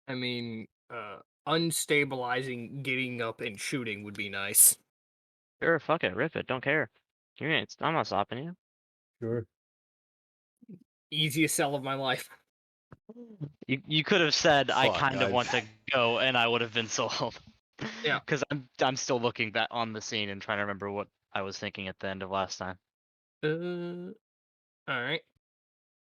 I mean, unstabilizing, getting up, and shooting would be nice. Sure, fuck it, rip it, don't care. I'm not stopping you. Sure. Easiest sell of my life. You could have said I Fuck, kind of want to go, and I would have been sold. Yeah. Because I'm still looking back on the scene and trying to remember what I was thinking at the end of last time. All right.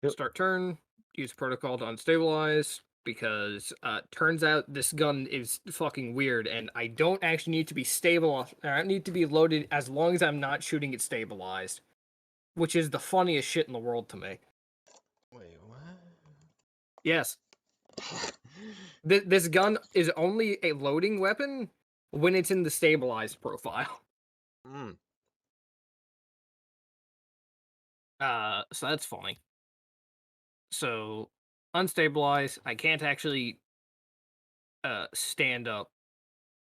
Yep. Start turn. Use protocol to unstabilize because turns out this gun is fucking weird, and I don't actually need to be stable. I don't need to be loaded as long as I'm not shooting it stabilized, which is the funniest shit in the world to me. Wait, what? Yes, this gun is only a loading weapon when it's in the stabilized profile. Mm. So that's funny. So unstabilized, I can't actually stand up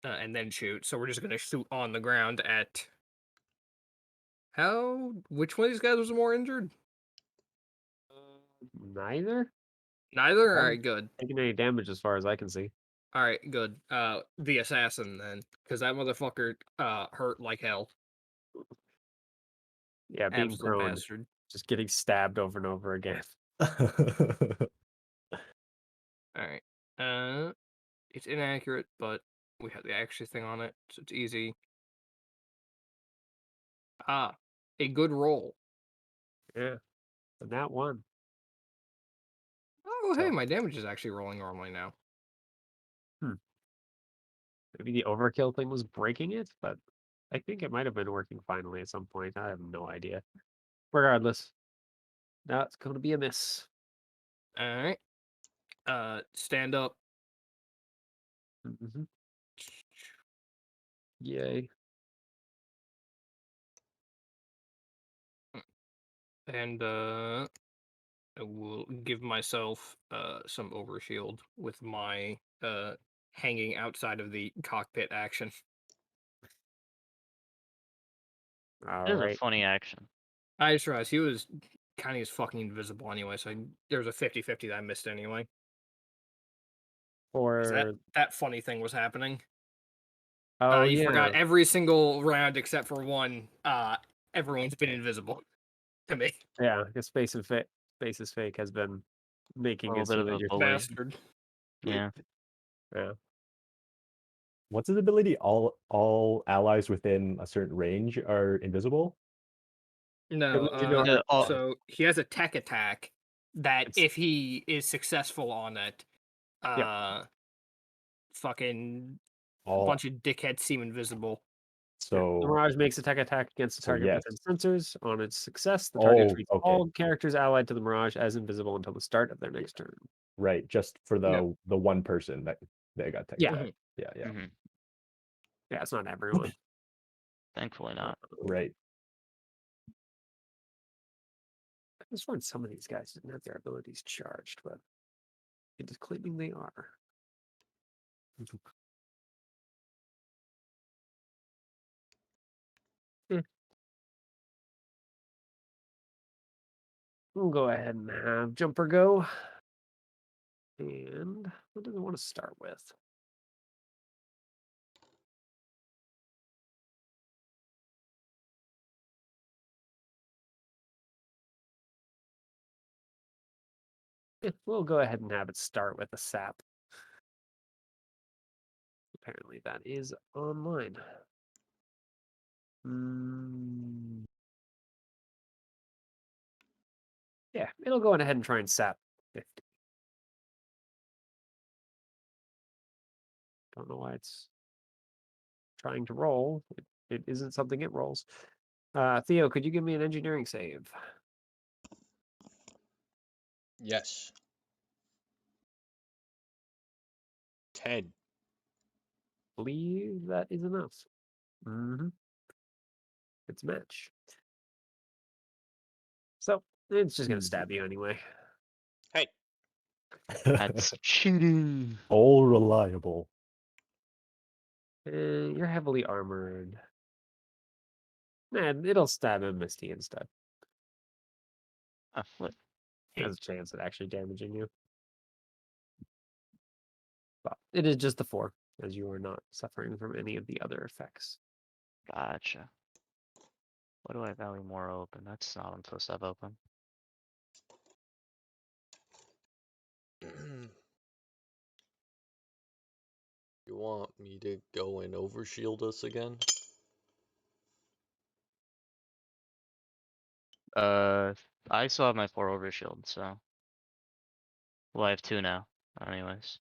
and then shoot. So we're just gonna shoot on the ground at how? Which one of these guys was more injured? Neither? Neither. I All haven't right, good. taken any damage as far as I can see. All right, good. The assassin then, because that motherfucker hurt like hell. Yeah, being Absolute prone, bastard. just getting stabbed over and over again. All right. It's inaccurate, but we have the accuracy thing on it, so it's easy. Ah, a good roll. Yeah, and that one. Oh, hey, So, my damage is actually rolling normally now. maybe the overkill thing was breaking it, but I think it might have been working finally at some point. I have no idea. Regardless, now it's going to be a miss. All right. Stand up. Hmm. Yay. And I will give myself some overshield with my hanging outside of the cockpit action. All It is a right. funny action. I just realized he was kind of just fucking invisible anyway, so there was a 50-50 that I missed anyway. Because that, For that funny thing was happening. oh You forgot yeah, every single round except for one. Everyone's been invisible to me. yeah. I guess Space is fake has been A making little it bit so of that a you're bully. Bastard. Yeah. yeah. What's his ability? All allies within a certain range are invisible. No, You know, so he has a tech attack that it's if he is successful on it, yeah. uh, fucking All bunch of dickheads seem invisible. Yeah. The so Mirage makes a tech attack against the so target yes. within sensors. On its success, the target Oh, treats okay. all characters allied to the Mirage as invisible until the start of their next turn. Right, just for Yeah. the one person that they got tech Yeah. attack. Yeah, yeah. Hmm. Yeah, it's not everyone. Thankfully not. Right. I just find some of these guys didn't have their abilities charged, but it is claiming they are. Eh. We'll go ahead and have Jumper go. And what does it want to start with? We'll go ahead and have it start with a sap. Apparently that is online. Yeah, it'll go ahead and try and sap 50. Don't know why it's trying to roll. It isn't something it rolls. Theo, could you give me an engineering save? Yes. 10. Believe that is enough. It's a match. So it's just gonna stab you anyway. Hey. That's cheating. All reliable. You're heavily armored. Man, it'll stab him, Misty, instead. What? There's a chance at actually damaging you. But it is just the 4, as you are not suffering from any of the other effects. Gotcha. What do I value more open? That's not what I'm supposed to have open. You want me to go and overshield us again? I still have my 4 overshield, so. Well, I have 2 now, anyways.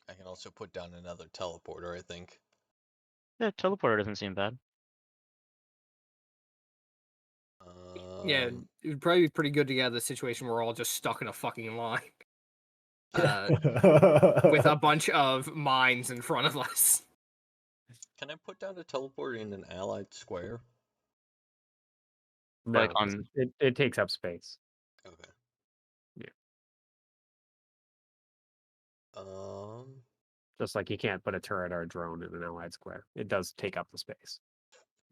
I can also put down another teleporter, I think. Yeah, teleporter doesn't seem bad. Yeah, it would probably be pretty good to get out of the situation where we're all just stuck in a fucking line. With a bunch of mines in front of us. Can I put down a teleporter in an allied square? No, Like 'cause on- it takes up space. Okay. Yeah. Just like you can't put a turret or a drone in an allied square. It does take up the space.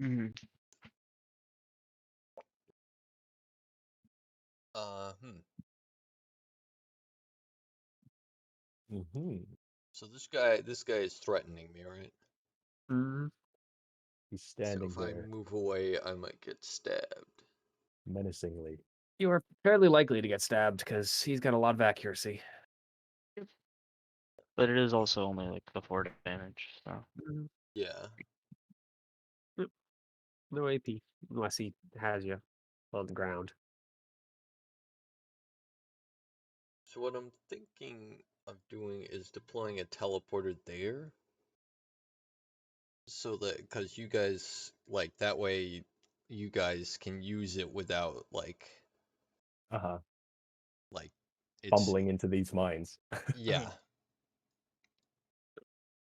Mhm. Mhm. So this guy is threatening me, right? Mhm. He's So standing if I there move away, I might get stabbed. menacingly. You are fairly likely to get stabbed because he's got a lot of accuracy. But it is also only like the 4 damage, so. Yeah. No AP unless he has you on the ground. So what I'm thinking of doing is deploying a teleporter there. So that, because you guys, like, that way you guys can use it without, like, it's, Bumbling into these mines. yeah.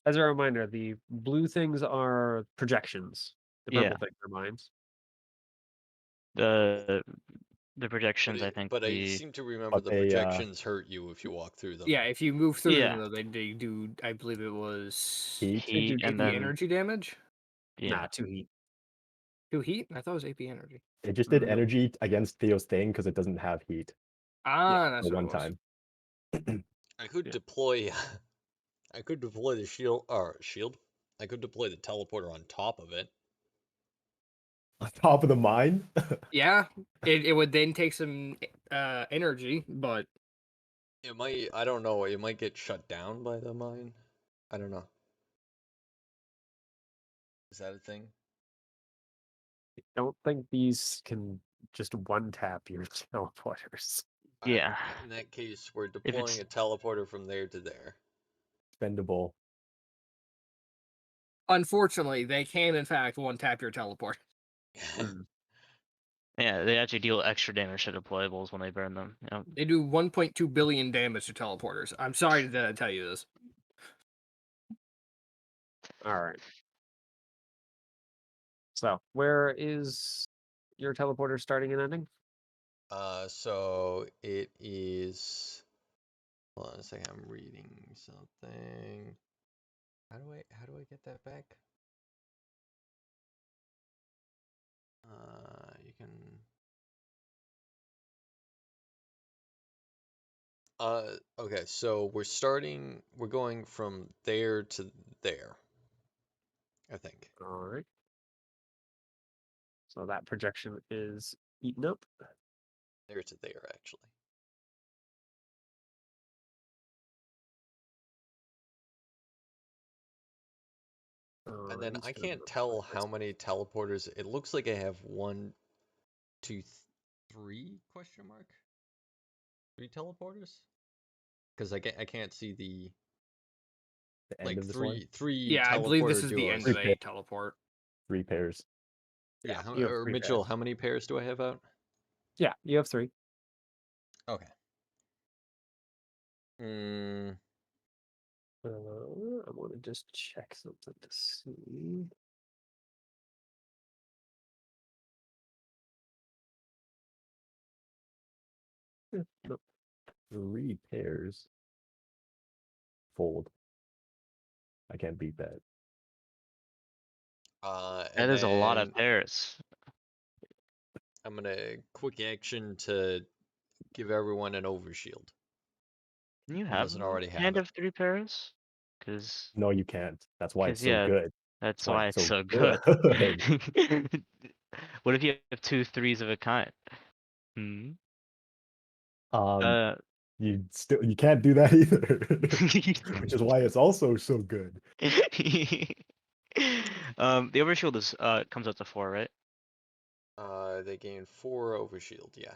As a reminder, the blue things are projections. The purple Yeah. things are mines. The But, projections, I think but I the seem to remember But the they, projections hurt you if you walk through them. Yeah, if you move through Yeah. them, though, they do. I believe it was Heat. They do heat and AP then energy damage. yeah. Nah, 2 heat. 2 heat. I thought it was AP energy. It just did No. energy against Theo's thing because it doesn't have heat. Ah, that's For what one it was. time. I could Yeah. deploy I could deploy the shield. I could deploy the teleporter on top of it. On top of the mine? Yeah, it would then take some energy, but It might, I don't know, it might get shut down by the mine. I don't know. Is that a thing? I don't think these can just one tap your teleporters. Yeah. In that case, we're If deploying it's a teleporter from there to there. Expendable. unfortunately, they can in fact one tap your teleport. Mm. yeah, they actually deal extra damage to deployables when they burn them. Yep. They do 1.2 billion damage to teleporters. I'm sorry to tell you this. All right. So, where is your teleporter starting and ending? So it is. Hold on a second, I'm reading something. How do I get that back? You can. Okay, so we're going from there to there, I think. All right. So that projection is eaten up. There to there, actually. And then I can't tell how many teleporters. It looks like I have 1, 2, 3 question mark? 3 teleporters? Because I can't see the The end like of this one? three Yeah, I believe this teleporter is the duos. end of a teleport. 3 pairs. Yeah, you have or 3 Mitchell, pairs. how many pairs do I have out? Yeah, you have 3. Okay. Mm, I want to just check something to see. Nope. 3 pairs. Fold. I can't beat that. That and is a lot then of pairs. I'm gonna quick action to give everyone an overshield. Can you Who have doesn't already have hand it? of 3 pairs? Cause, No, you can't. That's why it's so yeah, good. that's why why it's it's so so good. good. What if you have 2 threes of a kind? Hmm. Um, Uh, you can't do that either, which is why it's also so good. the overshield is comes up to 4, right? They gain 4 overshield. Yeah.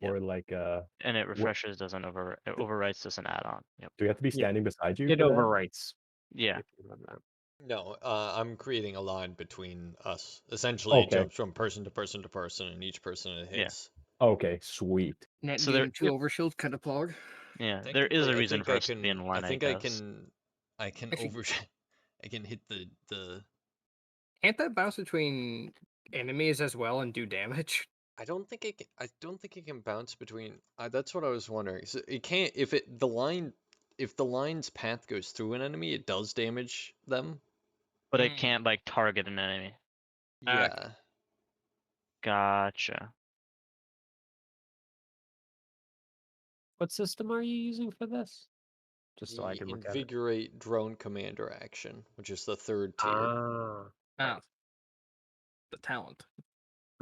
Yep. Or like, And it what refreshes doesn't it overwrites doesn't add on. Yep. do we have to be Yeah. standing beside you It for that? overwrites. Yeah. if you run that. No, I'm creating a line between us. Essentially, it Okay. jumps from person to person to person, and each person it Yeah. hits. Okay, sweet. Net So there- gain 2 overshield kind of pog. Yeah. There is a Technically, I reason think for I us to be in can. line, I I think I guess. can. I can Actually- over. I can hit the. Can't that bounce between enemies as well and do damage? I don't think it can. I don't think it can bounce between. That's what I was wondering. So it can't. If it the line. If the line's path goes through an enemy, it does damage them. But it Hmm. can't like target an enemy. Yeah. Gotcha. What system are you using for this? Just so I The can look at it. invigorate drone commander action, which is the 3rd tier. Ah. Ah, the talent.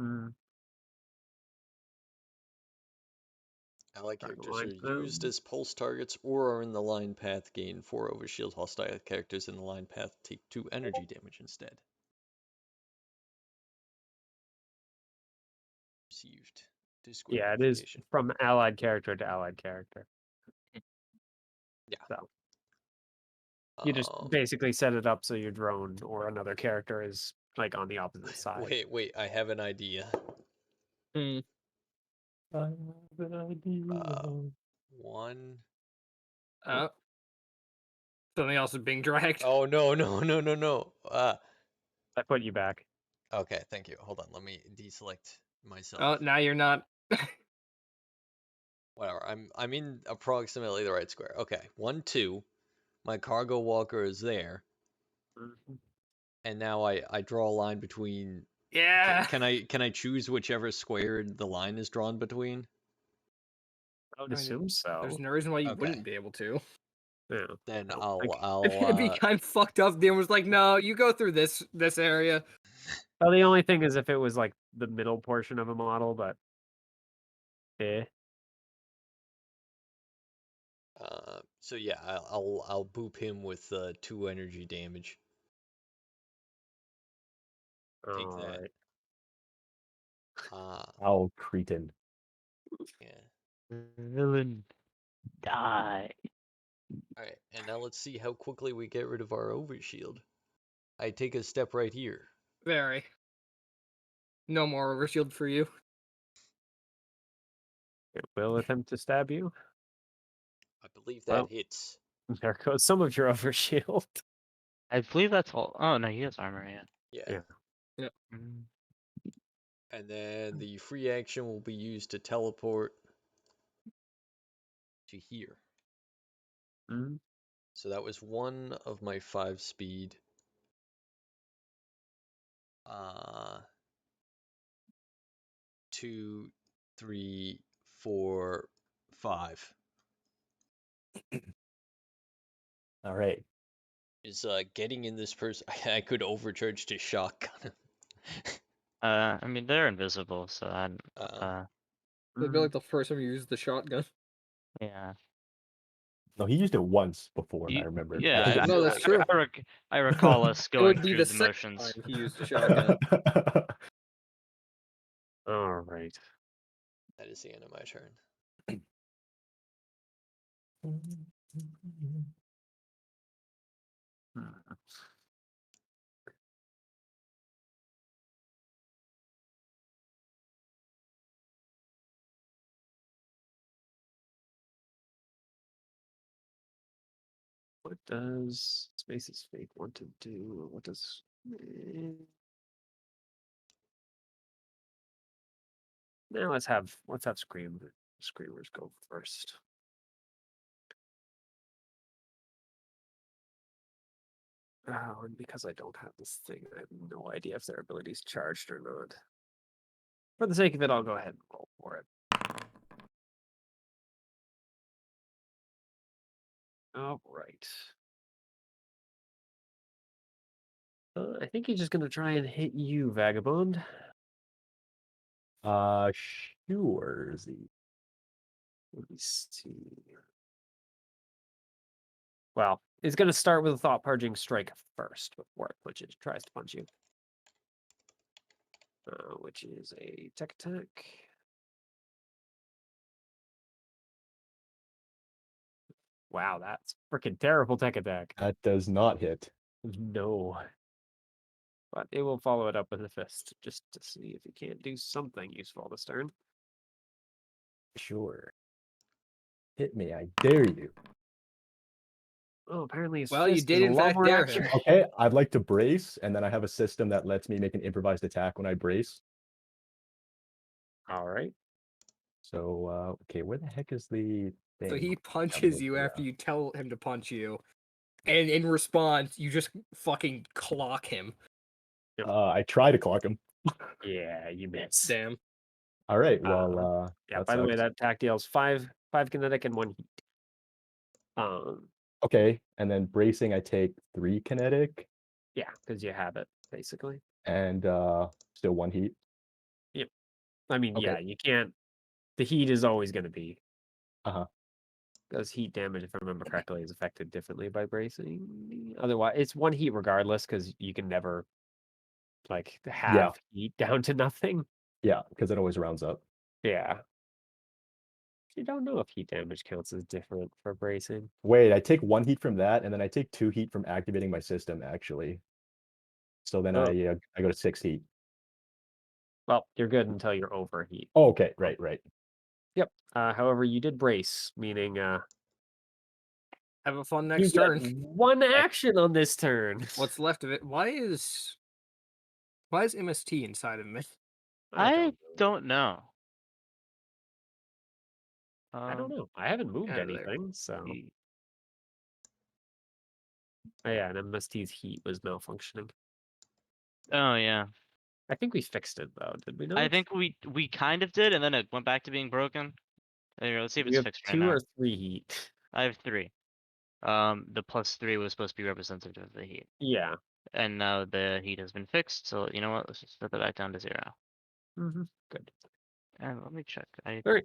Mm. Allied Trying to characters line are used them. as pulse targets or are in the line path gain 4 overshield. Hostile characters in the line path take 2 energy damage instead. Received. Discord Yeah, it is notification. from allied character to allied character. Yeah. So you just basically set it up so your drone or another character is like on the opposite side. Wait, I have an idea. Hmm. I have an idea. 1. Something else is being dragged. Oh, no. I put you back. Okay, thank you. Hold on, let me deselect myself. Oh, now you're not. Whatever, I'm in approximately the right square. Okay, 1, 2. My cargo walker is there. Mhm. And now I draw a line between. Yeah. Can I choose whichever square the line is drawn between? I would I mean, assume so. There's no reason why you Okay. wouldn't be able to. Yeah. Then I don't think- It'd be kind of fucked up. Dan was like, "No, you go through this area." Well, the only thing is if it was like the middle portion of a model, but So yeah, I'll boop him with 2 energy damage. Take all that. right. Oh, cretin. Yeah. Villain, die. All right, and now let's see how quickly we get rid of our overshield. I take a step right here. Very. No more overshield for you. It will attempt to stab you. I believe that Well. hits. There goes some of your overshield. I believe that's all. Oh no, he has armor. Yeah. Yeah. Yeah. Mm. And then the free action will be used to teleport to here. Mm. So that was 1 of my 5 speed. 2, 3, 4, 5. All right. Is getting in this person. I could overcharge to shotgun. I mean they're invisible, so I. It'd be like the first time you used the shotgun. Yeah. No, he used it once before, I remember. Yeah, I think No, that's true. I recall us It going would be through the the second motions. time he used a shotgun. All right. That is the end of my turn. Hmm. What does Space's Fate want to do? What does now let's have screamers go first. Oh, and because I don't have this thing, I have no idea if their ability's charged or not. for the sake of it, I'll go ahead and roll for it. All right. I think he's just gonna try and hit you, Vagabond. Sure, Z. Let me see. Well, it's gonna start with a thought purging strike first before it tries to punch you. Which is a tech attack. Wow, that's freaking terrible tech attack. That does not hit. No. But it will follow it up with a fist just to see if it can't do something useful this turn. Sure. Hit me, I dare you. Oh, apparently his Well, you fist did is a in lot fact more dare him. accurate. Okay, I'd like to brace, and then I have a system that lets me make an improvised attack when I brace. All right. So, okay, where the heck is the thing? So he I'm punches you looking after up. you tell him to punch you, and in response, you just fucking clock him. I try to clock him. Yeah, you miss. Damn. All right, well, Yeah, that by the way, sucks. that attack deals five kinetic and 1 heat. Okay, and then bracing, I take 3 kinetic Yeah, because you have it, basically. and still 1 heat. I mean, Okay. yeah, you can't. The heat is always going to be. Uh-huh. Because heat damage, if I remember correctly, is affected differently by bracing. Otherwise, it's 1 heat regardless, because you can never like have heat down to nothing. Yeah, because it always rounds up. Yeah. You don't know if heat damage counts as different for bracing. Wait, I take 1 heat from that, and then I take 2 heat from activating my system, actually. So then Oh. I go to 6 heat. Well, you're good until you're overheat. Oh, okay, right. Yep. However, you did brace, meaning Have a fun you next get turn. 1 action on this turn. What's left of it? Why is MST inside of me? I don't know. I don't know. I haven't moved Yeah, there. anything, so. Oh, yeah, and MST's heat was malfunctioning. Oh yeah. I think we fixed it though, did we not? I think we kind of did, and then it went back to being broken. Here, let's see if we it's have fixed 2 right now. or 3 heat. I have 3. The +3 was supposed to be representative of the heat, Yeah. and now the heat has been fixed. So you know what? Let's just set that back down to 0. Good. And let me check. All right.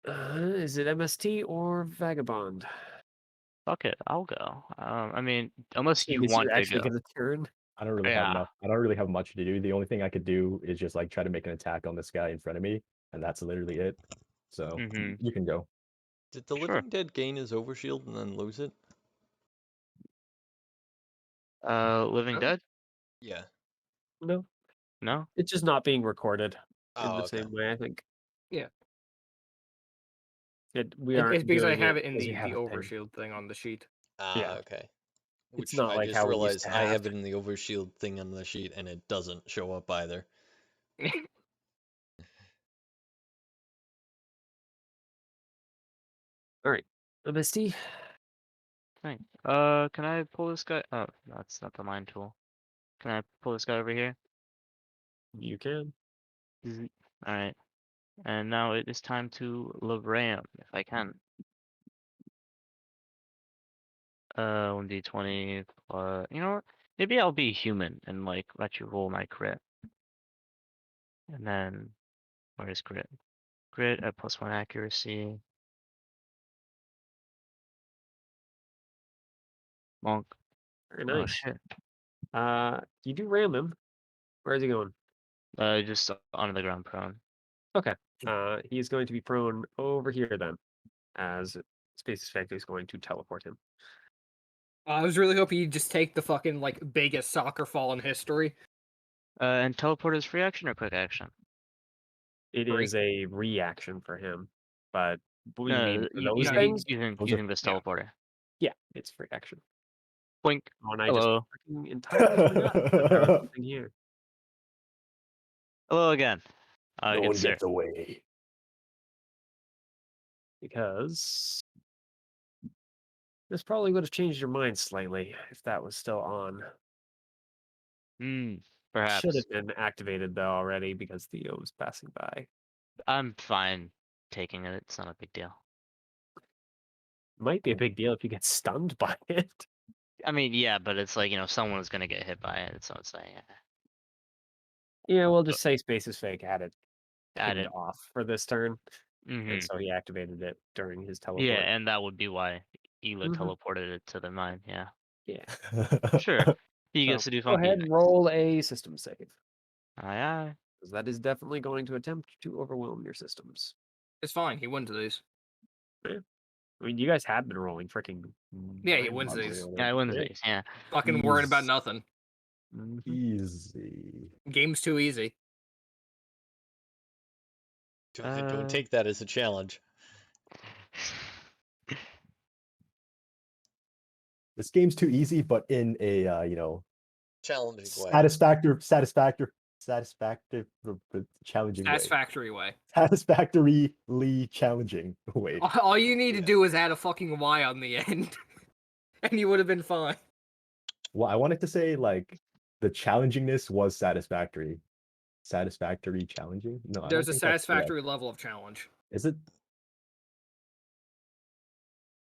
Is it MST or Vagabond? Fuck it, I'll go. I mean, unless you Is want you're to actually go. gonna turn? I don't really have Yeah. enough. I don't really have much to do. The only thing I could do is just like try to make an attack on this guy in front of me, and that's literally it. So Mhm. you can go. Did the Sure. living dead gain his overshield and then lose it? Living Oh. Dead? Yeah. No. No. It's just not being recorded in Oh, the okay. same way, I think. Yeah. We aren't It's because I doing have it in because we the have a thing. overshield thing on the sheet. Yeah. Okay. It's Which not I like just how we used realized to I have. have it in the overshield thing on the sheet and it doesn't show up either. All right. MST. Thanks. Can I pull this guy? Oh, that's not the mine tool. Can I pull this guy over here? You can. All right. And now it is time to Ram, if I can. 1d20. You know what? Maybe I'll be human and like let you roll my crit. And then, where is crit? Crit at +1 accuracy. Monk. Very Oh nice. shit. You do ram him. Where is he going? Just onto the ground prone. Okay. He's going to be prone over here then, as Space Factory is going to teleport him. I was really hoping you'd just take the fucking like biggest soccer fall in history. And teleport is free action or quick action? It Free. is a reaction for him, but what do you No, mean for those no, things? using this yeah. teleporter. Yeah, it's free action. Blink. Oh, and I Hello. just freaking entirely forgot that there was something here. Hello again. No Good one sir. gets away. Because this probably would have changed your mind slightly if that was still on. Hmm. Perhaps. Should have been activated though already because Theo was passing by. I'm fine taking it. It's not a big deal. Might be a big deal if you get stunned by it. I mean, yeah, but it's like, someone's gonna get hit by it, so it's like, Yeah, we'll just say Spaces Fake had it add pinned it. off for this turn, Hmm. and so he activated it during his Yeah, teleport. and that would be why Ela Mhm. teleported it to the mine. Yeah, Yeah. sure. He So gets to do go funky ahead and things. roll a system save. Aye, aye. Because that is definitely going to attempt to overwhelm your systems. It's fine. He wins these. I mean, you guys have been rolling freaking. Yeah, he wins these. Yeah, I win these. Yeah. Fucking worried about Easy. nothing. Easy. Game's too easy. Don't take that as a challenge. This game's too easy, but in a Challenging way. challenging way. Satisfactory way. Satisfactorily challenging way. All you need to do is add a fucking Y on the end, and you would have been fine. Well, I wanted to say like the challengingness was satisfactory. Satisfactory challenging? No, I There's don't a think that's correct. satisfactory level of challenge. Is it?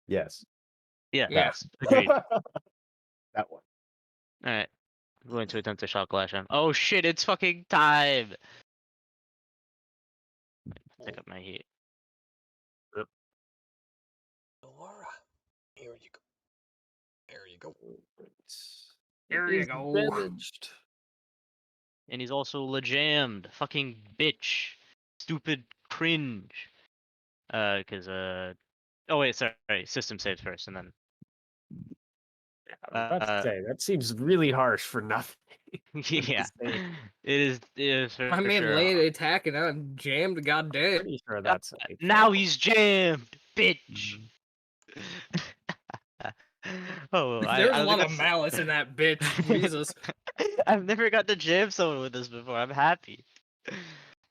Yes. Yeah. Yeah. Agreed. That one. All right. I'm going to attempt to shock glash him. Oh shit! It's fucking time. Pick up my heat. Laura, here you go. There you go. There you go. Damaged. And he's also lejammed. Fucking bitch. Stupid cringe. Cause oh wait, sorry. System saves first, and then. I was about to say that seems really harsh for nothing. Yeah. It is for I mean, sure. late attack and I'm jammed. Goddamn. Pretty sure that's a Now fail. he's jammed, bitch. Oh, There's I a don't lot think of that's- malice in that bitch. Jesus. I've never got to jam someone with this before. I'm happy.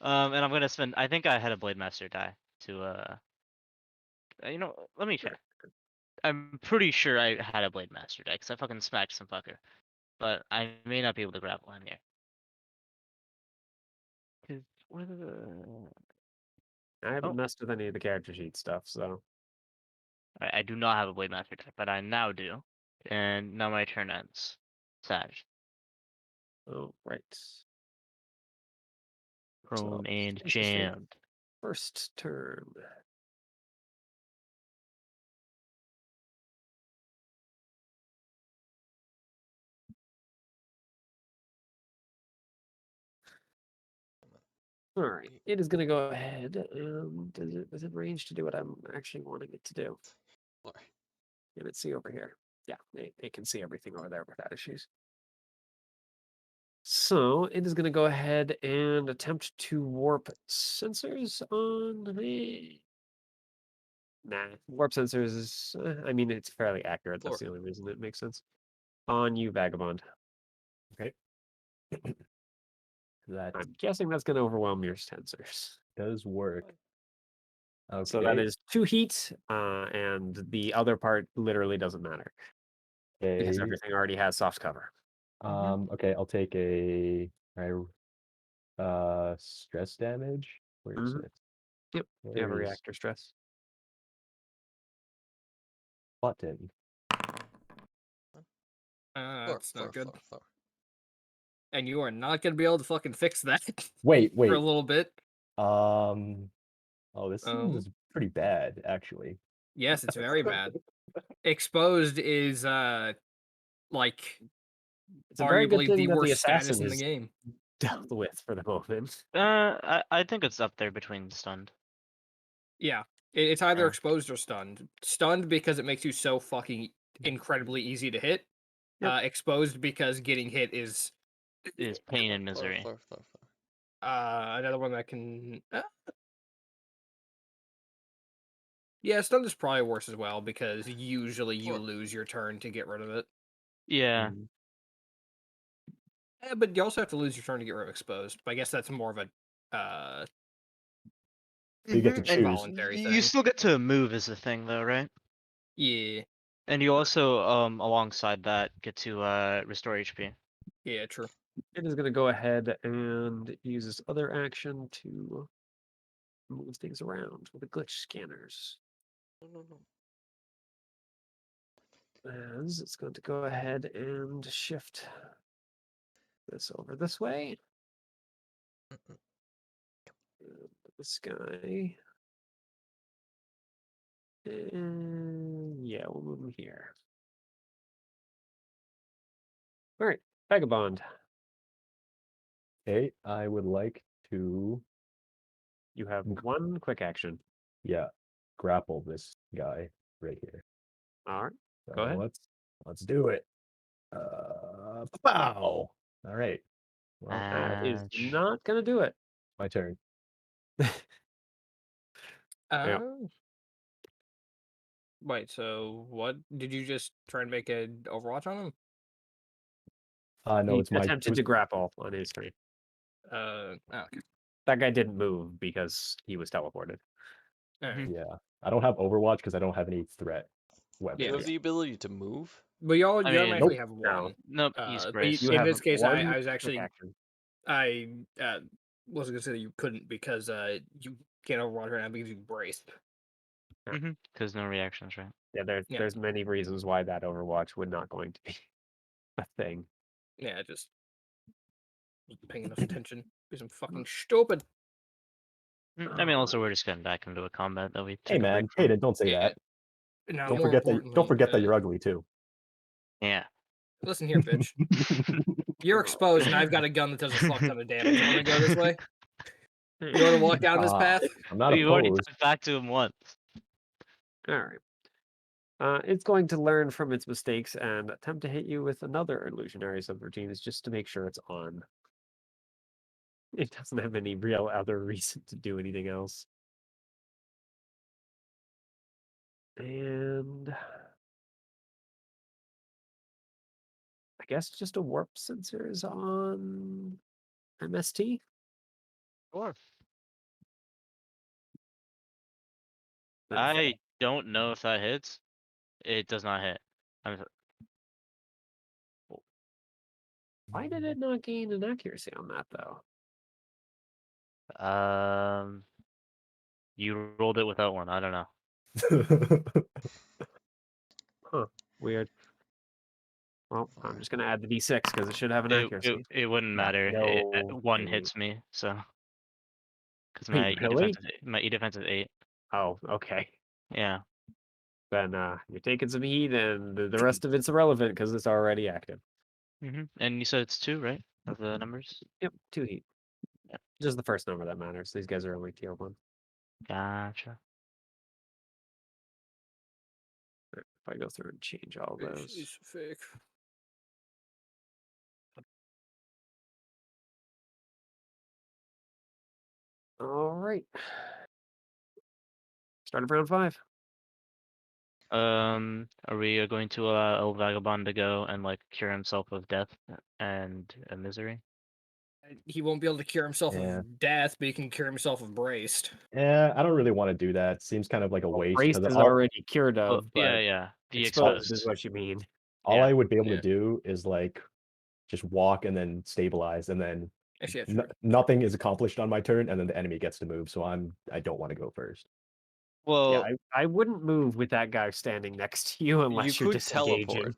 And I'm gonna spend. I think I had a Blade Master die to let me check. I'm pretty sure I had a Blade Master die because I fucking smacked some fucker, but I may not be able to grapple him here. 'Cause where the I haven't Oh. messed with any of the character sheet stuff, so I do not have a Blade Master deck, but I now do. And now my turn ends. Sag. oh right. Prone So, and this is your jammed. first turn. All right, it is going to go ahead. Does it range to do what I'm actually wanting it to do? Laura. Can it see over here? Yeah, it can see everything over there without issues. So it is going to go ahead and attempt to warp sensors on the. Nah, warp sensors is. I mean, it's fairly accurate. That's the only reason it makes sense. On you, Vagabond. Okay. That I'm guessing that's going to overwhelm your sensors. does work. Okay. So that is 2 heat, and the other part literally doesn't matter because Okay. everything already has soft cover. Okay, I'll take a stress damage. Where is Mhm. it? Yep. You have a Where is reactor stress. button? That's not good. And you are not gonna be able to fucking fix that Wait. for a little bit. Oh, this seems pretty bad, actually. Yes, it's very bad. Exposed is like It's a very good arguably thing the that the worst status assassin in the is game. dealt with for the moment. I think it's up there between stunned. Yeah, it's either Yeah. exposed or stunned. Stunned because it makes you so fucking incredibly easy to hit. Yep. Exposed because getting hit is Is pain and misery. another one that can. Yeah, stunned is probably worse as well because usually you lose your turn to get rid of it. Yeah. But you also have to lose your turn to get rid of exposed. But I guess that's more of a You get to choose. involuntary thing. You still get to move is the thing though, right? Yeah. And you also alongside that get to restore HP. Yeah, true. It is going to go ahead and use its other action to move things around with the glitch scanners. No. As it's going to go ahead and shift this over this way. And this guy. And yeah, we'll move him here. All right, Vagabond. Okay, I would like to, You have one quick action. yeah, grapple this guy right here. All right, So go ahead. let's do it. Pow! All right. Well, That is Ouch. not going to do it. my turn. Yeah. Wait, so what? Did you just try and make an Overwatch on him? No, He it's my. attempted to grapple on his turn. Okay. That guy didn't move because he was teleported. Alright. Yeah, I don't have Overwatch because I don't have any threat You weapons. have the ability to move. But you I you mean, automatically have no. one. Nope, he's But braced. You in have this case, one I was quick actually action. I wasn't gonna say that you couldn't because you can't Overwatch right now because you braced. Because no reactions, right? Yeah, Yeah. there's many reasons why that Overwatch would not going to be a thing. Yeah, just wasn't paying enough attention because I'm fucking stupid. I mean, also we're just getting back into a combat that we Hey took a break man, from. Hayden, don't say Yeah. that. Now, Don't more forget that. importantly, Don't forget that you're ugly too. Yeah. listen here, bitch. You're exposed, and I've got a gun that does a fuck ton of damage. You want to go this way? You want to walk down this path? I'm not You already opposed. talked back to him once. All right. It's going to learn from its mistakes and attempt to hit you with another illusionary subroutines just to make sure it's on. It doesn't have any real other reason to do anything else. And I guess just a warp sensor is on MST. Sure. Then I don't know if that hits. It does not hit. why did it not gain an accuracy on that though? You rolled it without one. I don't know. Huh. Weird. Well, I'm just gonna add the D6 because it should have an accuracy. It wouldn't matter. No One way. hits me, so because Wait, really? my E defense is 8. Oh, okay. Yeah. Then you're taking some heat, and the rest of it's irrelevant because it's already active. And you said it's 2, right? Of the numbers. Yep, 2 heat. Yep. Just the first number that matters. These guys are only tier 1. Gotcha. If I go through and change all those. She's fake. All right. Start of round 5. Are we going to allow El Vagabond to go and like cure himself of death and misery? He won't be able to cure himself Yeah. of death, but he can cure himself of braced. Yeah, I don't really want to do that. Seems kind of like a Well, waste braced because is already cured Oh, of, but yeah. The exposed is exposed. what you mean. all yeah. I would be able Yeah. to do is like just walk and then stabilize, and then Actually, that's true. nothing is accomplished on my turn, and then the enemy gets to move. So I don't want to go first. Well, Yeah, I wouldn't move with that guy standing next to you unless You you're could disengaging. teleport.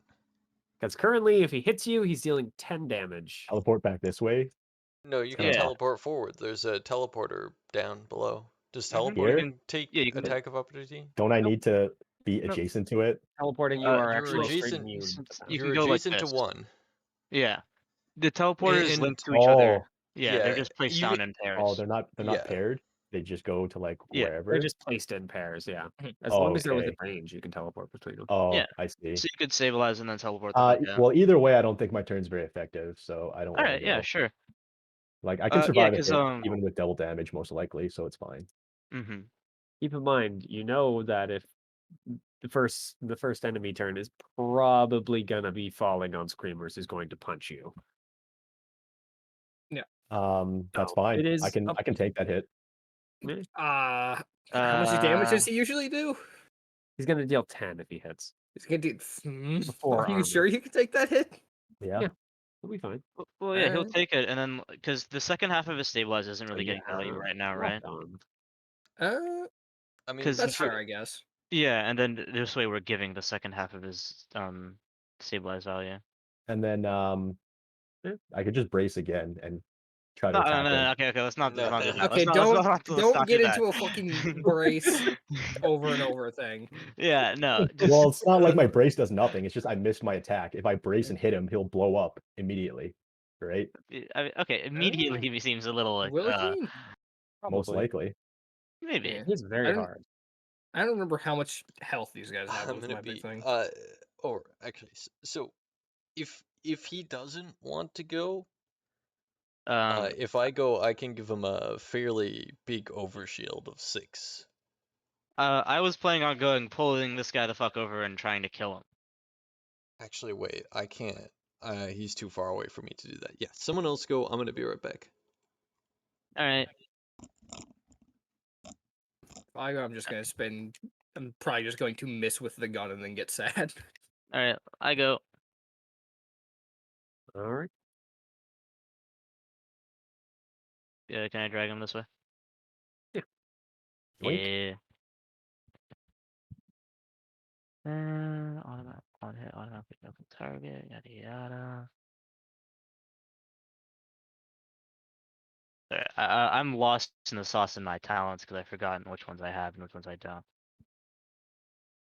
Because currently, if he hits you, he's dealing 10 damage. Teleport back this way. No, you can Yeah. teleport forward. There's a teleporter down below. Does Mhm. teleporting Here? take Yeah, you can- attack of opportunity? Don't I Nope. need to be Nope. adjacent to it? Teleporting, you are You're actually straight adjacent- immune. You You're can go like adjacent to this. one. Yeah. The teleporters And- link to each other. Oh, Yeah, they're yeah, just placed you down can- in pairs. oh, they're not Yeah. paired. They just go to like Yeah, wherever. They're just placed in pairs, yeah. Mhm. As long as they're within Okay. range, you can teleport between them. Oh, Yeah. I see. So you could stabilize and then teleport the fuck down. Well, either way, I don't think my turn's very effective, so I don't want to Alright, go. yeah, sure. Like I can Yeah, survive 'cause, it even with double damage, most likely, so it's fine. Keep in mind, you know that if the first enemy turn is probably gonna be falling on Screamers who's going to punch you. That's So, fine. it is I can up to take that hit. How much damage does he usually do? He's gonna deal 10 if he hits. He's gonna do. Before Are you armor. sure you can take that hit? Yeah. Yeah. He'll be fine. Well, yeah, he'll Alright. take it, and then because the second half of his stabilize isn't really Yeah, getting value right now, locked right? on. I mean, 'Cause That's if I- fair, I guess. Yeah, and then this way we're giving the second half of his stabilize value. And then I could just brace again and try to No, attack him. okay, let's not do No. that. Okay, Let's don't not get do that. into a fucking brace over and over thing. Yeah, no. Just, Well, it's not like my brace does nothing. It's just I missed my attack. If I brace and hit him, he'll blow up immediately, right? I mean, okay, immediately he seems a little like Will he? Most Probably. likely. maybe. Yeah. He's I very don't- hard. I don't remember how much health these guys have. I'm Was gonna my big be thing. or actually, so if he doesn't want to go, if I go, I can give him a fairly big overshield of 6. I was planning on going pulling this guy the fuck over and trying to kill him. Actually, wait, I can't. He's too far away for me to do that. Yeah, someone else go. I'm gonna be right back. All right. I'm just gonna spend. I'm probably just going to miss with the gun and then get sad. All right, I go. All right. Yeah, can I drag him this way? Yeah. Yoink. Yeah. Automatic on hit, automatically open target, yada yada. Alright, I'm lost in the sauce in my talents because I've forgotten which ones I have and which ones I don't.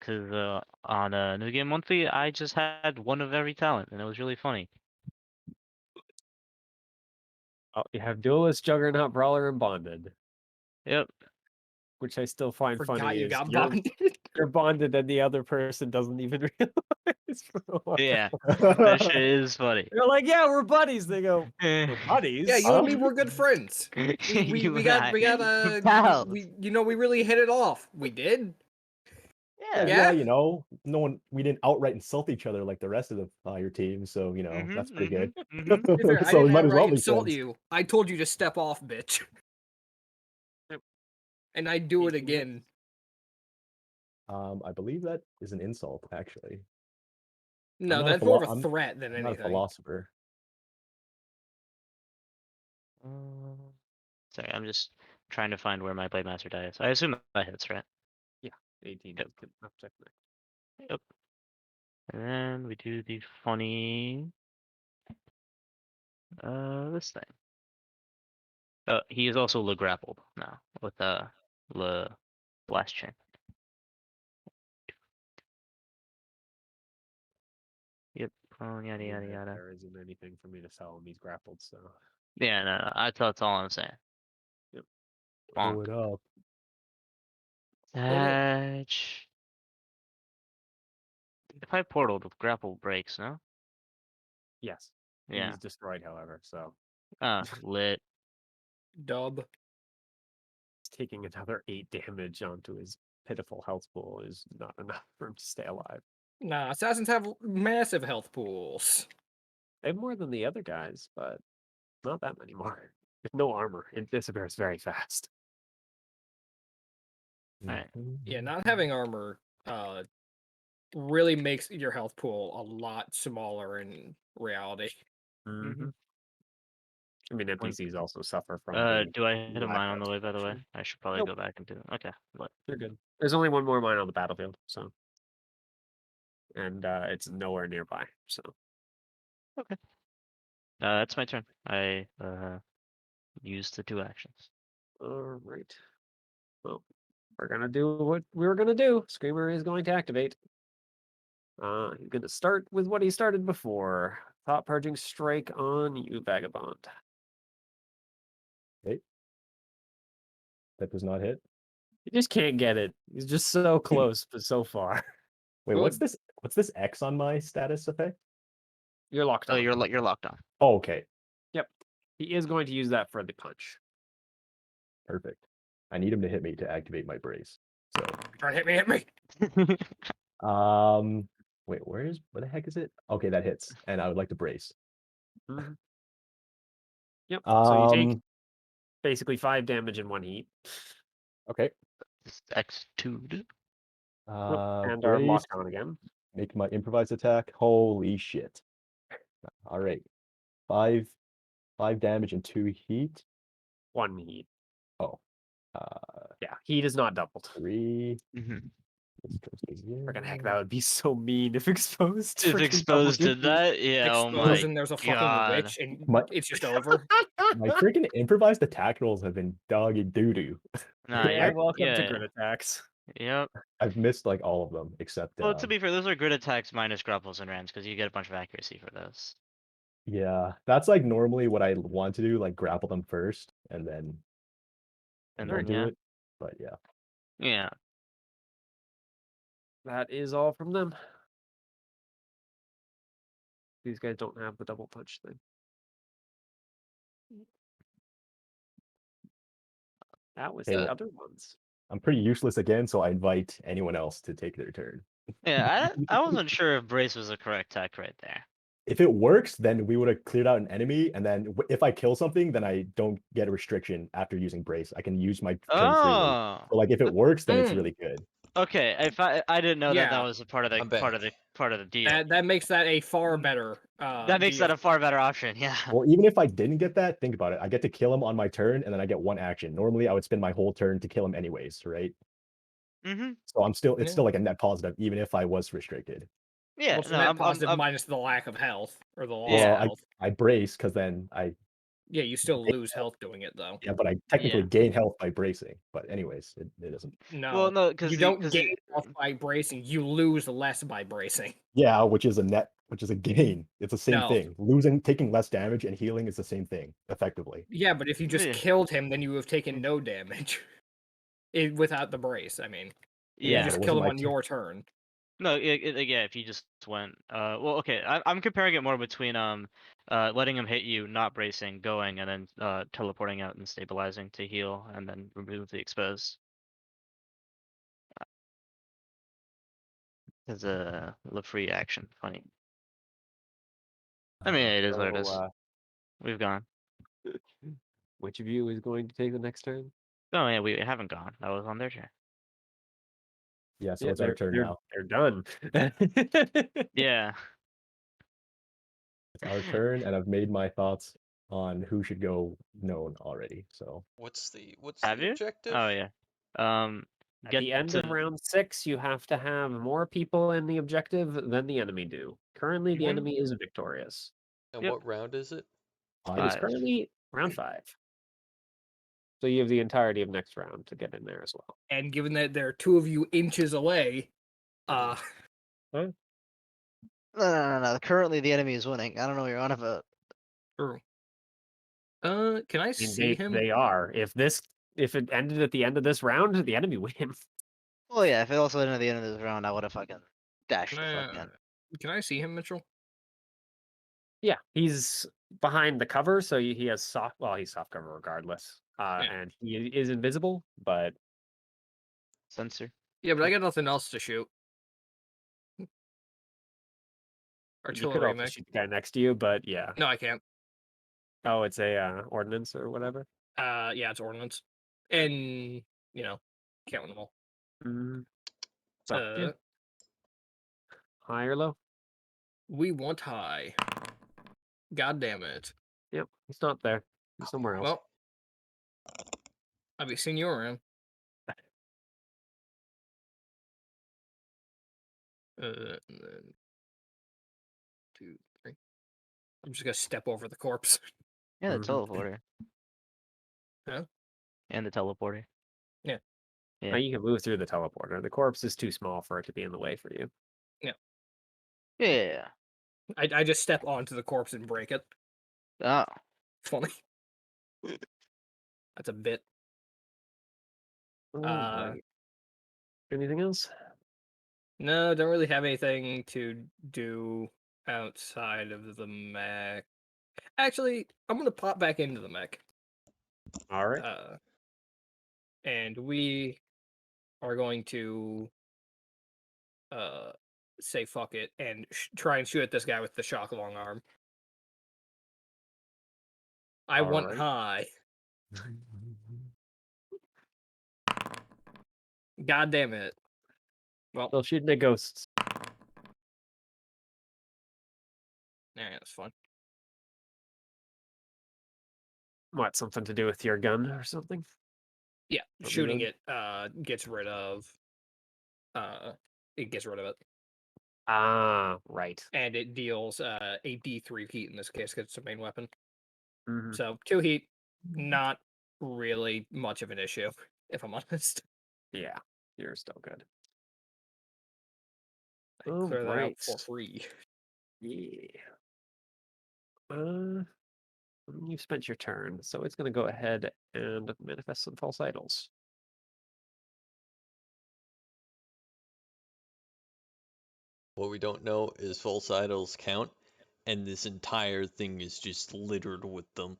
Because on New Game Monthly, I just had one of every talent, and it was really funny. Oh, you have Duelist, Juggernaut, Brawler, and Bonded. Yep. Which I still find Forgot funny you is got you're, bonded. you're bonded and the other person doesn't even realize for a while. Yeah, that shit is funny. You're like, yeah, we're buddies. They go, we're buddies. Yeah, you and me were good friends. We You we and got I. we got Pals. we we really hit it off. We did. Yeah. Yeah. You know, we didn't outright insult each other like the rest of your team, so you know that's pretty good. To be fair, I So we didn't might as well outright be insult friends. you. I told you to step off, bitch. Yep. And I do it 18 hits. again. I believe that is an insult, actually. No, not a that's more of a I'm threat than not a anything. philosopher. Sorry, I'm just trying to find where my Blade Master die is. I assume that hits, right? 18 Yep. is good enough, technically. Yep. And then we do the funny this thing. He is also Le grappled now with Le blast chain. Yep. Oh, yada yada yada. There isn't anything for me to sell him. He's grappled, so. Yeah, no, that's all I'm saying. Yep. Blow Bonk. it up. Thatch. If I portaled with grapple breaks, no? Yes. Yeah. He's destroyed, however, so. Lit. Dub. Taking another 8 damage onto his pitiful health pool is not enough for him to stay alive. Nah, assassins have massive health pools. They have more than the other guys, but not that many more. With no armor, it disappears very fast. Alright. Yeah, not having armor really makes your health pool a lot smaller in reality. Mm-hmm. I mean, NPCs also suffer from. Do I hit a lack mine on of the way, by the way? expression. I should probably Nope. go back and do it. Okay, but They're good. There's only one more mine on the battlefield, so. And it's nowhere nearby, so. okay. That's my turn. I used the 2 actions. All right. Well, we're gonna do what we were gonna do. Screamer is going to activate. He's gonna start with what he started before. Thought purging strike on you, vagabond. Okay. That does not hit. You just can't get it. He's just so close, but so far. Wait, what's Good. this? What's this X on my status effect? You're locked Oh, on. you're locked on. Oh, okay. He is going to use that for the punch. Perfect. I need him to hit me to activate my brace. So, Try to hit me. wait, where the heck is it? Okay, that hits, and I would like to brace. Mhm. Yep. So you take Um, basically 5 damage in 1 heat. okay. X2'd. And are Brace, locked on again. make my improvised attack. Holy shit. All right. 5 damage and 2 heat. 1 heat. Oh. Yeah, heat is not doubled. 3. Mm-hmm. Freaking heck, that would be so mean if exposed. If freaking exposed doubled did that, yeah. Oh my Expose and there's a fucking god. witch and My- it's just over. My freaking improvised attack rolls have been doggy doo-doo. Nah, Yeah, you're welcome to yeah. grid attacks. Yep. I've missed like all of them except Well, to be fair, those are grid attacks minus grapples and rams because you get a bunch of accuracy for those. yeah, that's like normally what I want to do, like grapple them first and then And then then do yeah, it. But yeah. yeah. That is all from them. These guys don't have the double punch thing. That was Okay, the well, other ones. I'm pretty useless again, so I invite anyone else to take their turn. Yeah, I wasn't sure if brace was the correct tech right there. If it works, then we would have cleared out an enemy, and then if I kill something, then I don't get a restriction after using brace. I can use my turn freely. Oh, So like if it works, then it's Mm. really good. okay. If I didn't know that Yeah. was a part of the I'm back. part of the deal. That makes that a far better That makes that a far better option. Yeah. Well, even if I didn't get that, think about it. I get to kill him on my turn, and then I get 1 action. Normally, I would spend my whole turn to kill him anyways, right? Mm-hmm. So it's Yeah. still like a net positive, even if I was restricted. Yeah. Well, it's No, net I'm positive minus the lack of health or the loss Yeah. of Well, health. I brace because then I Yeah, you still lose health doing it though. but I technically Yeah. gain health by bracing. But anyways, it doesn't. No. Well, no, you because don't gain health by bracing. You lose less by bracing. Yeah, which is a gain. It's the same No. thing. Taking less damage and healing is the same thing, effectively. Yeah, but if you just Yeah. killed him, then you have taken no damage. Without the brace, I mean. Yeah, You but just it kill wasn't him my on your turn. No, yeah, if you just went, well, okay, I'm comparing it more between letting him hit you, not bracing, going, and then teleporting out and stabilizing to heal, and then remove the expose. As a the free action, funny. I mean, it is what it is. So, We've gone. which of you is going to take the next turn? Oh yeah, we haven't gone. That was on their turn. Yeah, so Yeah, it's our turn now. They're done. Yeah. It's our turn, and I've made my thoughts on who should go known already. So What's the Have you? objective? Oh yeah. At At the end of round 6, you have to have more people in the objective than the enemy do. Currently, the Mhm. enemy is victorious. And Yep. what round is it? It is 5. currently round 5. So you have the entirety of next round to get in there as well. And given that there are 2 of you inches away, No. Currently, the enemy is winning. I don't know what you're on about. true. Can I I mean, see him? they are. If it ended at the end of this round, the enemy wins. Well, yeah. If it also ended at the end of this round, I would have fucking dashed the fuck in. Can I see him, Mitchell? Yeah, he's behind the cover, so he has soft. Well, he's soft cover regardless, and he is invisible. But Sensor. Yeah, but I got nothing else to shoot. you could Artillery also mech. shoot the guy next to you. But yeah. No, I can't. Oh, it's a ordnance or whatever. Yeah, it's ordnance, and can't win them all. So yeah. High or low? We want high. God damn it. Yep, he's not there. He's somewhere else. Well, have you seen you around? And then 2, 3. I'm just gonna step over the corpse. Yeah, the Mhm. teleporter. Huh? And the teleporter. Yeah. Yeah. You can move through the teleporter. The corpse is too small for it to be in the way for you. Yeah. I just step onto the corpse and break it. Oh. Funny. That's a bit. Alright. Anything else? No, don't really have anything to do outside of the mech. Actually, I'm gonna pop back into the mech. All right. And we are going to say fuck it and try and shoot at this guy with the shock long arm. I want Alright. high. God damn it. Well, Still shooting at ghosts. yeah, that's fun. What, something to do with your gun or something? Yeah, Let me shooting load. it gets rid of it gets rid of it, Ah, right. and it deals a D3 heat in this case because it's a main weapon. Mhm. So 2 heat, not really much of an issue, if I'm honest. Yeah, you're still good. I All clear that out right. for free. Yeah. You've spent your turn, so it's going to go ahead and manifest some false idols. What we don't know is false idols count, and this entire thing is just littered with them.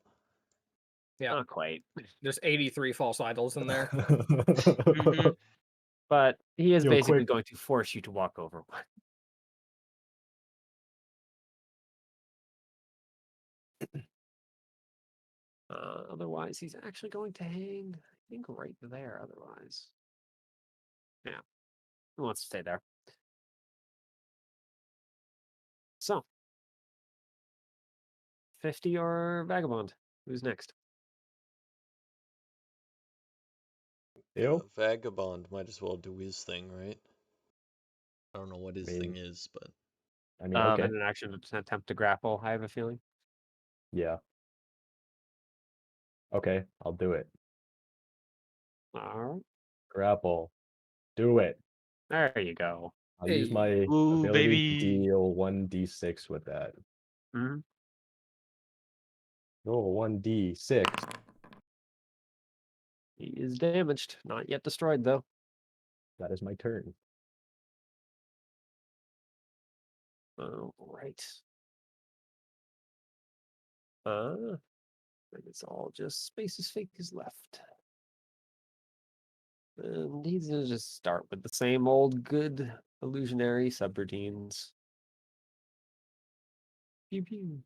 Yeah. Not quite. There's 83 false idols in there. Mhm. But he is Yo, basically quick. going to force you to walk over one. Otherwise, he's actually going to hang, I think, right there. Otherwise, yeah, he wants to stay there. So, 50 or Vagabond? Who's next? Ew. Vagabond might as well do his thing, right? I don't know what his mean- thing is, but I mean, okay. And an action to attempt to grapple, I have a feeling. Yeah. Okay, I'll do it. All right. Grapple. Do it. There you go. I'll use my Hey. Ooh, ability to baby. deal 1d6 with that. Mhm. Roll 1d6. He is damaged, not yet destroyed, though. That is my turn. All right. And it's all just spaces fake is left. And he's gonna just start with the same old good illusionary subroutines. Pew pew.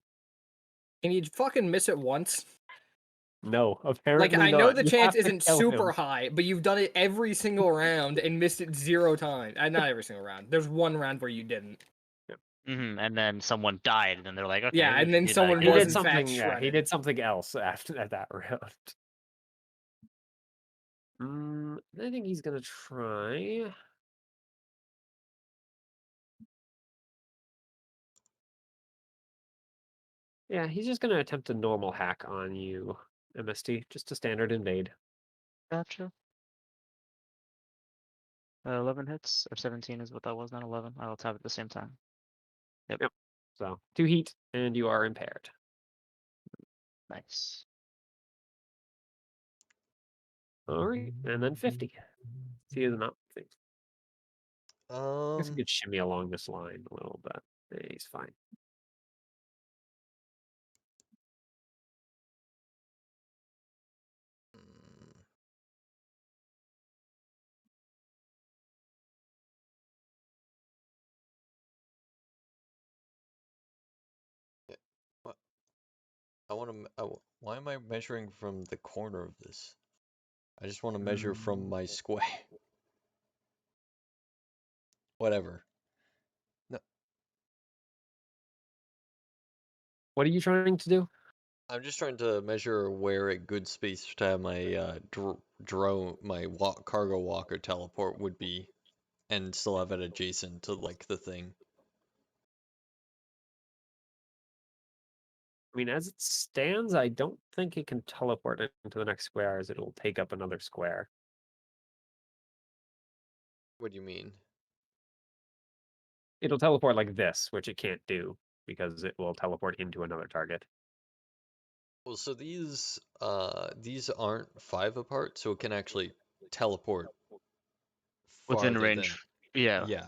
Can you fucking miss it once? No, Like, apparently I know not. the You chance have to isn't kill super him. high, but you've done it every single round and missed it 0 times. Not every single round. There's one round where you didn't. And then someone died, and then they're like, okay, Yeah, we and can then do that someone He again. was did in fact something. Yeah, he shredded. did something else after that round. I think he's gonna try. Yeah, he's just gonna attempt a normal hack on you, MST. Just a standard invade. Gotcha. 11 hits, or 17 is what that was, not 11. I'll tap at the same time. Yep. So 2 heat, and you are impaired. Nice. All right, and then 50. See is not. I guess you could shimmy along this line a little bit. Yeah, he's fine. what? I want to. Why am I measuring from the corner of this? I just want to measure from my square. Whatever. No, What are you trying to do? I'm just trying to measure where a good space to have my drone, my cargo walker teleport would be, and still have it adjacent to like the thing. I mean, as it stands, I don't think it can teleport into the next square, as it will take up another square. What do you mean? It'll teleport like this, which it can't do because it will teleport into another target. Well, so these aren't 5 apart, so it can actually teleport Within farther than, range. Yeah. yeah.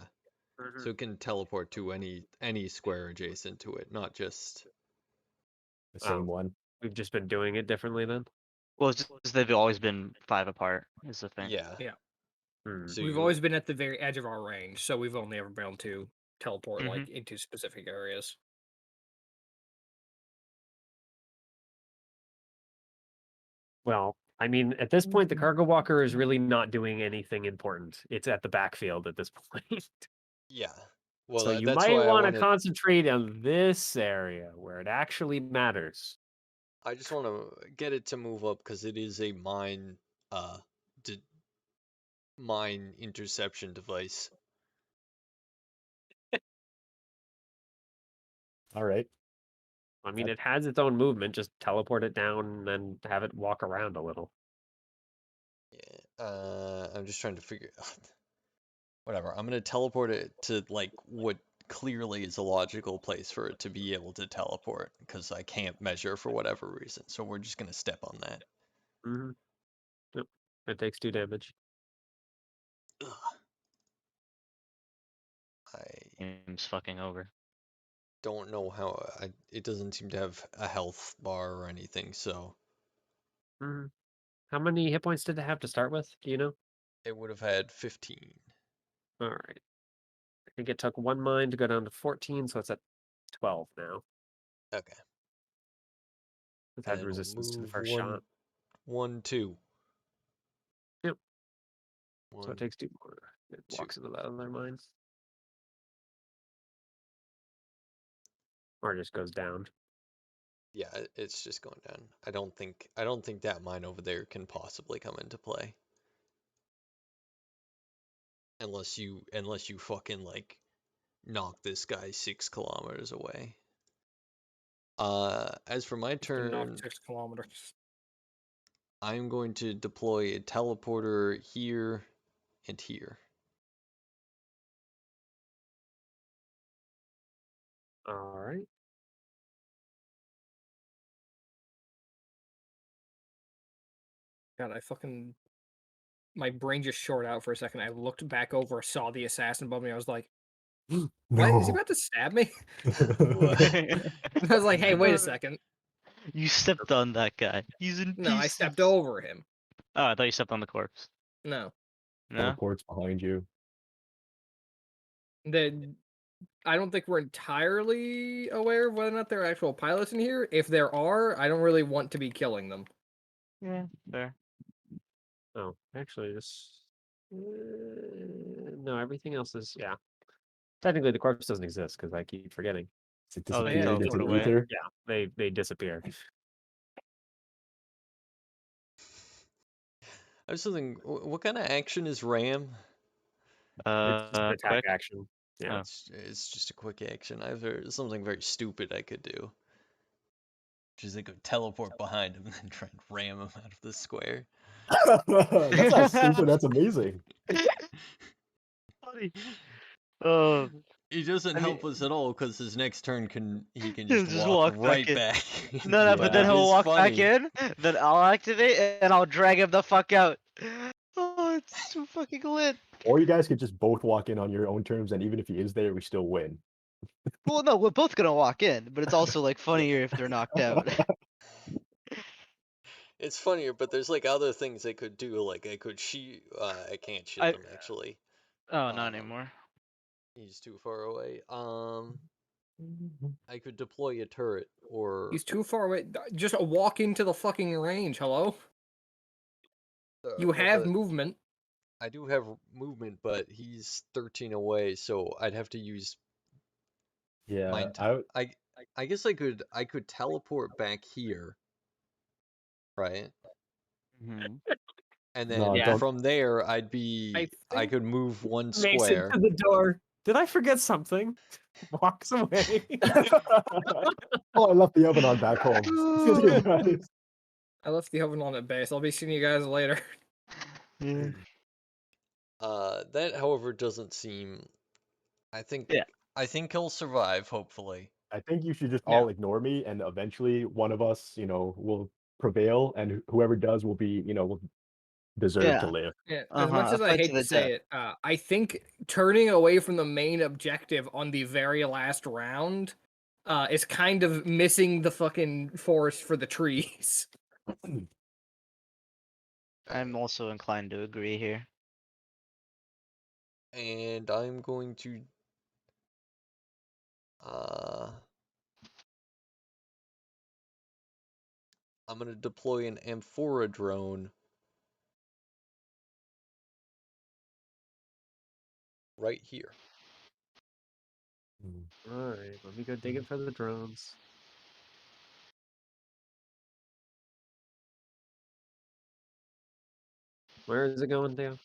So it can teleport to any square adjacent to it, not just. The same one. We've just been doing it differently then. Well, it's just they've always been 5 apart, is the thing. Yeah. Yeah. So We've always been at the very edge of our range, so we've only ever been able to teleport like into specific areas. Well, I mean, at this point, the cargo walker is really not doing anything important. It's at the backfield at this point. Yeah. Well, So you that's might why I want to wanted. concentrate on this area where it actually matters. I just want to get it to move up because it is a mine, mine interception device. All right. I mean, it has its own movement. Just teleport it down and then have it walk around a little. Yeah. I'm just trying to figure. Whatever. I'm gonna teleport it to like what clearly is a logical place for it to be able to teleport because I can't measure for whatever reason. So we're just gonna step on that. Mm-hmm. Yep. It takes 2 damage. Ugh. I Game's fucking over. don't know how. It doesn't seem to have a health bar or anything, so Mm-hmm. How many hit points did it have to start with? Do you know? it would have had 15. All right. I think it took 1 mine to go down to 14, so it's at 12 now. Okay. It's had And we'll resistance to the move first shot. 2. Yep. So One, it takes 2 more. It two. walks into that other mine. Or just goes down. Yeah, it's just going down. I don't think that mine over there can possibly come into play. Unless you fucking like knock this guy 6 kilometers away. As for my Just to knock turn, 6 kilometers. I'm going to deploy a teleporter here and here. All right. God, my brain just shorted out for a second. I looked back over, saw the assassin above me. I was like, "What? Is he No. about to stab me?" What? I was like, "Hey, wait a second." You stepped on that guy. He's in No, I pieces. stepped over him. Oh, I thought you stepped on the corpse. No, No? Teleports behind you. I don't think we're entirely aware of whether or not there are actual pilots in here. If there are, I don't really want to be killing them. Yeah, fair. Oh, actually, this. No, everything else is. Yeah. Technically, the corpse doesn't exist because I keep forgetting. It Oh, they disappeared into teleport the away. ether. Yeah, they disappear. I was thinking, what kind of action is Ram? It's just an attack Quick. action. Yeah. Oh. It's just a quick action. I have something very stupid I could do. Which is I could teleport behind him and then try and ram him out of the square. That's not stupid. That's amazing. Funny. Oh, He doesn't I mean, help us at all because his next turn he can he'll just just walk walk back right in. back. No, but then It he'll is walk back funny. in. Then I'll activate and I'll drag him the fuck out. Oh, it's so fucking lit. Or you guys could just both walk in on your own terms, and even if he is there, we still win. Well, no, we're both gonna walk in, but it's also like funnier if they're knocked out. It's funnier, but there's like other things I could do. Like I could shoot. I can't shoot them actually. Oh, not Um, anymore. He's too far away. I could deploy a turret or He's too far away. Just walk into the fucking range. Hello? You well, have movement. I do have movement, but he's 13 away, so I'd have to use Yeah, I guess I could teleport back here, right? Mm-hmm. And no, then don't. from there I I think could move one Makes it square. to the door. Did I forget something? Walks away. Oh, I left the oven on back home. See you guys. I left the oven on at base. I'll be seeing you guys later. Yeah. That however doesn't seem I think Yeah. I think he'll survive, hopefully. I think you should just Yeah. all ignore me, and eventually one of us, will prevail, and whoever does will be, will deserve to Yeah. live. Yeah, as much A as I fight to hate the to say death. it, I think turning away from the main objective on the very last round is kind of missing the fucking forest for the trees. I'm also inclined to agree here. And I'm going to I'm going to deploy an amphora drone right here. All right, let me go dig it for the drones. Where is it going, Theo?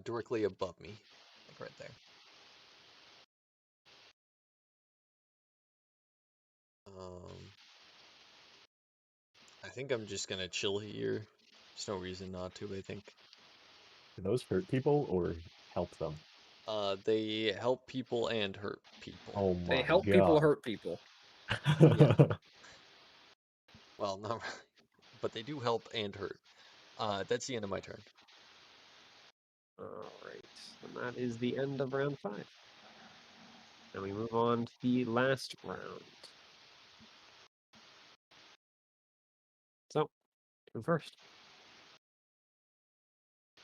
Directly above me, like right there. I think I'm just gonna chill here. There's no reason not to, I think. Do those hurt people or help them? They help people and hurt people. Oh They my help people god. hurt people. Yeah. Well, not really, but they do help and hurt. That's the end of my turn. All right, and that is the end of round 5. And we move on to the last round. So, who first?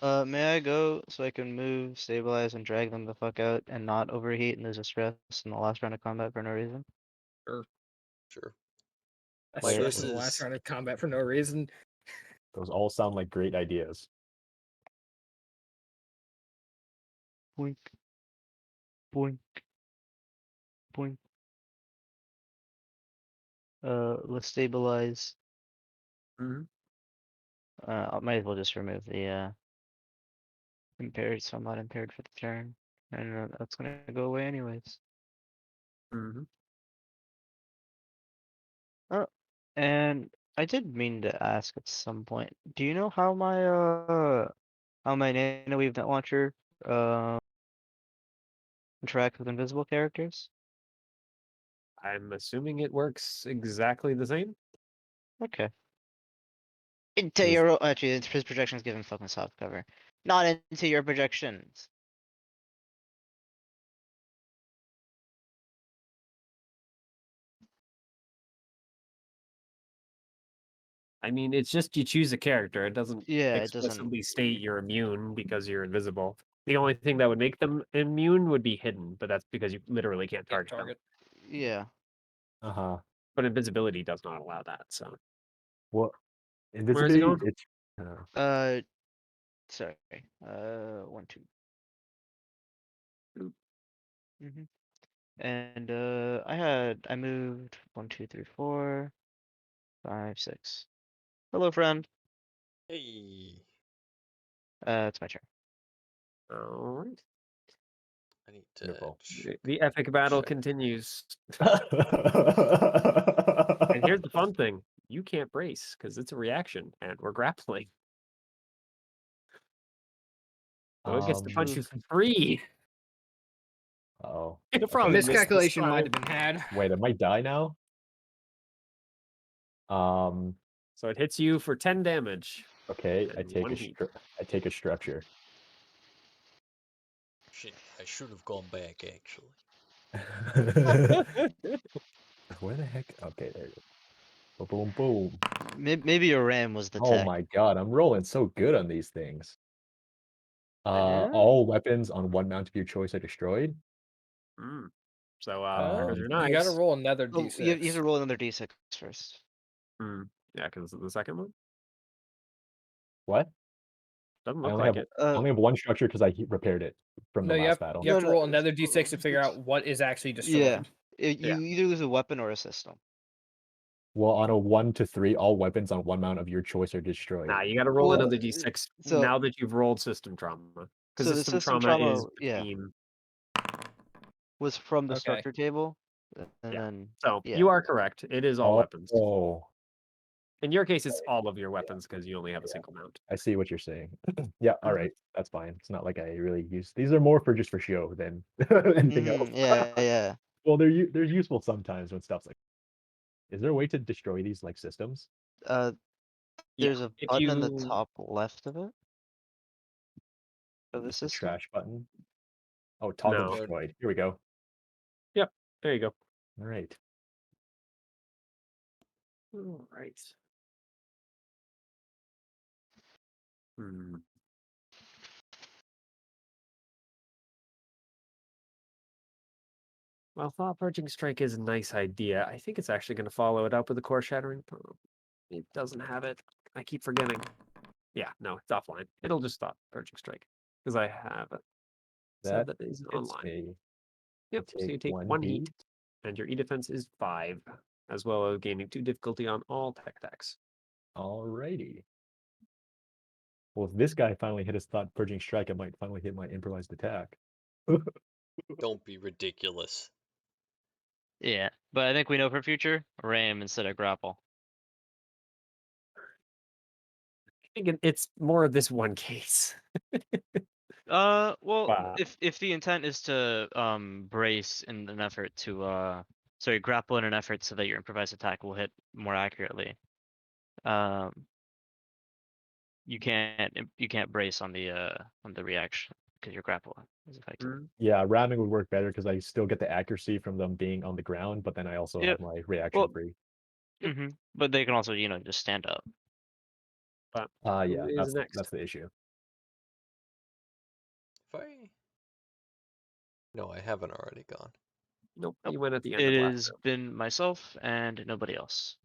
May I go so I can move, stabilize, and drag them the fuck out and not overheat and lose a stress in the last round of combat for no reason? Sure. A My stress guess in the last is round of combat for no reason. Those all sound like great ideas. Boink. Boink. Boink. Let's stabilize. Mm-hmm. I might as well just remove the impaired, so I'm not impaired for the turn. And that's gonna go away anyways. Mm-hmm. Oh, and I did mean to ask at some point. Do you know how my nano weave net launcher interacts with invisible characters? I'm assuming it works exactly the same. Okay. Into Is your actually, his projections give him fucking soft cover. Not into your projections. I mean, it's just you choose a character. It doesn't Yeah, it doesn't. explicitly state you're immune because you're invisible. The only thing that would make them immune would be hidden, but that's because you literally can't Can't target them. target. Yeah. uh-huh. But invisibility does not allow that. So What where is it invisibility? going? It's Sorry. 1, 2. Oop. Mm-hmm. And I moved 1, 2, 3, 4, 5, 6. Hello, friend. hey. It's my turn. All right. I need to wonderful. check. The epic battle check. continues. And And here's the fun thing: you can't brace because it's a reaction, and we're grappling. So it gets to punch you for free. oh. It'll Okay. probably miss this Miscalculation might have time. been had. Wait, it might die now. So it hits you for 10 damage. Okay, And one heat. I take a structure. Shit, I should have gone back actually. Where the heck? Okay, there you go. Boom, boom. Maybe your RAM was the Oh tech. my god, I'm rolling so good on these things. Yeah? All weapons on one mount of your choice are destroyed. Mm. So Oh, because you're you gotta nice. roll another Oh, d6. you have to roll another d6 first. Yeah, because the second one What? doesn't I look only like have it. I only have one structure because I repaired it from the No, last battle. you have to No, roll another d6 to figure it's- out what is actually Yeah. destroyed. You either lose a weapon or a system. Well, on a 1 to 3, all weapons on one mount of your choice are destroyed. Nah, you got to roll Well, another d6 so- now that you've rolled system trauma. Because So the system system trauma trauma, is yeah, between. was from the Okay. structure table, and Yeah. then So yeah. you are correct. It is all weapons. Oh, In your case, it's all of your weapons because you only have a single mount. I see what you're saying. Yeah, all Mhm. right, that's fine. It's not like I really use these are more for just for show than anything else. Yeah. Well, they're useful sometimes when stuff's like. Is there a way to destroy these like systems? Yeah. There's a If button in the you top left of it. Of the Just the system. trash button. Oh, toggle No. destroyed. Here we go. there you go. All right. All right. Hmm. Well, Thought Purging Strike is a nice idea. I think it's actually going to follow it up with a Core Shattering Palm. It doesn't have it. I keep forgetting. Yeah, no, it's offline. It'll just stop Purging Strike because I have it. Said that is It's online. me. Yep. So you take one heat, and your E defense is 5, as well as gaining 2 difficulty on all tech attacks. Alrighty. Well, if this guy finally hit his thought purging strike, I might finally hit my improvised attack. Don't be ridiculous. Yeah, but I think we know for future, ram instead of grapple. I think it's more of this one case. Well, Wow. if the intent is to brace in an effort to sorry, grapple in an effort so that your improvised attack will hit more accurately, you can't brace on the reaction because your grapple is effective. Yeah, ramming would work better because I still get the accuracy from them being on the ground, but then I also Yep. have my reaction Well, free. But they can also just stand up. But Yeah, who is next? that's the issue. If I... No, I haven't already gone. Nope, Nope. you went at the end It of last has round. been myself and nobody else.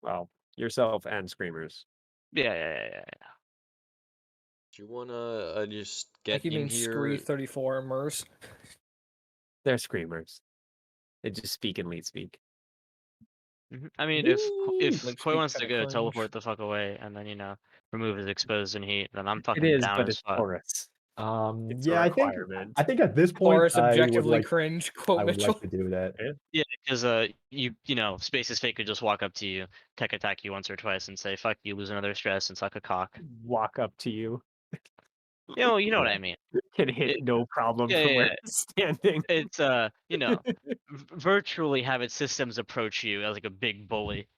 Well, yourself and Screamers. Yeah. Do you wanna just I get think you in mean here? Scree 34 Mers. They're Screamers. They just speak in lead speak. I mean, if Like, Koi speak wants to kinda go cringe. teleport the fuck away and then remove his exposed and heat, then I'm It fucking is, down but as it's fuck. Taurus. It's a Yeah, requirement. I think at this point Taurus I would objectively like cringe, quote I would Mitchell. like to do that. Yeah, because Space's Fate could just walk up to you, tech attack you once or twice, and say "fuck you," lose another stress, and suck a cock. Walk up to you. You know what I mean. Can hit It- no problem yeah, from where yeah. it's standing. It's virtually have its systems approach you as like a big bully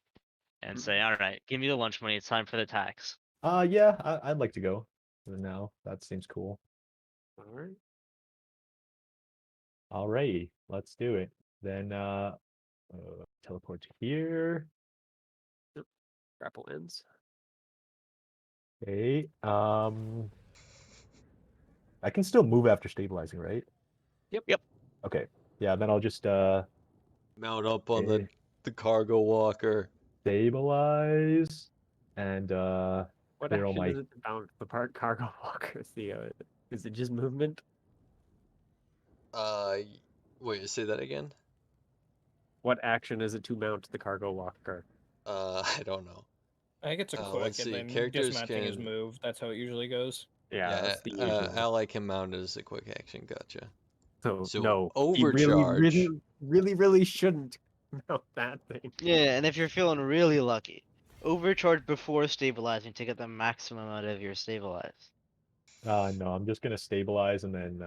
and say, "All right, give me the lunch money. It's time for the tax." Yeah, I'd like to go for now. That seems cool. All right. Alrighty, let's do it. Then teleport to here. Grapple ends. Okay. I can still move after stabilizing, right? Yep. Okay. Yeah, then I'll just Mount up on okay, the cargo walker. stabilize and What clear all action my is it to mount the cargo walker? Is it just movement? Wait, say that again? What action is it to mount the cargo walker? I don't know. I think it's a quick, Let's and see. then Characters dismounting is can... move. That's how it usually goes. Yeah, that's the usual. ally can mount as a quick action. Gotcha. So So no, he overcharge. really shouldn't mount that thing. Yeah, and if you're feeling really lucky, overcharge before stabilizing to get the maximum out of your stabilize. no, I'm just gonna stabilize and then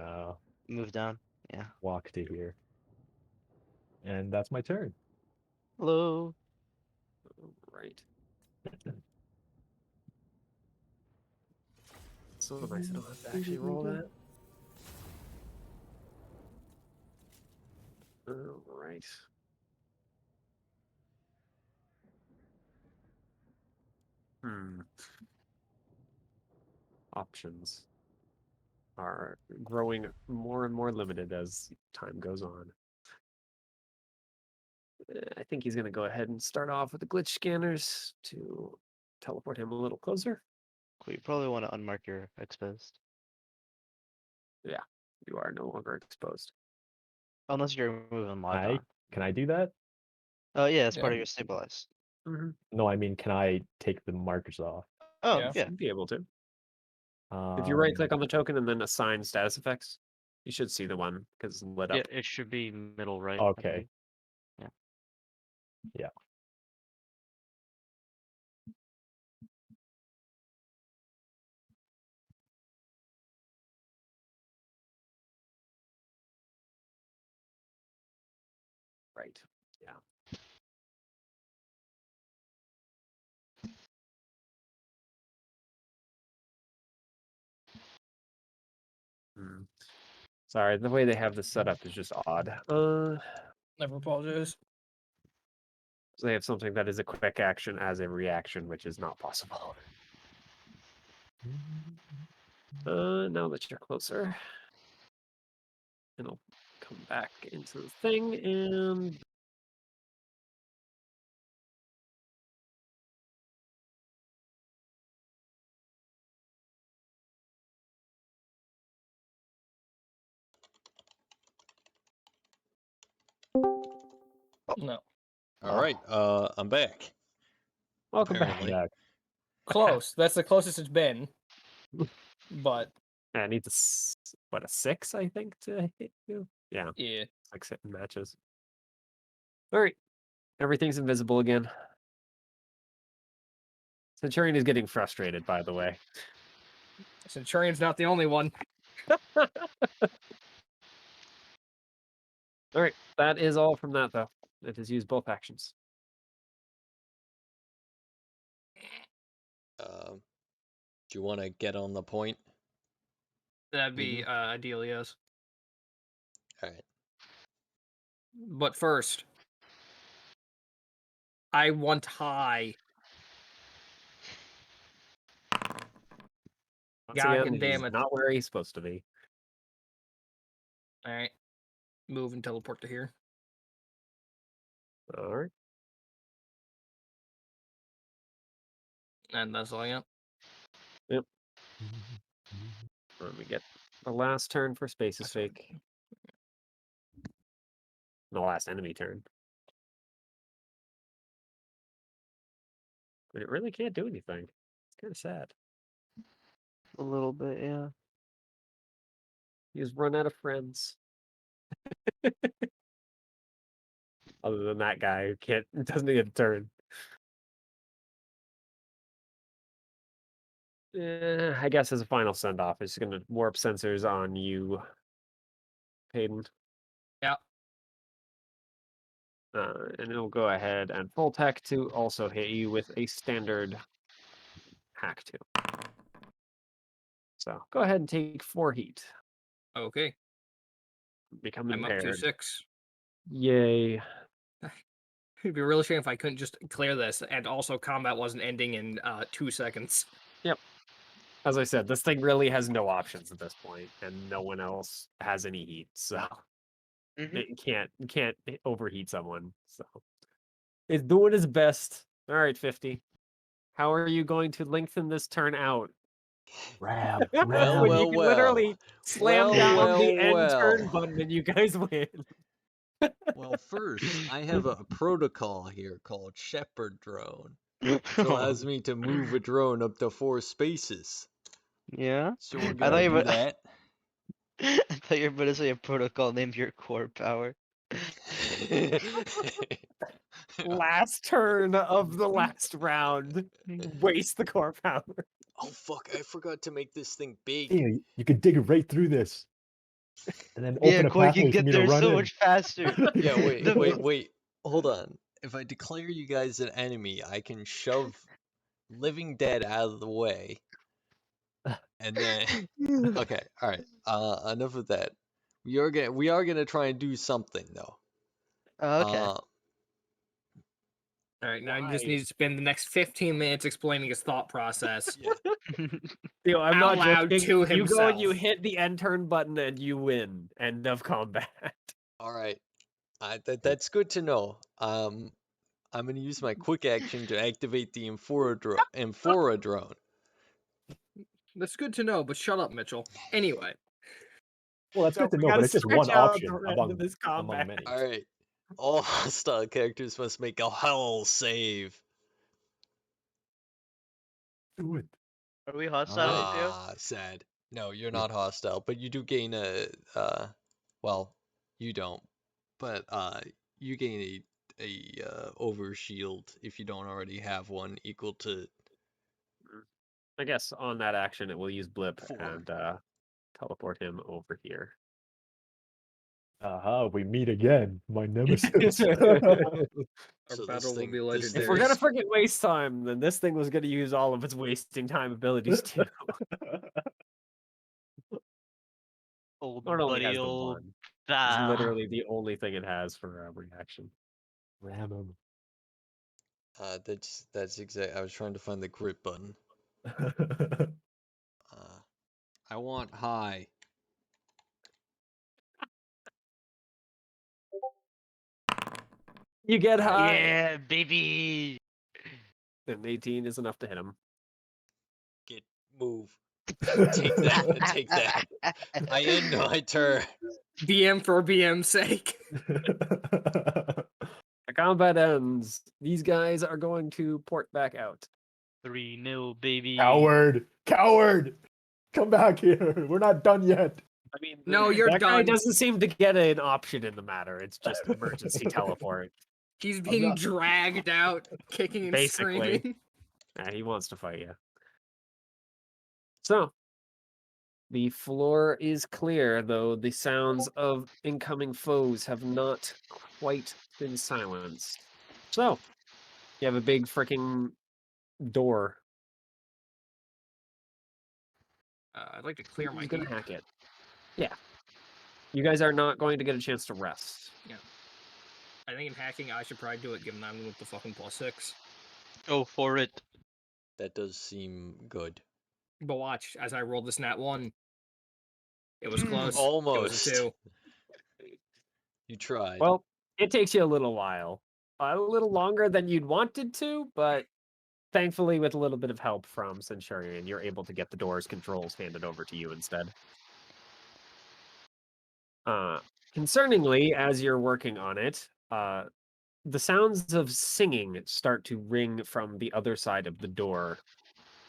Move down. Yeah. walk to here. And that's my turn. Hello. Right. So nice I don't have to actually roll that. Alright. Options are growing more and more limited as time goes on. I think he's going to go ahead and start off with the glitch scanners to teleport him a little closer. Cool. You probably want to unmark your exposed. Yeah, you are no longer exposed. Unless you're moving lock on. Can I do that? Oh yeah, it's part Yeah. of your stabilize. No, I mean, can I take the markers off? Oh Yeah. yeah. You'd be able to. If you right click Um, on the token and then assign status effects, you should see the one because it's lit up. Yeah, it should be middle right. I Okay. believe. Yeah. Yeah. Right. Yeah. Sorry, the way they have this set up is just odd. Never apologize. So they have something that is a quick action as a reaction, which is not possible. Now that you're closer, and I'll come back into the thing and No. All right. I'm back. welcome Apparently. back. Close. That's the closest it's been. But I need a 6, I think, to hit you. Yeah, yeah, 6 hitting matches. All right, everything's invisible again. Centurion is getting frustrated, by the way. Centurion's not the only one. All right, that is all from that, though. It has used both actions. Do you want to get on the point? That'd be ideal, yes. All right. But first, I want high. Once God again, damn he's it. not where he's supposed to be. All right, move and teleport to here. All right. And that's all I got. Yep. Let me get the last turn for Space's sake. The last enemy turn. But it really can't do anything. It's kind of sad. A little bit, yeah. He's run out of friends. Other than that guy who doesn't get a turn. I guess as a final send off, it's gonna warp sensors on you, Hayden. Yeah. And it'll go ahead and full tech to also hit you with a standard hack 2. So go ahead and take 4 heat. Okay, Become I'm up to impaired. 6. Yay. It'd be really shame if I couldn't just clear this, and also combat wasn't ending in 2 seconds. Yep. As I said, this thing really has no options at this point, and no one else has any heat, so it can't overheat someone. So it's doing its best. All right, 50. How are you going to lengthen this turn out? Ram, Well, When ram. you can literally slam Well, down the well, end turn well. button and you guys win. Well, first, I have a protocol here called Shepherd Drone, which allows me to move a drone up to 4 spaces. Yeah? So we're I gonna thought you do were that. I thought you were about to say a protocol named your core power. Last turn of the last round. Waste the core power. Oh fuck, I forgot to make this thing big. Damn, you could dig right through this. And then Yeah, open a Koi can pathway for get me to there run so in. much faster. Yeah, wait, The- wait. Hold on. If I declare you guys an enemy, I can shove Living Dead out of the way. And then okay, alright. Enough of that. We are gonna try and do something though. Oh, okay. All right, now you just Why? need to spend the next 15 minutes explaining his thought process. Yeah. Yo, I'm Out not loud joking. to You go and you himself. hit the end turn button and you win. End of combat. Alright. That's good to know. I'm gonna use my quick action to activate the Amphora drone. That's good to know, but shut up, Mitchell. Anyway, Well, that's So good to we know, gotta but it's just switch one out the option rest of among this combat. many. Alright. All hostile characters must make a hell save. Do it. Are we hostile, Alright. Theo? Sad. No, you're not hostile, but you do gain well, you don't. But you gain a overshield if you don't already have one equal to I guess on that action it will use blip 4. and teleport him over here. Aha, we meet again, my nemesis. our So this battle will thing, be this If thing we're gonna is freaking waste time, then this thing was gonna use all of its wasting time abilities too. Old Or it only buddy, has the old one. It's pal. literally the only thing it has for reaction. Ram him. that's exact. I was trying to find the grip button. I want high. You get high. Yeah, baby. And 18 is enough to hit him. Move. Take that. Take that. I end my turn. BM for BM's sake. The combat ends. These guys are going to port back out. 3-0, baby. Coward! Coward! Come back here. We're not done yet. I mean, No, you're that guy done. doesn't seem to get an option in the matter. It's just emergency teleport. He's being not- dragged out, kicking and Basically. screaming. He wants to fight you. So, the floor is clear, though the sounds of incoming foes have not quite been silenced. So, you have a big freaking door. I'd like to clear my Who's gonna heat. hack it? Yeah. You guys are not going to get a chance to rest. I think in hacking, I should probably do it, given I'm with the fucking +6. Go for it. That does seem good. But watch, as I roll this nat 1. It was close. It was Almost. a 2. You tried. Well, it takes you a little while. A little longer than you'd wanted to, but thankfully, with a little bit of help from Centurion, you're able to get the door's controls handed over to you instead. Concerningly, as you're working on it, the sounds of singing start to ring from the other side of the door.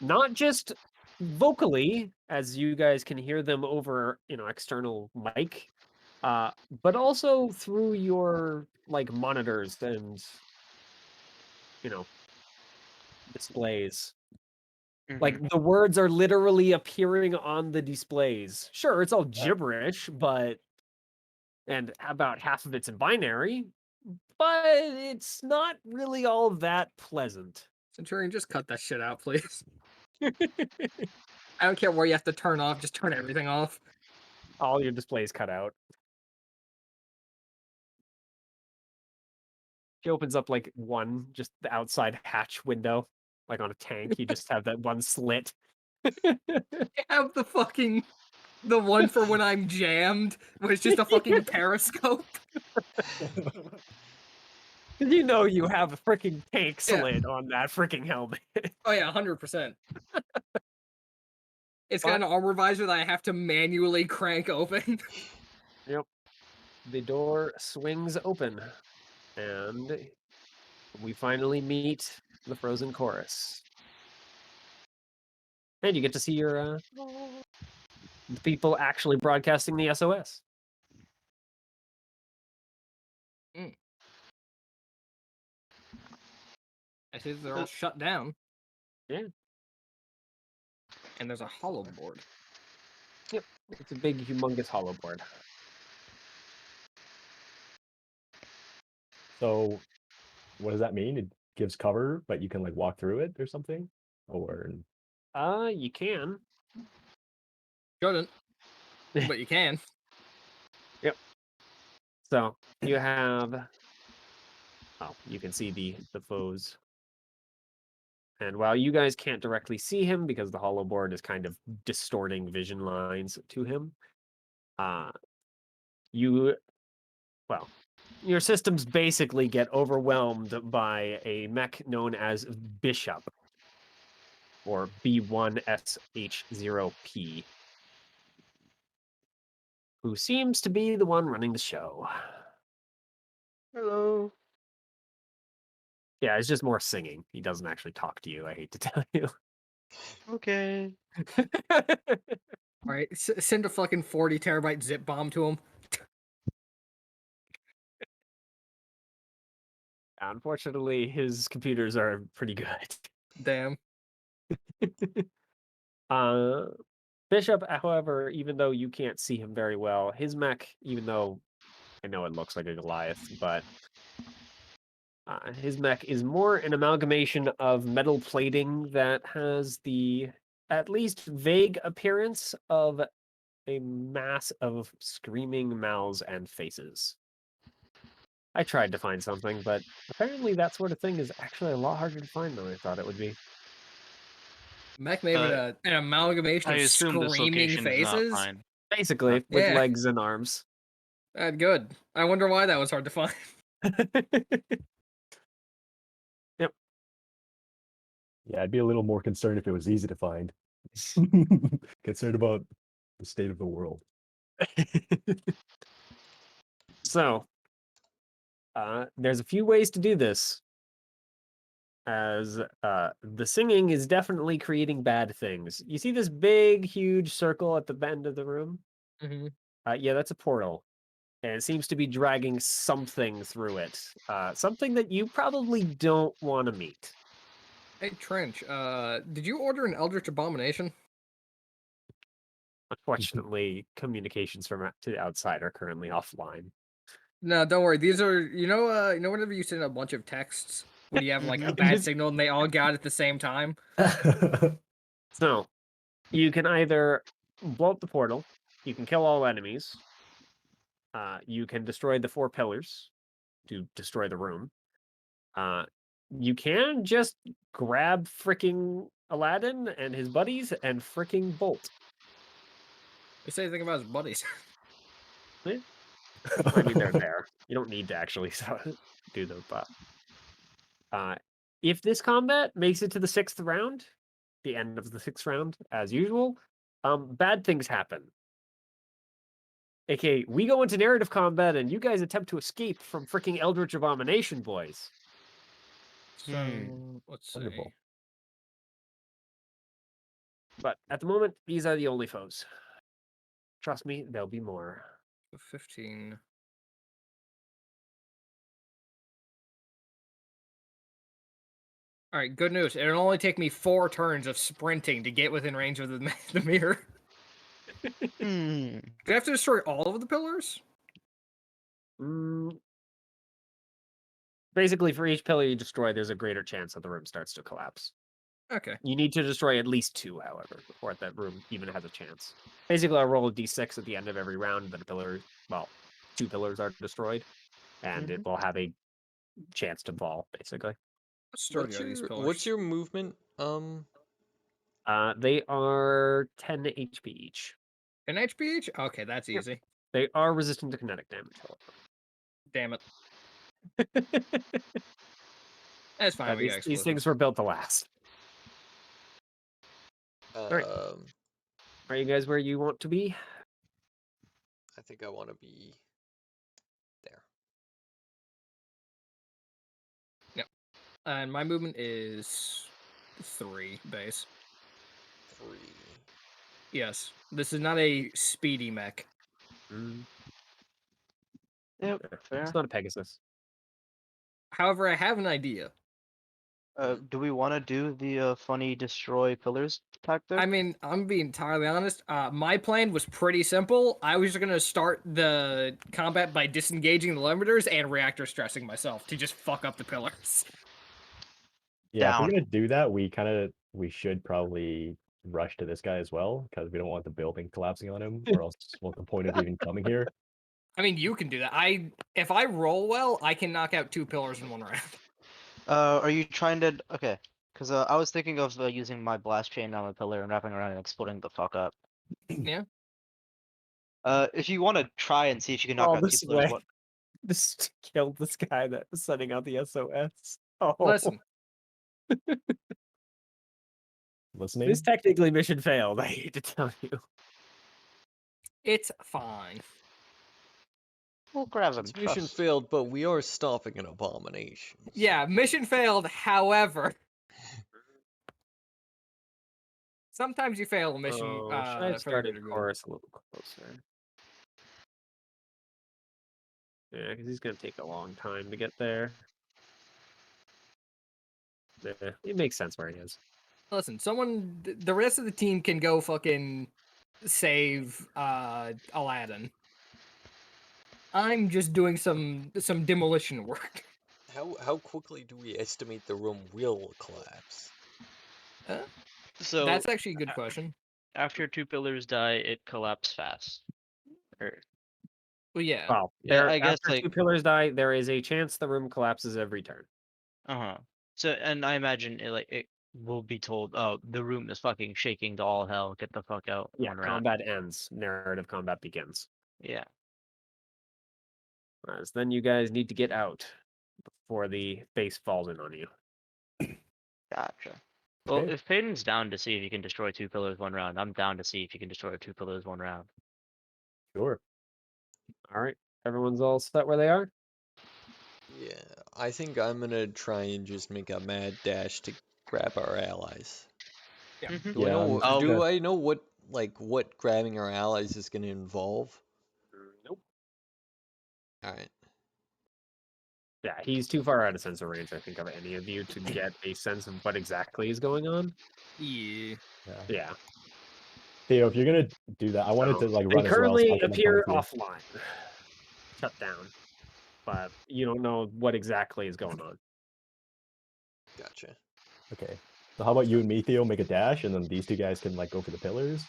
Not just vocally, as you guys can hear them over, external mic, but also through your monitors and displays. Like the words are literally appearing on the displays. Sure, it's all gibberish, and about half of it's in binary, but it's not really all that pleasant. Centurion, just cut that shit out, please. I don't care where you have to turn off, just turn everything off. All your displays cut out. She opens up just the outside hatch window, like on a tank. You just have that one slit. I have the one for when I'm jammed, where it's just a fucking periscope. You have a freaking tank Yeah. slit on that freaking helmet. Oh yeah, 100%. It's got an armor visor that I have to manually crank open. Yep. The door swings open, and we finally meet the Frozen Chorus. And you get to see your the people actually broadcasting the SOS. I see they're all shut down. Yeah. And there's a hollow board. Yep. It's a big, humongous hollow board. So, what does that mean? It gives cover, but you can walk through it or something? Or You can. Shouldn't. But you can. Yep. So you have you can see the foes. And while you guys can't directly see him because the hollow board is kind of distorting vision lines to him, your systems basically get overwhelmed by a mech known as Bishop, or B1SH0P, who seems to be the one running the show. Hello. Yeah, it's just more singing. He doesn't actually talk to you, I hate to tell you. Okay. Alright, send a fucking 40 terabyte zip bomb to him. Unfortunately, his computers are pretty good. Damn. Bishop, however, even though you can't see him very well, his mech, even though I know it looks like a Goliath, but his mech is more an amalgamation of metal plating that has the at least vague appearance of a mass of screaming mouths and faces. I tried to find something, but apparently that sort of thing is actually a lot harder to find than I thought it would be. Mech made an amalgamation I of assume this screaming location is not faces. fine. Basically, with Yeah. legs and arms. Good. I wonder why that was hard to find. Yep. yeah, I'd be a little more concerned if it was easy to find. Concerned about the state of the world. So, there's a few ways to do this. as the singing is definitely creating bad things. You see this big, huge circle at the end of the room? Mm-hmm. Yeah, that's a portal. And it seems to be dragging something through it. Something that you probably don't want to meet. Hey, Trench, did you order an Eldritch Abomination? Unfortunately, communications from to the outside are currently offline. No, don't worry. These are, whenever you send a bunch of texts when you have like a Mhm. bad Just- signal and they all got at the same time. So, you can either blow up the portal, you can kill all enemies, you can destroy the 4 pillars to destroy the room. You can just grab freaking Aladdin and his buddies and freaking bolt. They say anything about his buddies. I mean, they're there. You don't need to actually do them, but if this combat makes it to the 6th round, the end of the 6th round, as usual, bad things happen. AKA, we go into narrative combat and you guys attempt to escape from freaking Eldritch Abomination, boys. So let's see. Wonderful. But at the moment, these are the only foes. Trust me, there'll be more. 15. All right, good news. It'll only take me 4 turns of sprinting to get within range of the mirror. Hmm. Do I have to destroy all of the pillars? Basically, for each pillar you destroy, there's a greater chance that the room starts to collapse. Okay. You need to destroy at least 2, however, before that room even has a chance. Basically, I'll roll a d6 at the end of every round that a pillar, well, 2 pillars are destroyed, and it will have a chance to fall, basically. How sturdy are these pillars? What's your movement? They are 10 HP each. An HP each? Okay, that's Yep. easy. They are resistant to kinetic damage, Damn it. however. That's fine. We got These things explosives. were built to last. right. Are you guys where you want to be? I think I want to be there. Yep. And my movement is 3 base. 3. Yes. This is not a speedy mech. Yep. Fair. It's not a Pegasus. However, I have an idea. Do we want to do the funny destroy pillars tactic? I mean, I'm being entirely honest. My plan was pretty simple. I was going to start the combat by disengaging the limiters and reactor stressing myself to just fuck up the pillars. Yeah, if we're Down. gonna do that, we should probably rush to this guy as well, because we don't want the building collapsing on him, or else what's the point of even coming here? I mean, you can do that. If I roll well, I can knock out 2 pillars in 1 round. Are you trying to? Okay, because I was thinking of using my blast chain on a pillar and wrapping around and exploding the fuck up. Yeah. If you want to try and see if you can knock out 2 this pillars, way. what? This killed this guy that was sending out the SOS. Oh, Listen, Listening? this technically mission failed. I hate to tell you. it's fine. We'll grab him. Its mission Trust. failed, but we are stopping an abomination. Yeah, mission failed. However, sometimes you fail a mission Should I have for the started greater good. chorus a little closer? Yeah, because he's gonna take a long time to get there. Yeah, it makes sense where he is. Listen, the rest of the team can go fucking save Aladdin. I'm just doing some demolition work. How quickly do we estimate the room will collapse? So That's actually a good question. after 2 pillars die, it collapses fast. Well, yeah. Well, Yeah, there I guess, after like- 2 pillars die, there is a chance the room collapses every turn. So, and I imagine it will be told, oh, the room is fucking shaking to all hell. Get the fuck out. Yeah, 1 round. combat ends. Narrative combat begins. Yeah. Whereas then you guys need to get out before the base falls in on you. Gotcha. Well, Okay. if Peyton's down to see if you can destroy 2 pillars 1 round, I'm down to see if you can destroy 2 pillars 1 round. Sure. All right, everyone's all set where they are. Yeah, I think I'm gonna try and just make a mad dash to grab our allies. Yeah. Mhm. Do I Yeah, know? Oh. Do I know what grabbing our allies is gonna involve? Nope. All right. Yeah, he's too far out of sensor range, I think, of any of you to get a sense of what exactly is going on. Yeah. Yeah. Yeah. Theo, if you're gonna do that, I wanted So to like they run as well. So I currently can like come appear with you. offline, shut down, but you don't know what exactly is going on. Gotcha. Okay. So how about you and me, Theo, make a dash, and then these two guys can like go for the pillars,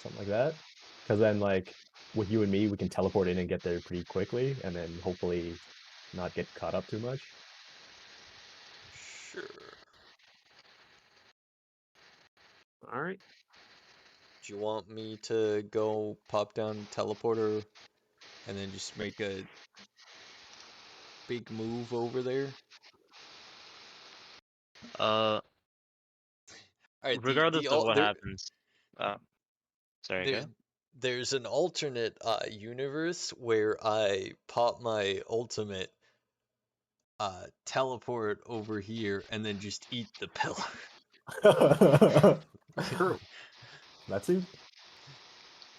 something like that. Because then like with you and me, we can teleport in and get there pretty quickly, and then hopefully not get caught up too much. Sure. All right. Do you want me to go pop down teleporter and then just make a big move over there? Uh, All right. regardless of what happens. Sorry, there go. there's an alternate universe where I pop my ultimate, teleport over here, and then just eat the pillar. True. That's it.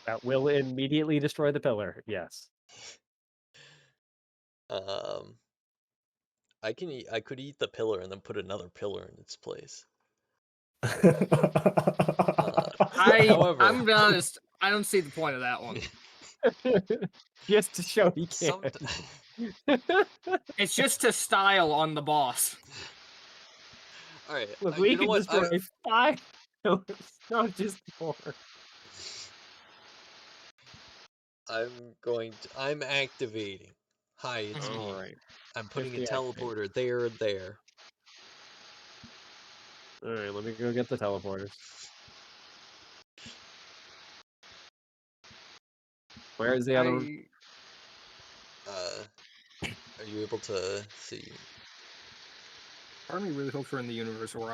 That will immediately destroy the pillar. Yes. Um, I could eat the pillar and then put another pillar in its place. However, I'm be honest. I don't see the point of that one. Just to show he can. It's just to style on the boss. All right. Look, You we know can what? destroy 5 pillars, not just 4. I'm activating. Hi, it's Mhm. me. All right. I'm putting a 50 activate. teleporter there and there. All right, let me go get the teleporters. Where is the other one? Are you able to see? Part of me really hopes we're in the universe where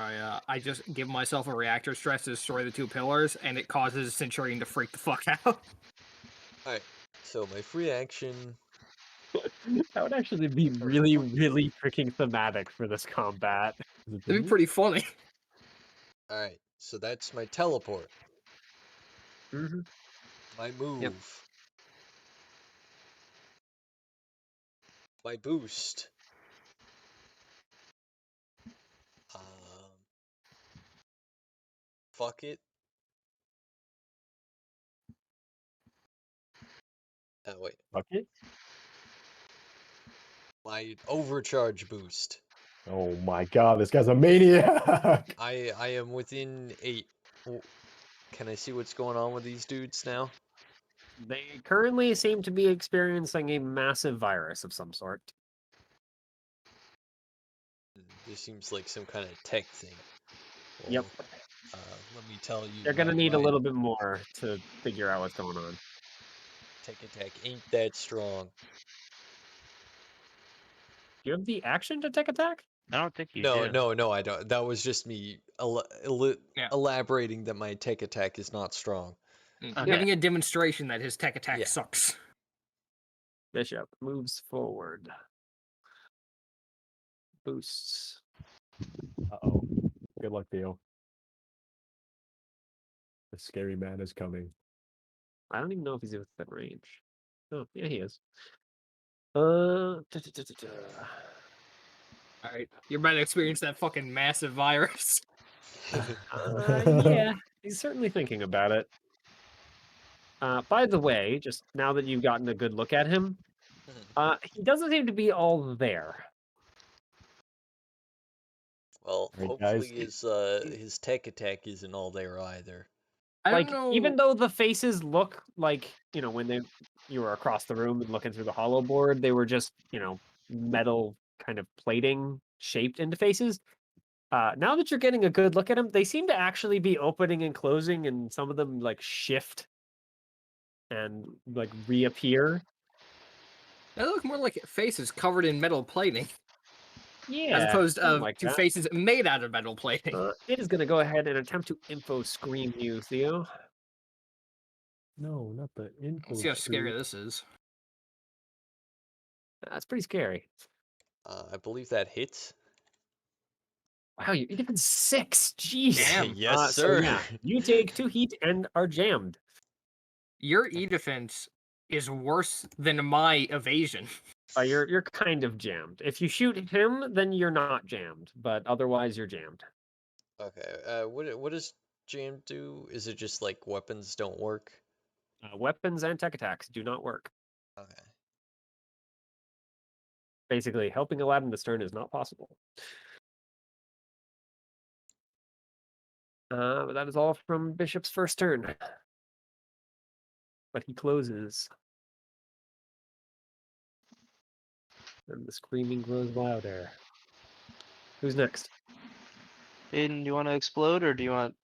I just give myself a reactor stress to destroy the 2 pillars, and it causes Centurion to freak the fuck out. Alright, so my free action. That would actually be really, really freaking thematic for this combat. It'd be pretty funny. Alright, so that's my teleport. Mm-hmm. My move. My boost. Fuck it. Oh wait. Okay. My overcharge boost. Oh my god, this guy's a maniac! I am within 8. Can I see what's going on with these dudes now? They currently seem to be experiencing a massive virus of some sort. This seems like some kind of tech thing. Well, Yep. let me tell you. They're gonna need a my little bit more to figure out what's going on. tech attack ain't that strong. Do you have the action to tech attack? I don't think you No, do. no, I don't. That was just me Yeah. elaborating that my tech attack is not strong. Okay. Giving a demonstration that his tech attack Yeah. sucks. Bishop moves forward. Boosts. Uh-oh. Good luck, Theo. The scary man is coming. I don't even know if he's within range. Oh, yeah, he is. Alright. You're about to experience that fucking massive virus. Yeah, he's certainly thinking about it. By the way, just now that you've gotten a good look at him, he doesn't seem to be all there. Well, Right, hopefully guys. his tech attack isn't all there either. I Like, don't know. even though the faces look like, when you were across the room and looking through the hollow board, they were just, metal kind of plating shaped into faces. Now that you're getting a good look at them, they seem to actually be opening and closing, and some of them like shift and like reappear. They look more like faces covered in metal plating, Yeah, as opposed something like to that. faces made out of metal plating. It is going to go ahead and attempt to info scream you, Theo. No, not the info See how scary screen. this is. That's pretty scary. I believe that hits. Wow, you're even 6. Jeez. Damn. Yes, So sir. yeah, you take 2 heat and are jammed. Your E defense is worse than my evasion. You're kind of jammed. If you shoot him, then you're not jammed, but otherwise you're jammed. Okay. What does jam do? Is it just like weapons don't work? Weapons and tech attacks do not work. Okay. Basically, helping Aladdin this turn is not possible. But that is all from Bishop's first turn. But he closes. And the screaming grows louder. Who's next? Aiden, do you want to explode or do you want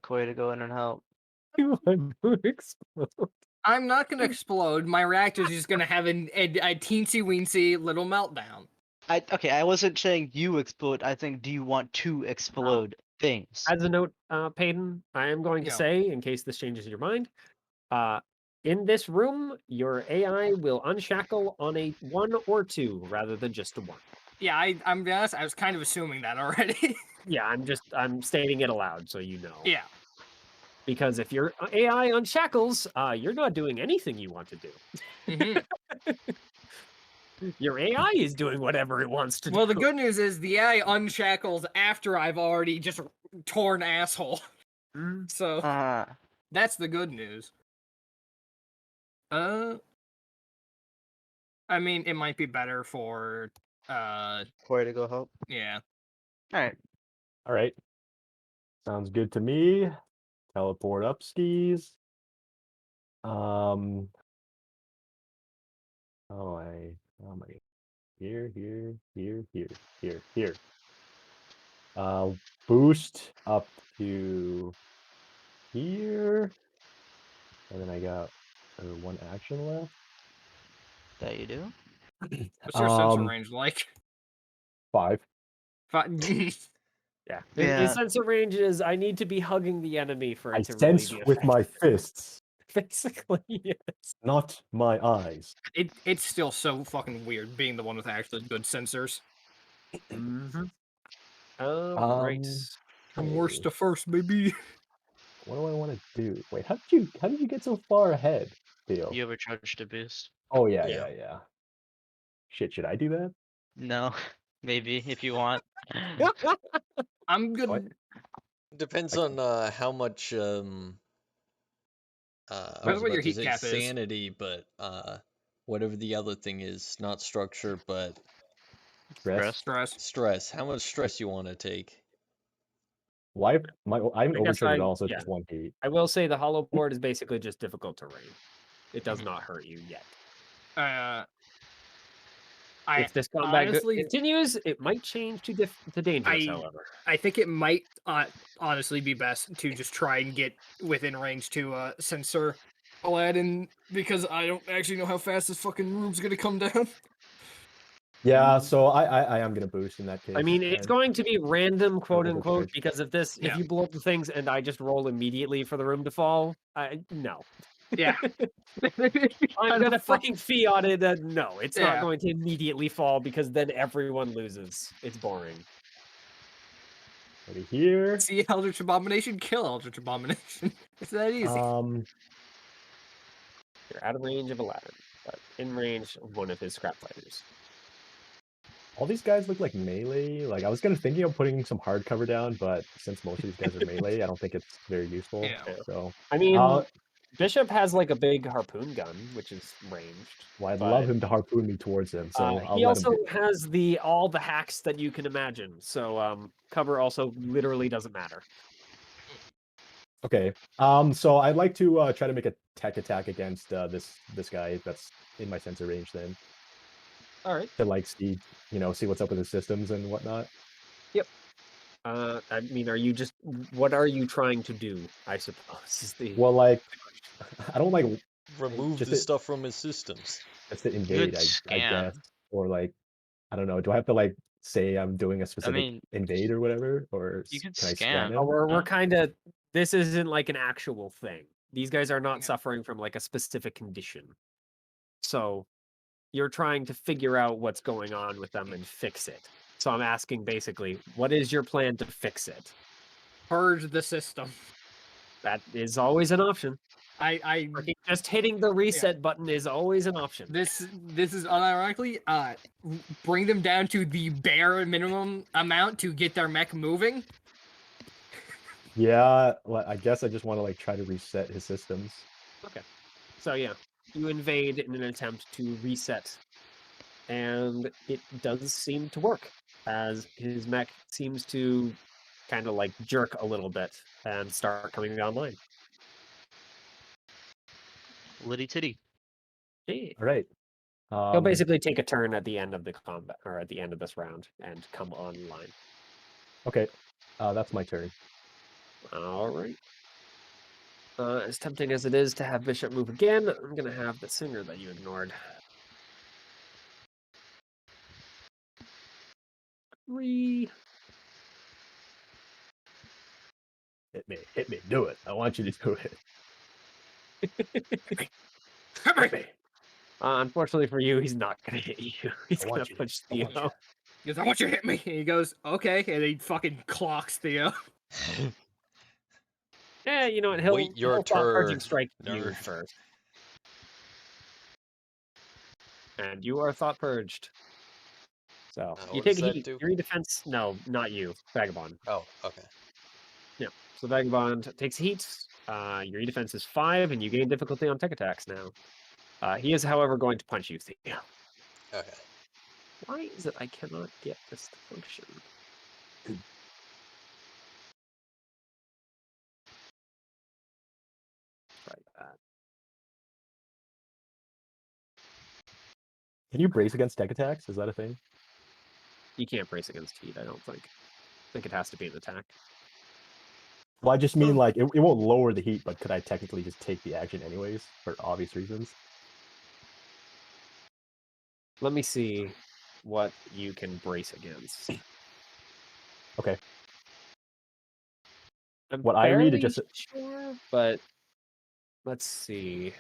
Koi to go in and help? You want to explode? I'm not gonna explode. My reactor's just gonna have a teensy weensy little meltdown. I wasn't saying you explode. I think do you want to explode things? As a note, Payton, I am going to No. say, in case this changes your mind, in this room, your AI will unshackle on a 1 or 2 rather than just a 1. Yeah, I'm be honest, I was kind of assuming that already. Yeah, I'm stating it aloud so you know. Yeah. Because if your AI unshackles, you're not doing anything you want to do. Mhm. Your AI is doing whatever it wants to Well, do. the good news is the AI unshackles after I've already just torn asshole. Mm. So that's the good news. I mean, it might be better for Koi to go help. yeah. All right. All right. Sounds good to me. Teleport up skis. Oh, how am I? Here. Boost up to here. And then I got 1 action left. That you do. What's your sensor range like? 5. Yeah. Yeah. His sensor range is I need to be hugging the enemy for I it to really sense be with my fists, Basically, yes. not my eyes. It's still so fucking weird being the one with actually good sensors. Mm-hmm. Right. From worst Okay. to first, baby. What do I want to do? Wait, how did you get so far ahead, Theo? You overcharged a boost. Oh yeah. Shit, should I do that? No, maybe if you want. I'm good. What? Depends Okay. on how much I That's was what your about to heat say cap is. sanity, but whatever the other thing is, not structure, but Stress. Stress. stress. How much stress you want to take? Why? I haven't I guess overcharged at all, so yeah. just 1 heat. I will say the hollow board is basically just difficult terrain. It does not hurt you yet. If this combat honestly, continues, it might change to dangerous, however. I think it might honestly be best to just try and get within range to censor Aladdin, because I don't actually know how fast this fucking room's gonna come down. Yeah, so I am gonna boost in that case. I mean, it's going to be random, quote unquote, overcharge. because if Yeah. you blow up the things and I just roll immediately for the room to fall, no. Yeah. I'm gonna fucking fiat it that no, it's not Yeah. going to immediately fall because then everyone loses. It's boring. Over here. See Eldritch Abomination, kill Eldritch Abomination. It's that easy. You're out of range of Aladdin, but in range of one of his scrap fighters. All these guys look like melee. Like I was thinking of putting some hard cover down, but since most of these guys are melee, I don't think it's very useful. Yeah. So I mean, Bishop has like a big harpoon gun, which is ranged. well, I'd love him to harpoon me towards him. So I'll he let also him. has all the hacks that you can imagine. So cover also literally doesn't matter. Okay. So I'd like to try to make a tech attack against this guy that's in my sensor range then. All right. To like see what's up with his systems and whatnot. Yep. I mean, what are you trying to do? I suppose is the Well, like, I don't like Remove just the stuff from his systems. just to invade, I guess, or like, I don't know. Do I have to like say I'm doing a specific invade or whatever, or you can can I scan. scan him? Oh, we're kind of. This isn't like an actual thing. These guys are not suffering from like a specific condition. So, you're trying to figure out what's going on with them and fix it. So I'm asking basically, what is your plan to fix it? Purge the system. That is always an option. I Just hitting the reset button is always an option. This is unironically bring them down to the bare minimum amount to get their mech moving. Yeah, well, I guess I just want to like try to reset his systems. Okay. So yeah, you invade in an attempt to reset, and it does seem to work, as his mech seems to kind of like jerk a little bit and start coming online. Litty titty. Hey. All right. He'll basically take a turn at the end of the combat, or at the end of this round, and come online. Okay, that's my turn. All right. As tempting as it is to have Bishop move again, I'm going to have the Singer that you ignored. 3. Hit me, do it. I want you to do it. Hit me. Unfortunately for you, he's not going to hit you. He's I going want to you. push I want Theo. you. He goes, I want you to hit me. And he goes, okay, and he fucking clocks Theo. Yeah, you know what? He'll Wait your thought purging turn, strike you nerd. first. And you are thought purged. So you what take does a that heat. do? Your defense. No, not you. Vagabond. Oh, okay. Yeah. So Vagabond takes heat. Your defense is 5, and you gain difficulty on tech attacks now. He is, however, going to punch you, Theo. Okay. Why is it I cannot get this to function? Try that. Can you brace against tech attacks? Is that a thing? You can't brace against heat, I don't think. I think it has to be an attack. Well, I just mean like it won't lower the heat, but could I technically just take the action anyways for obvious reasons? Let me see what you can brace against. Okay. I'm What I read, it fairly just sure, but let's see.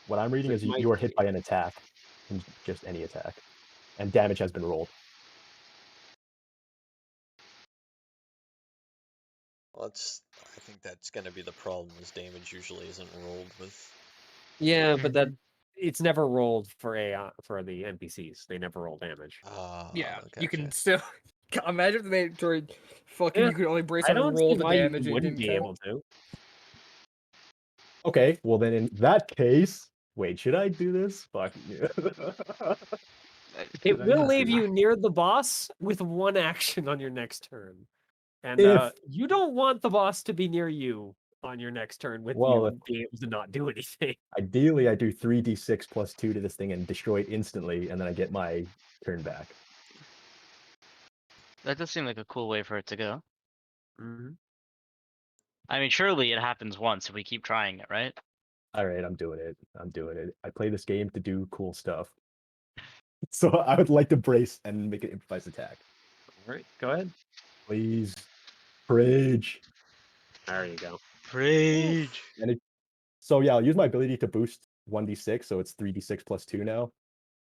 what I'm reading It is might you are hit be. by an attack, and just any attack, and damage has been rolled. Well, I think that's gonna be the problem. Is damage usually isn't rolled with. Yeah, but that it's never rolled for AI for the NPCs. They never roll damage. Yeah, Gotcha. you can still imagine if the mandatory fucking Yeah, you could only brace I on don't roll see the why you damage and it wouldn't didn't be count. able to. Okay, well then in that case, wait, should I do this? Fuck. It I will need leave to. you near the boss with 1 action on your next turn. And If you don't want the boss to be near you on your next turn with Well, you being able to not do anything. ideally I do 3d6 plus 2 to this thing and destroy it instantly, and then I get my turn back. That does seem like a cool way for it to go. Mhm. I mean, surely it happens once if we keep trying it, right? All right, I'm doing it. I'm doing it. I play this game to do cool stuff. So I would like to brace and make an improvised attack. All right, go ahead. Please. Rage. There you go. Rage. And so yeah, I'll use my ability to boost 1d6, so it's 3d6 plus 2 now.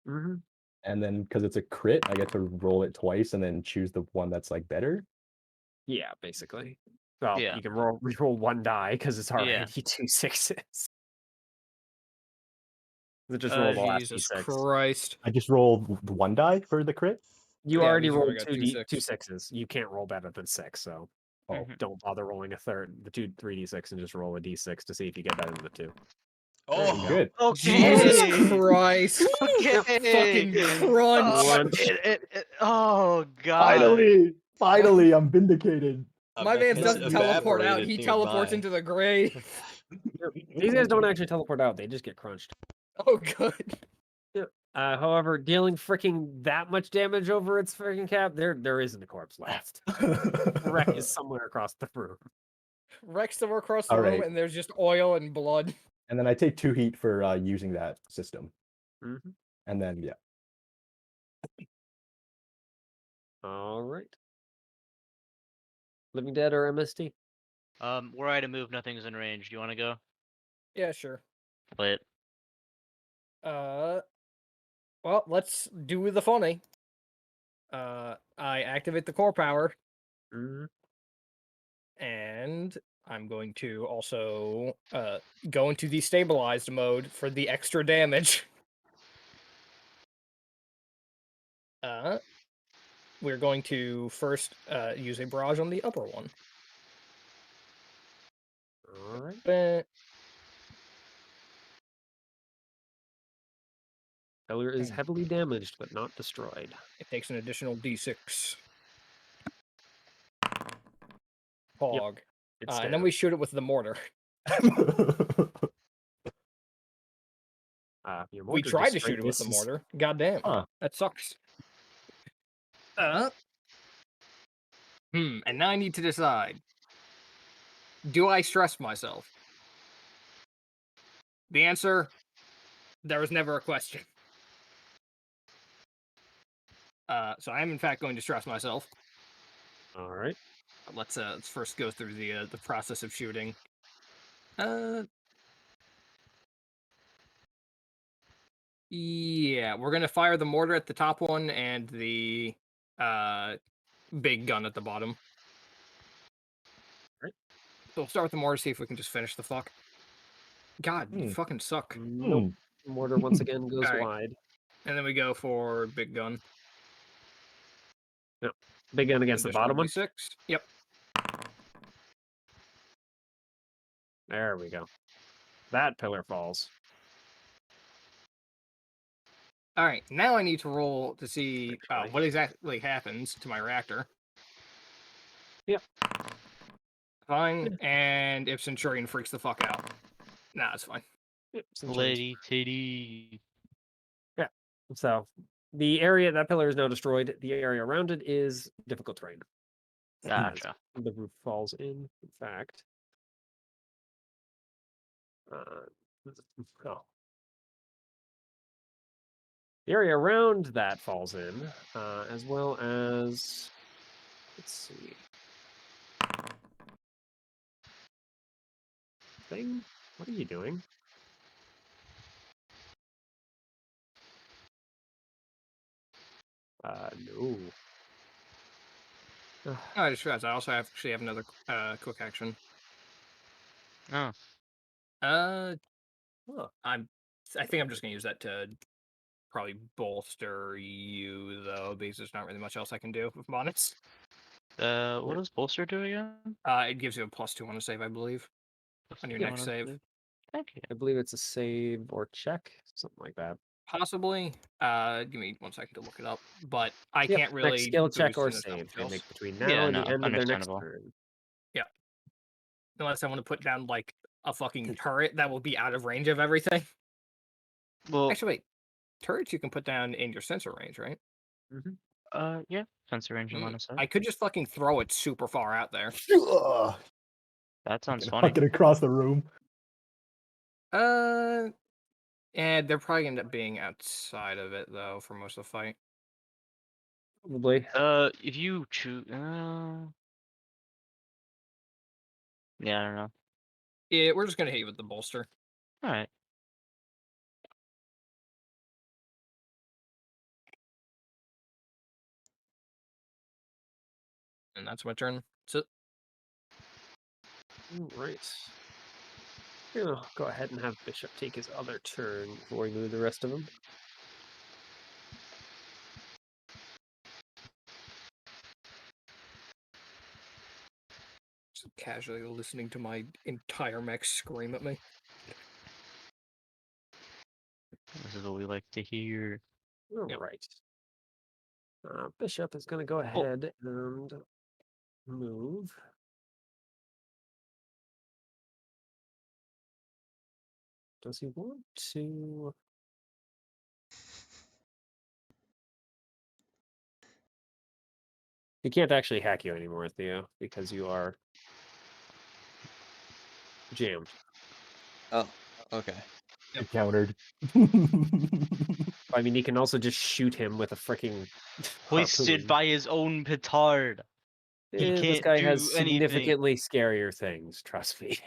Mm-hmm. And then because it's a crit, I get to roll it twice and then choose the one that's like better. Yeah, basically. Well, Yeah. you can reroll 1 die because it's already Yeah. 2 6s. So just roll the last Jesus d6. Christ. I just rolled 1 die for the crit. You Yeah, already because you rolled already got 2 2 6s. You can't roll better than 6, so Oh, don't bother rolling a third, the 3d6, and just roll a d6 to see if you get better than the 2. there you go. Oh, Good. Jesus Okay. Christ. Okay. Fucking crunch. Crunch. Oh god. Finally, I'm vindicated. a My mech man has doesn't teleport out, evaporated he teleports nearby. into the grave. These guys don't actually teleport out; they just get crunched. Oh, good. However, dealing freaking that much damage over its freaking cap, there isn't a corpse left. The wreck is somewhere across the room. Rex somewhere across the All room, right. and there's just oil and blood. And then I take 2 heat for using that system. Mm-hmm. And then yeah. All right. Living Dead or MST? Were I to move, nothing's in range. Do you want to go? Yeah, sure. Lit. Well, let's do the funny. I activate the core power, Mhm. and I'm going to also go into the stabilized mode for the extra damage. We're going to first use a barrage on the upper one. All right. Pillar is heavily damaged, but not destroyed. It takes an additional d6. Hog. It's And then we shoot it with the mortar. Your We mortar tried just to shoot straight it with the misses. mortar. God damn. Huh. That sucks. And now I need to decide. Do I stress myself? The answer, there was never a question. So I am in fact going to stress myself. All right. Let's first go through the process of shooting. Yeah, we're gonna fire the mortar at the top one and the big gun at the bottom. Right. So we'll start with the mortar, see if we can just finish the fuck. God, you fucking suck. Nope. Mortar once again goes Alright. wide. And then we go for big gun. Yep. Big gun against the Additional bottom one. D6. Yep. There we go. That pillar falls. All right, now I need to roll to see Actually. what exactly happens to my reactor. Yep. Fine, and if Centurion freaks the fuck out. Nah, it's fine. Yep, Centurions. Lady titty. Yeah. So the area, that pillar is now destroyed. The area around it is difficult terrain. Gotcha. The roof falls in fact. Oh. The area around that falls in, as well as, let's see. Thing? What are you doing? No. Oh, I just realized I also actually have another quick action. Oh. I think I'm just gonna use that to probably bolster you though, because there's not really much else I can do, if I'm honest. What does bolster do again? It gives you a +2 on a save, I believe, on your Yeah, next save. Thank you. I believe it's a save or check, something like that. Possibly. Give me 1 second to look it up, but I Yep, can't next really skill check boost or unless save they else. make between now Yeah, and the no, end of their next understandable. turn. Unless I want to put down like a fucking turret that will be out of range of everything. Well, Actually, wait. Turrets you can put down in your sensor range, right? yeah, sensor range and line of sight. I could just fucking throw it super far out there. Ugh. That sounds Fucking funny. huck it across the room. And they're probably end up being outside of it though for most of the fight. Probably. If you choose, yeah, I don't know. Yeah, we're just gonna hit you with the bolster. All right. And that's my turn. So Right. Gonna go ahead and have Bishop take his other turn before we move the rest of them. just casually listening to my entire mech scream at me. This is what we like to hear. All right. Bishop is going to go ahead and move. Does he want to? He can't actually hack you anymore, Theo, because you are jammed. Oh, okay. It countered. I mean, he can also just shoot him with a freaking Hoisted by his own petard. He This can't guy do has anything. significantly scarier things, trust me.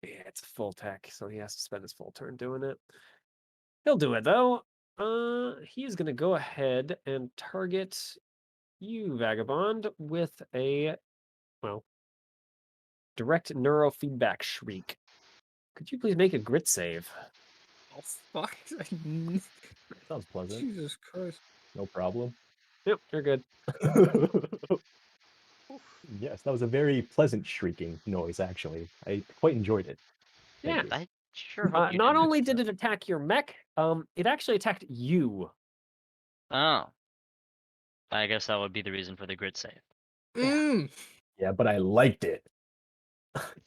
Yeah, it's full tech, so he has to spend his full turn doing it. He'll do it though. He is gonna go ahead and target you, Vagabond, with a direct neurofeedback shriek. Could you please make a grit save? Oh fuck! Sounds pleasant. Jesus Christ! No problem. Yep, you're good. Yes, that was a very pleasant shrieking noise, actually. I quite enjoyed it. Thank Yeah. you. I sure hope you Not didn't. only did it attack your mech, it actually attacked you. Oh. I guess that would be the reason for the grid save. Mm. Yeah, but I liked it.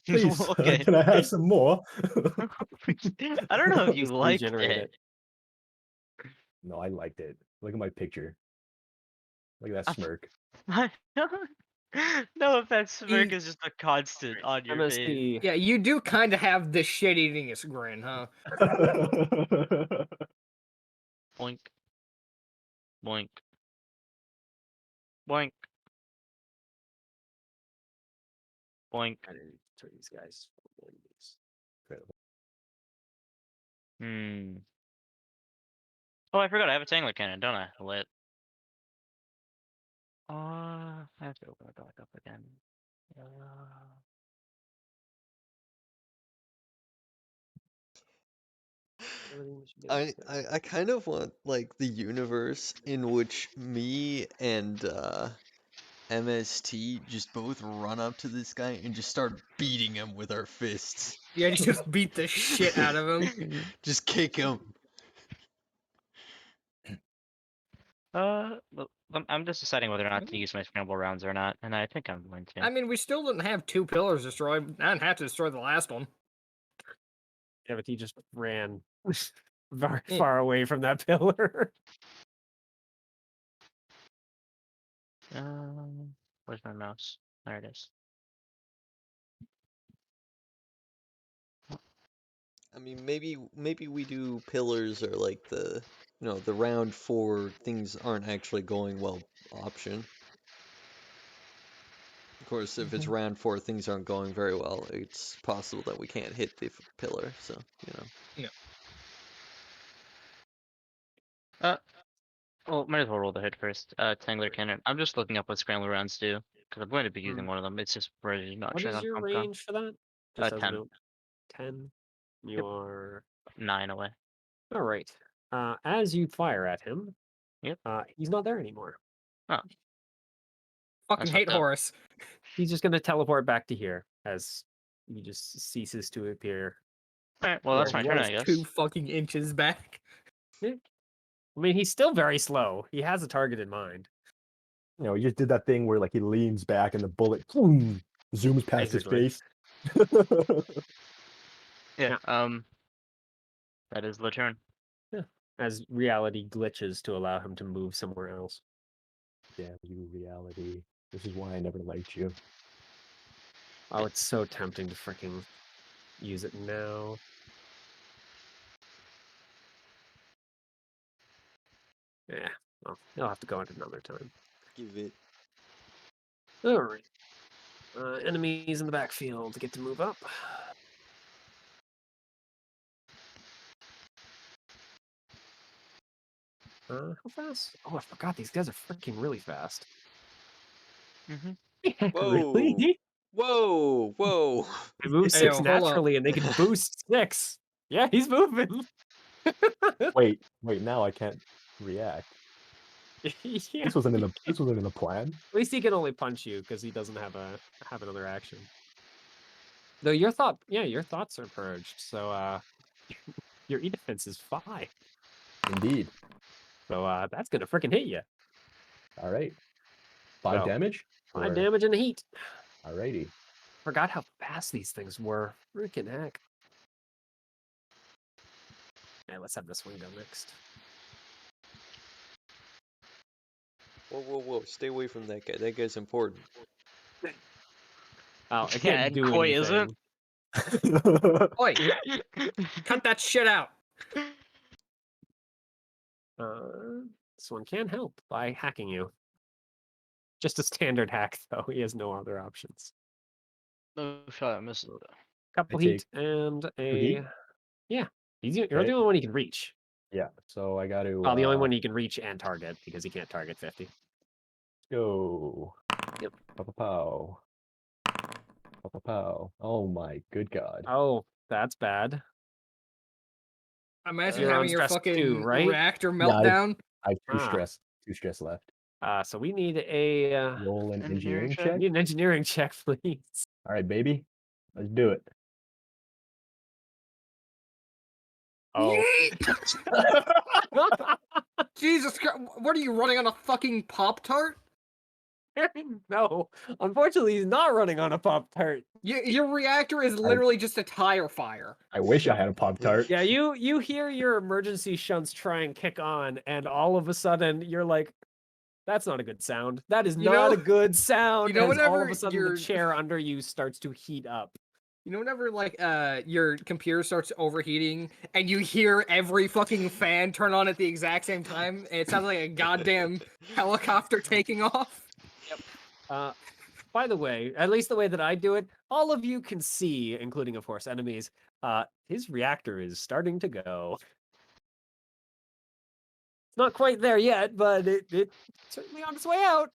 Please, Okay. can I have some more? I don't know if you Just liked regenerate it. No, I liked it. Look at my picture. Look at that smirk. No offense, smirk You- is just a constant on your face. MSP. Yeah, you do kind of have the shit-eatingest grin, huh? Boink. Boink. Boink. Boink. I didn't turn these guys. Hmm. Oh, I forgot. I have a Tangler cannon, don't I? Lit. I have to open it back up again. I kind of want like the universe in which me and MST just both run up to this guy and just start beating him with our fists. Yeah, just beat the shit out of him. Just kick him. Well, I'm just deciding whether or not to use my scramble rounds or not, and I think I'm going to. I mean, we still didn't have 2 pillars destroyed. I didn't have to destroy the last one. Yeah, but he just ran very Yeah. far away from that pillar. Where's my mouse? There it is. I mean, maybe we do pillars or like the the round 4 things aren't actually going well option. Of course, if it's round 4 things aren't going very well, it's possible that we can't hit the pillar. So Well, might as well roll the hit first. Tangler cannon. I'm just looking up what scramble rounds do because I'm going to be using one of them. It's just really not What showing is on your Comcom. range for that? Just as a 10. note. 10. You Yep. are 9 away. all right. As you fire at him, Yep. He's not there anymore. Fucking That's hate fucked up. Horus. He's just gonna teleport back to here as he just ceases to appear. Alright, well, Where that's my he turn, was I guess. 2 fucking inches back. I mean, he's still very slow. He has a target in mind. He just did that thing where like he leans back and the bullet boom, zooms past Basically. his face. Yeah, that is the turn. As reality glitches to allow him to move somewhere else. Damn you, reality. This is why I never liked you. Oh, it's so tempting to freaking use it now. Yeah, well, he'll have to go at another time. give it. All right. Enemies in the backfield get to move up. How fast? Oh, I forgot these guys are freaking really fast. Mm-hmm. Really? Whoa! Whoa! They move Hey, 6 hold up. naturally, and they can boost 6. Yeah, he's moving. Wait, now I can't react. Yeah. This wasn't in the plan. At least he can only punch you because he doesn't have another action. Though your thoughts are purged, so your E defense is 5. Indeed. So that's gonna freaking hit you. All right. 5 So, damage? 5 damage in the heat. Alrighty. Forgot how fast these things were. Freaking heck. Yeah, let's have this one go next. Whoa! Stay away from that guy. That guy's important. Oh, it Yeah, can't and do Koi anything. Oi, cut that shit out. This one can help by hacking you. Just a standard hack, though. He has no other options. No shot, I missed it. couple I heat take and heat? a yeah. You're Okay. the only one he can reach. Yeah, so I got to Well, the only one he can reach and target because he can't target 50. go. Yep. Pow, pow, pow. Pow, pow, pow. Oh my good god. Oh, that's bad. Imagine You're on having your stress two, fucking right? reactor Yeah, meltdown. I have Ah. two stress left. So we need a Roll an Engineering engineering check? check. need an engineering check, please. All right, baby. Let's do it. Oh. Jesus Christ! What are you running on a fucking Pop Tart? No, unfortunately, he's not running on a Pop Tart. Your reactor is literally just a tire fire. I wish I had a Pop Tart. Yeah, you hear your emergency shunts try and kick on, and all of a sudden you're like, "That's not a good sound. That is You not know- a good sound." know as all of whenever a sudden you're- the chair under you starts to heat up. You know, whenever like your computer starts overheating and you hear every fucking fan turn on at the exact same time, and it sounds like a goddamn helicopter taking off. By the way, at least the way that I do it, all of you can see, including of course enemies, his reactor is starting to go. It's not quite there yet, but it's certainly on its way out.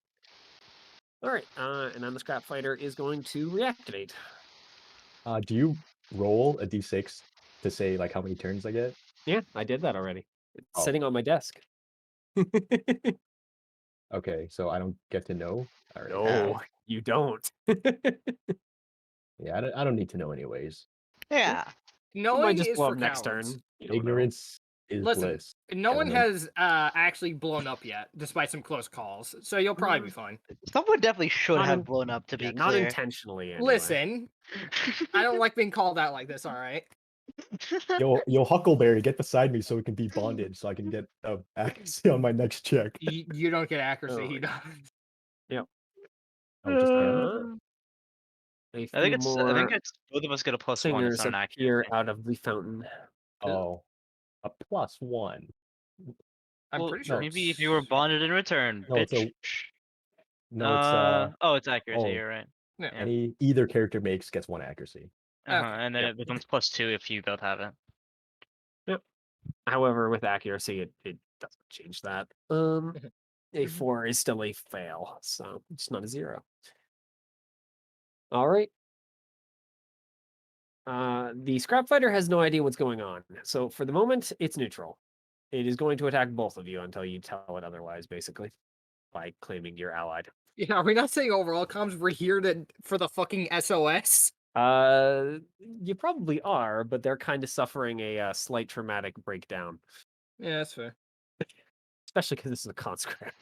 All right, and then the scrap fighter is going to reactivate. Do you roll a d6 to say like how many turns I get? Yeah, I did that already. It's Oh. sitting on my desk. Okay, so I don't get to know. All right. No, you don't. Yeah, I don't need to know anyways. Yeah. You Knowing might just is blow for up next cowards. turn. You don't know. Ignorance is Listen, bliss. no one gentlemen. has actually blown up yet, despite some close calls. So you'll probably be fine. Someone definitely should Not have in- blown up, to Yeah, be not clear. intentionally. Anyway. Listen, I don't like being called out like this. All right. Yo, Huckleberry, get beside me so we can be bonded, so I can get accuracy on my next check. You don't get accuracy. Oh, He does. Oh, just him? A I think few I think more it's both of us get a +1. It's singers not an appear accuracy. out of the fountain. Oh, a +1. I'm Well, pretty sure. maybe if you were bonded in return, No, it's bitch. No, it's Oh, it's accuracy. oh. You're right. Yeah. Yeah. either character makes gets 1 accuracy. And then Yep. it becomes +2 if you both have it. However, with accuracy, it doesn't change that. A 4 is still a fail, so it's not a 0. All right. The scrap fighter has no idea what's going on, so for the moment, it's neutral. It is going to attack both of you until you tell it otherwise, basically, by claiming you're allied. Yeah, are we not saying overall comms? We're here for the fucking SOS. You probably are, but they're kind of suffering a slight traumatic breakdown, Yeah, that's fair. especially because this is a conscript.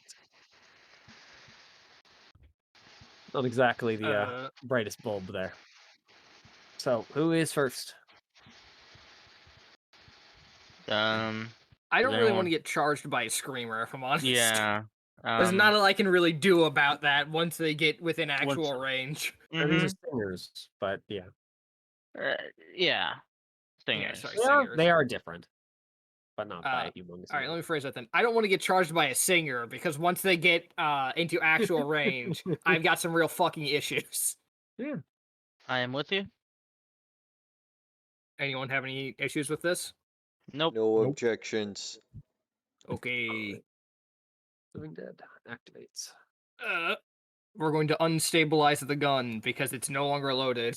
Not exactly the brightest bulb there. So, who is first? Um. I don't Does really anyone- want to get charged by a screamer, if I'm honest. Yeah. There's not a lot I can really do about that once they get within actual range. These are singers, but yeah. Yeah. Yeah, Singers. sorry, They are, singers. they are different, but not by a humongous All right, let amount. me phrase that then. I don't want to get charged by a singer because once they get into actual range, I've got some real fucking issues. Yeah. I am with you. Anyone have any issues with this? Nope. No Nope. objections. Okay. Living Dead activates. We're going to unstabilize the gun because it's no longer loaded.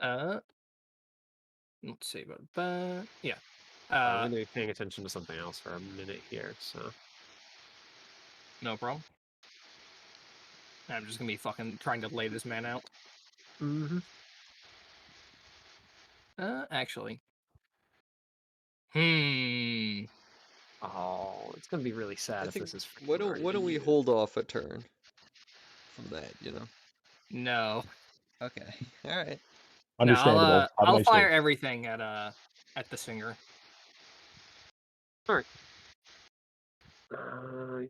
Let's see about that. Yeah. I'm going to be paying attention to something else for a minute here, so. No problem. I'm just gonna be fucking trying to lay this man out. Mm-hmm. Actually. Oh, it's going to be really sad I if think this is. why don't we hold off a turn from that, you know? No. Okay. All right. Understandable. No, Have a I'll nice fire day. everything at the singer.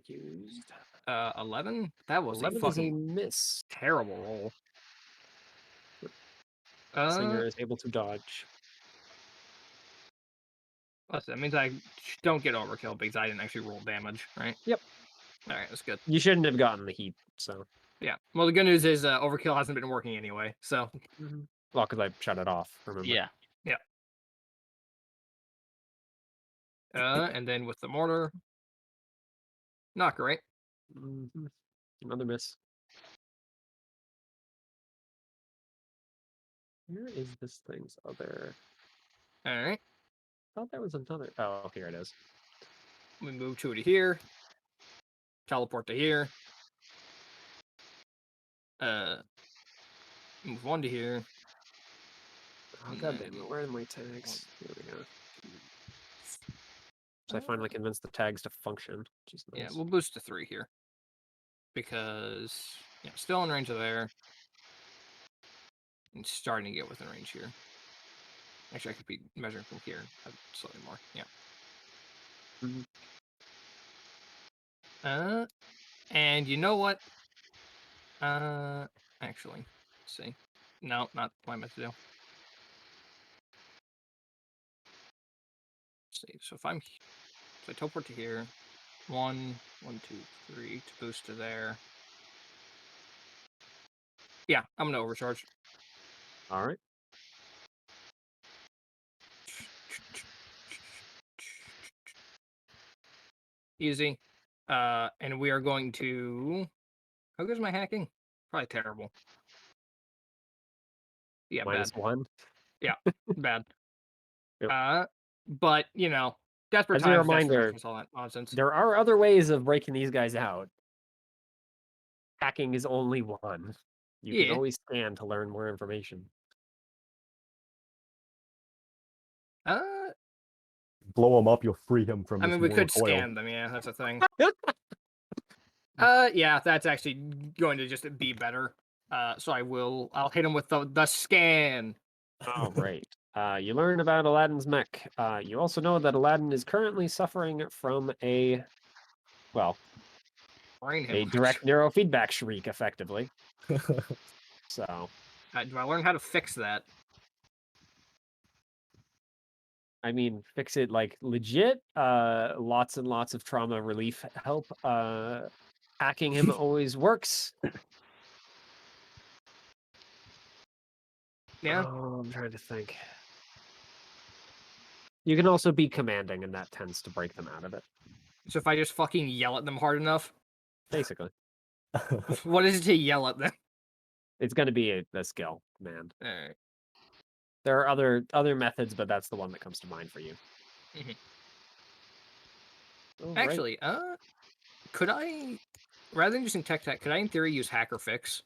Used. 11? That was 11 a is a fucking miss. terrible roll. Singer is able to dodge. Listen, that means I don't get overkill because I didn't actually roll damage, right? Yep. Alright, that's good. You shouldn't have gotten the heat, so. Yeah. Well, the good news is overkill hasn't been working anyway. So Well, because I shut it off. Remember? Yeah. and then with the mortar, not great. Mhm. Another miss. Where is this thing's other? All right. I thought there was another. Oh, here it is. We move 2 to here. Teleport to here. Move 1 to here. Oh, And god damn then it. Where are my tags? Here we go. So I Uh, finally convinced the tags to function, which is Yeah, nice. we'll boost to 3 here. Because, yeah, still in range of there. And starting to get within range here. Actually, I could be measuring from here. Slightly more, yeah. Mhm. And you know what? Actually, let's see. No, not what I meant to do. Let's see. So if so I teleport to here. 1, 1, 2, 3 to boost to there. Yeah, I'm gonna overcharge. All right. Easy. And we are going to. How good is my hacking? Probably terrible. Yeah, bad. -1. Yeah, bad. Yep. But you know, desperate As a times, desperate reminder, measures, all that nonsense. there are other ways of breaking these guys out. Hacking is only one. You can Yeah. always scan to learn more information. Blow him up, you'll free him from I this mean, we mortal could coil. scan them. Yeah, that's a thing. Yeah, that's actually going to just be better. So I'll hit him with the scan. Oh, right. You learn about Aladdin's mech. You also know that Aladdin is currently suffering from well, Brain a hemorrhage. direct neurofeedback shriek, effectively. So, Do I learn how to fix that? I mean, fix it like legit. Lots and lots of trauma relief help. Hacking him always works. Yeah. Oh, I'm trying to think. You can also be commanding, and that tends to break them out of it. So if I just fucking yell at them hard enough, Basically, what is it to yell at them? it's going to be a skill command. All right. There are other methods, but that's the one that comes to mind for you. Mhm. All right. Actually, could I, rather than using tech, could I in theory use hacker fix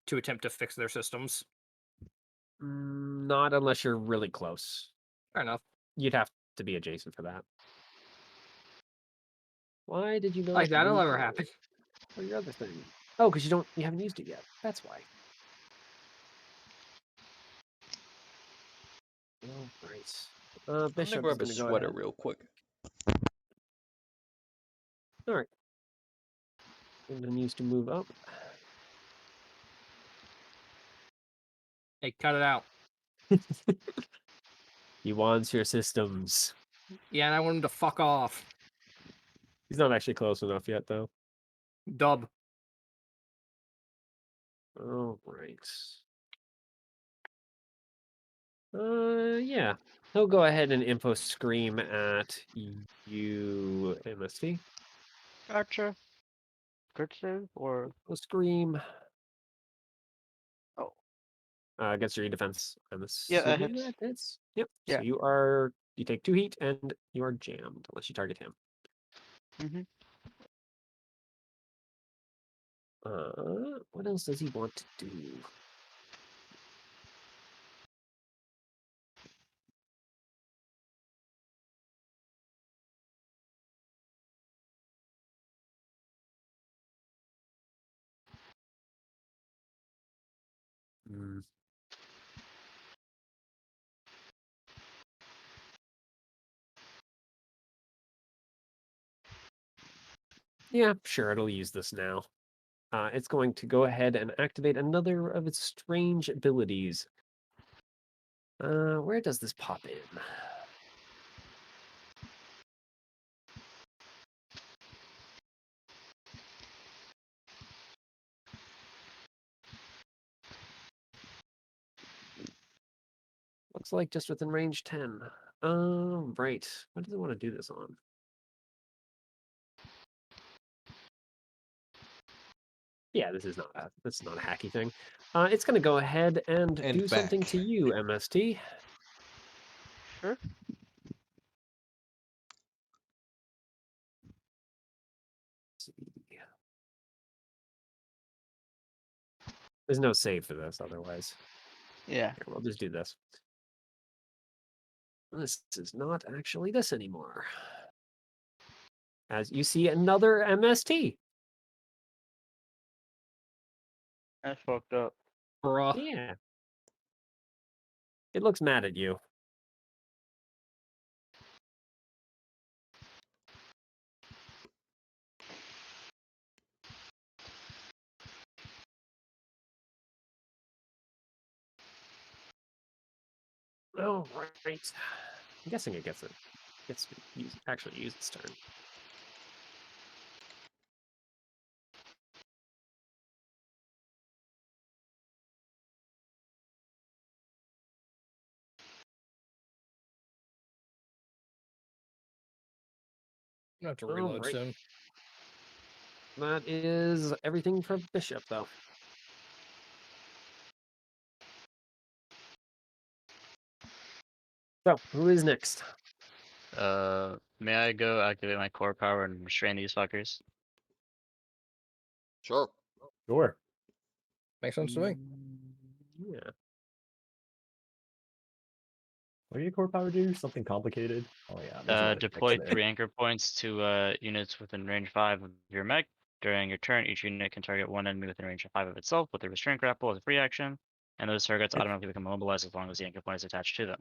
to attempt to fix their systems? Not unless you're really close. Fair enough. You'd have to be adjacent for that. Why did you not? Like that'll use ever it happen. for your other thing? Oh, because you haven't used it yet. That's why. Oh, right. I'm gonna Bishop is grab a going to go sweater ahead. real quick. All right. England needs to move up. Hey, cut it out. He wants your systems. Yeah, and I want him to fuck off. He's not actually close enough yet, though. Dub. All right. Yeah. He'll go ahead and info scream at you, MST. Gotcha. Good save or Info scream. oh Against your defense. I'm yeah, that assuming hits. that hits. Yep. Yeah. So you take 2 heat and you are jammed unless you target him. Mm-hmm. What else does he want to do? Hmm. Yeah, sure, it'll use this now. It's going to go ahead and activate another of its strange abilities. Where does this pop in? Looks like just within range 10. Right. What does it want to do this on? Yeah, this is not a hacky thing. It's going to go ahead and do something to back. you, MST. Sure. There's no save for this otherwise. Yeah. Here, we'll just do this. This is not actually this anymore. As you see another MST. That's fucked up. Bruh. Yeah. It looks mad at you. Oh, right. I'm guessing it gets actually use its turn. I'm gonna have to reload Alright. soon. That is everything for Bishop, though. So, who is next? May I go activate my core power and restrain these fuckers? Sure. Sure. Makes sense to me. Yeah. What do your core power do? Something complicated? Oh yeah, there's a lot of text Deploy there. 3 anchor points to units within range 5 of your mech. During your turn, each unit can target one enemy within range of 5 of itself with a restraint grapple as a free action, and those targets automatically become immobilized as long as the anchor point is attached to them.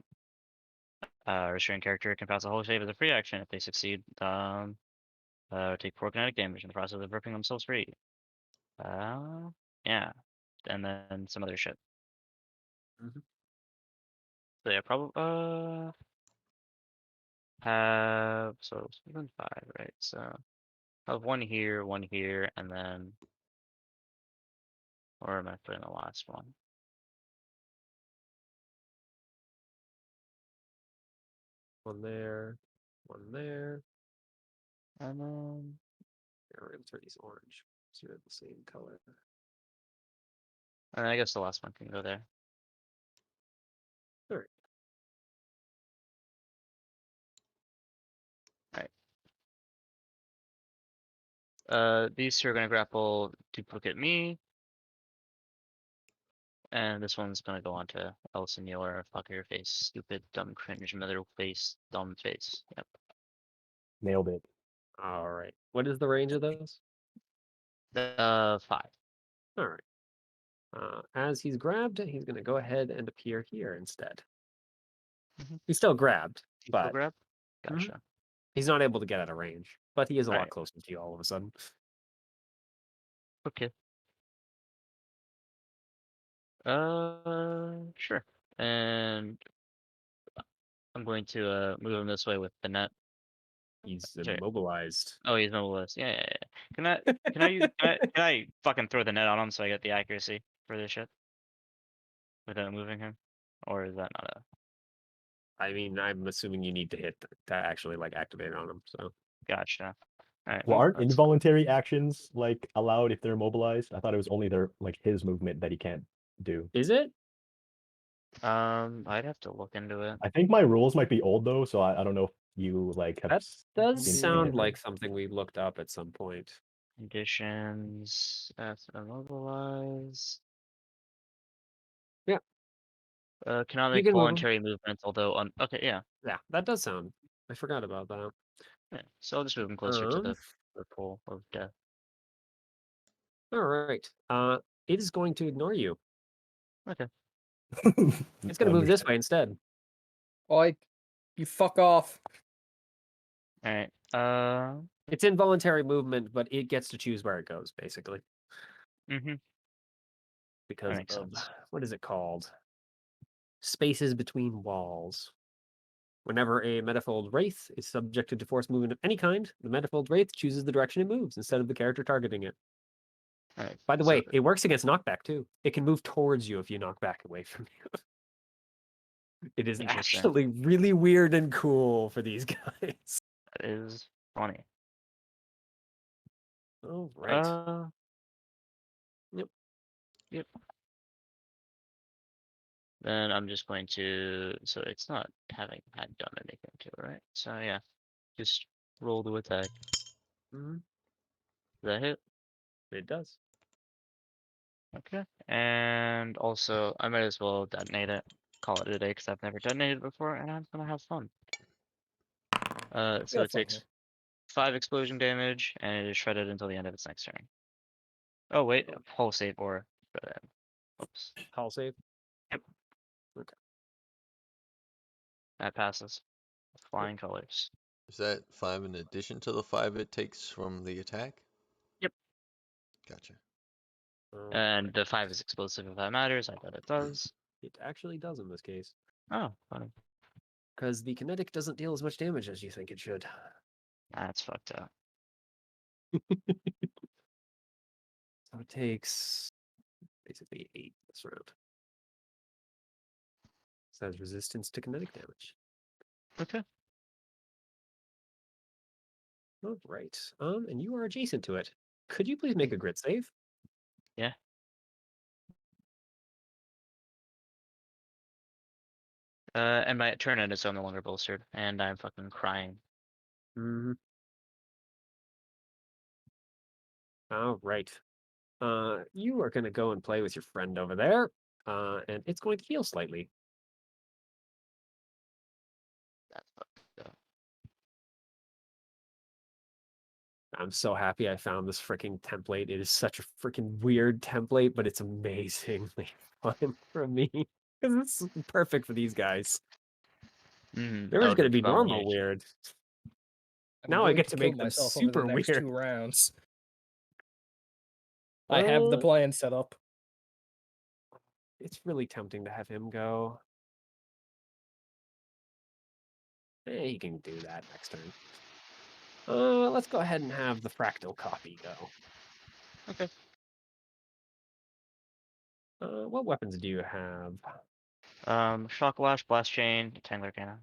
Restrained character can pass a holy save as a free action. If they succeed, take 4 kinetic damage in the process of ripping themselves free. Yeah, and then some other shit. Mhm. So yeah, probably have so 5, right? So I have one here, and then where am I putting the last one? One there. One there. And then Here, we're going to turn these orange. So they're the same color. I guess the last one can go there. Alright. These two are gonna grapple duplicate me, and this one's gonna go on to Ellison Mueller. Fuck your face, stupid, dumb, cringe, middle face, dumb face. Yep. Nailed it. Alright. What is the range of those? 5. Alright. As he's grabbed, he's going to go ahead and appear here instead. Mhm. He's still grabbed, Equal but grab. Mhm. Gotcha. he's not able to get out of range. But he is a lot Alright. closer to you all of a sudden. Okay. Sure. And I'm going to move him this way with the net. He's Sure. immobilized. Oh, he's mobilized. Yeah. Can I fucking throw the net on him so I get the accuracy for this shit without moving him, or is that not a? I mean, I'm assuming you need to hit to actually like activate on him. So Gotcha. All right. Well, aren't That's involuntary actions like allowed if they're immobilized? I thought it was only their like his movement that he can't do. is it? I'd have to look into it. I think my rules might be old though, so I don't know if you like have That does seen anything sound different. like something we looked up at some point. Conditions. That's immobilized. Yeah. Cannot You make can move him. voluntary movements, although okay, yeah. Yeah, that does sound. I forgot about that. Yeah. So I'll just move him closer to the pool of death. All right. It is going to ignore you. Okay. It's going to move this way instead. You fuck off. All right. It's involuntary movement, but it gets to choose where it goes, basically. Mhm. Because makes of sense. what is it called? Spaces between walls. Whenever a metafold wraith is subjected to force movement of any kind, the metafold wraith chooses the direction it moves instead of the character targeting it. All right. By the so way, it works against knockback too. It can move towards you if you knock back away from you. It is Interesting. actually really weird and cool for these guys. That is funny. All right. Yep. Yep. Then I'm just going to, so it's not having had done anything to it, right? So yeah, just roll to attack. Mhm. Does that hit? It does. Okay. And also, I might as well detonate it. Call it a day because I've never detonated before, and I'm gonna have fun. So Yeah, it fun takes here. 5 explosion damage, and it is shredded until the end of its next turn. Oh wait, hull save or oops, Hull save. that passes. Flying colors. Is that 5 in addition to the 5 it takes from the attack? Yep. Gotcha. And the 5 is explosive if that matters. I bet it does. It actually does in this case. Oh, funny. Because the kinetic doesn't deal as much damage as you think it should. That's fucked up. So it takes basically 8 this round. So it has resistance to kinetic damage. Okay. All right. And you are adjacent to it. Could you please make a grit save? Yeah. And my turn end is so no longer bolstered, and I'm fucking crying. Mm-hmm. All right. You are going to go and play with your friend over there, and it's going to heal slightly. That's fucked up. I'm so happy I found this freaking template. It is such a freaking weird template, but it's amazingly fun for me because it's perfect for these guys. They were Oh, just going to did be you bomb normal me? weird. I'm Now I going get to to kill make them myself over the super next weird. 2 rounds. I have the plan set up. It's really tempting to have him go. He can do that next turn. Let's go ahead and have the fractal copy go. Okay. What weapons do you have? Shock Lash, Blast Chain, Tangler Cannon.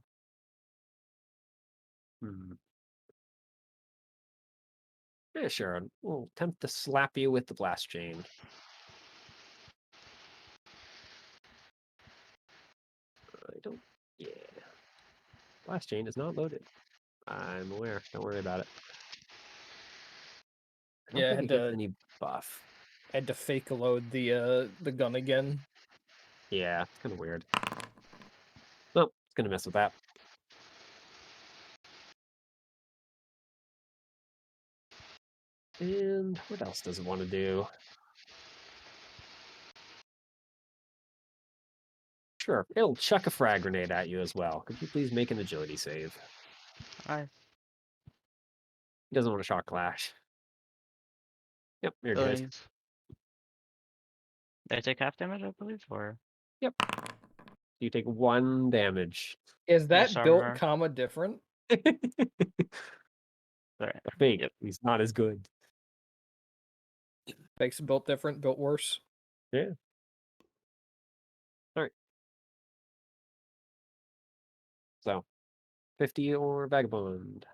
Yeah, sure. We'll attempt to slap you with the blast chain. I don't. Yeah. Blast chain is not loaded. I'm aware. Don't worry about it. I don't Yeah, think it gets any buff. had to fake load the gun again. Yeah, it's kind of weird. Well, it's gonna mess with that. And what else does it want to do? Sure, it'll chuck a frag grenade at you as well. Could you please make an agility save? Alright. He doesn't want to shock clash. Yep, you're good. They take half damage, I believe, or Yep. You take 1 damage. Is that Yes, built armor. comma different? Sorry. I think Yep. he's not as good. Makes it built different, built worse. Yeah. All right. So, 50 or Vagabond.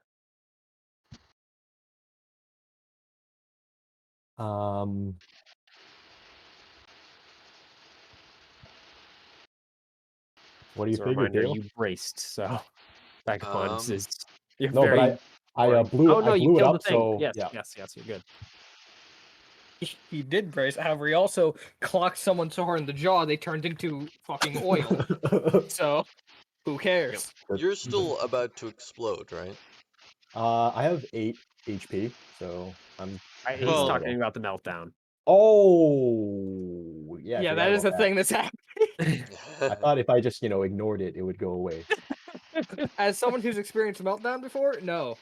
What do you As a figure, reminder, Theo? you braced, so Vagabond is you're No, very. but I boring. blew Oh no, I you blew it killed the up, thing. so Yes, yeah. yes, you're good. He did brace. However, he also clocked someone so hard in the jaw they turned into fucking oil. So, who cares? You're still about to explode, right? I have 8 HP, so I'm He's Well- talking about the meltdown. Oh, yeah, I Yeah, forgot that is the about thing that's happening. I thought if I just, ignored it, it would go away. As someone who's experienced meltdown before, no.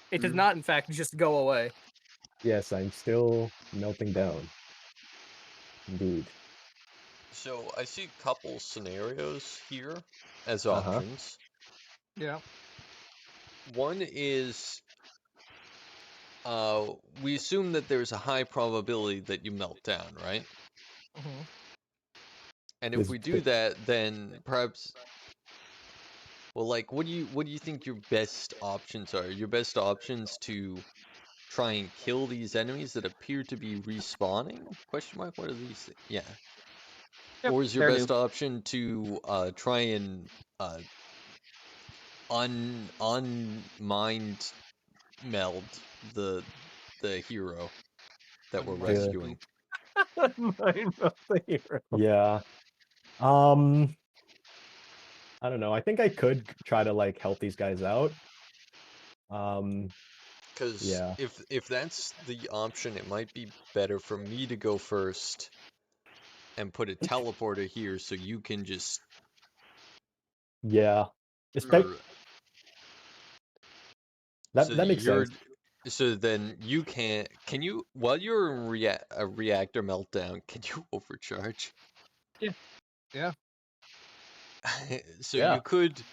It does not, in fact, just go away. Yes, I'm still melting down. Indeed. So I see a couple scenarios here as Uh-huh. options. Yeah. One is we assume that there's a high probability that you melt down, right? Mhm. And if we do that, then perhaps, well, like, what do you think your best options are? Your best options to try and kill these enemies that appear to be respawning? Question mark. What are these? Yeah. Yep, Or is your they're best new. option to try and unmind meld the hero that we're Unmind. rescuing? Mine of the hero. Yeah. I don't know. I think I could try to like help these guys out. Because Yeah. if that's the option, it might be better for me to go first and put a teleporter here so you can just Yeah. or so That makes you're sense. so then you can you while you're in a reactor meltdown, can you overcharge? Yeah. Yeah. So Yeah. you could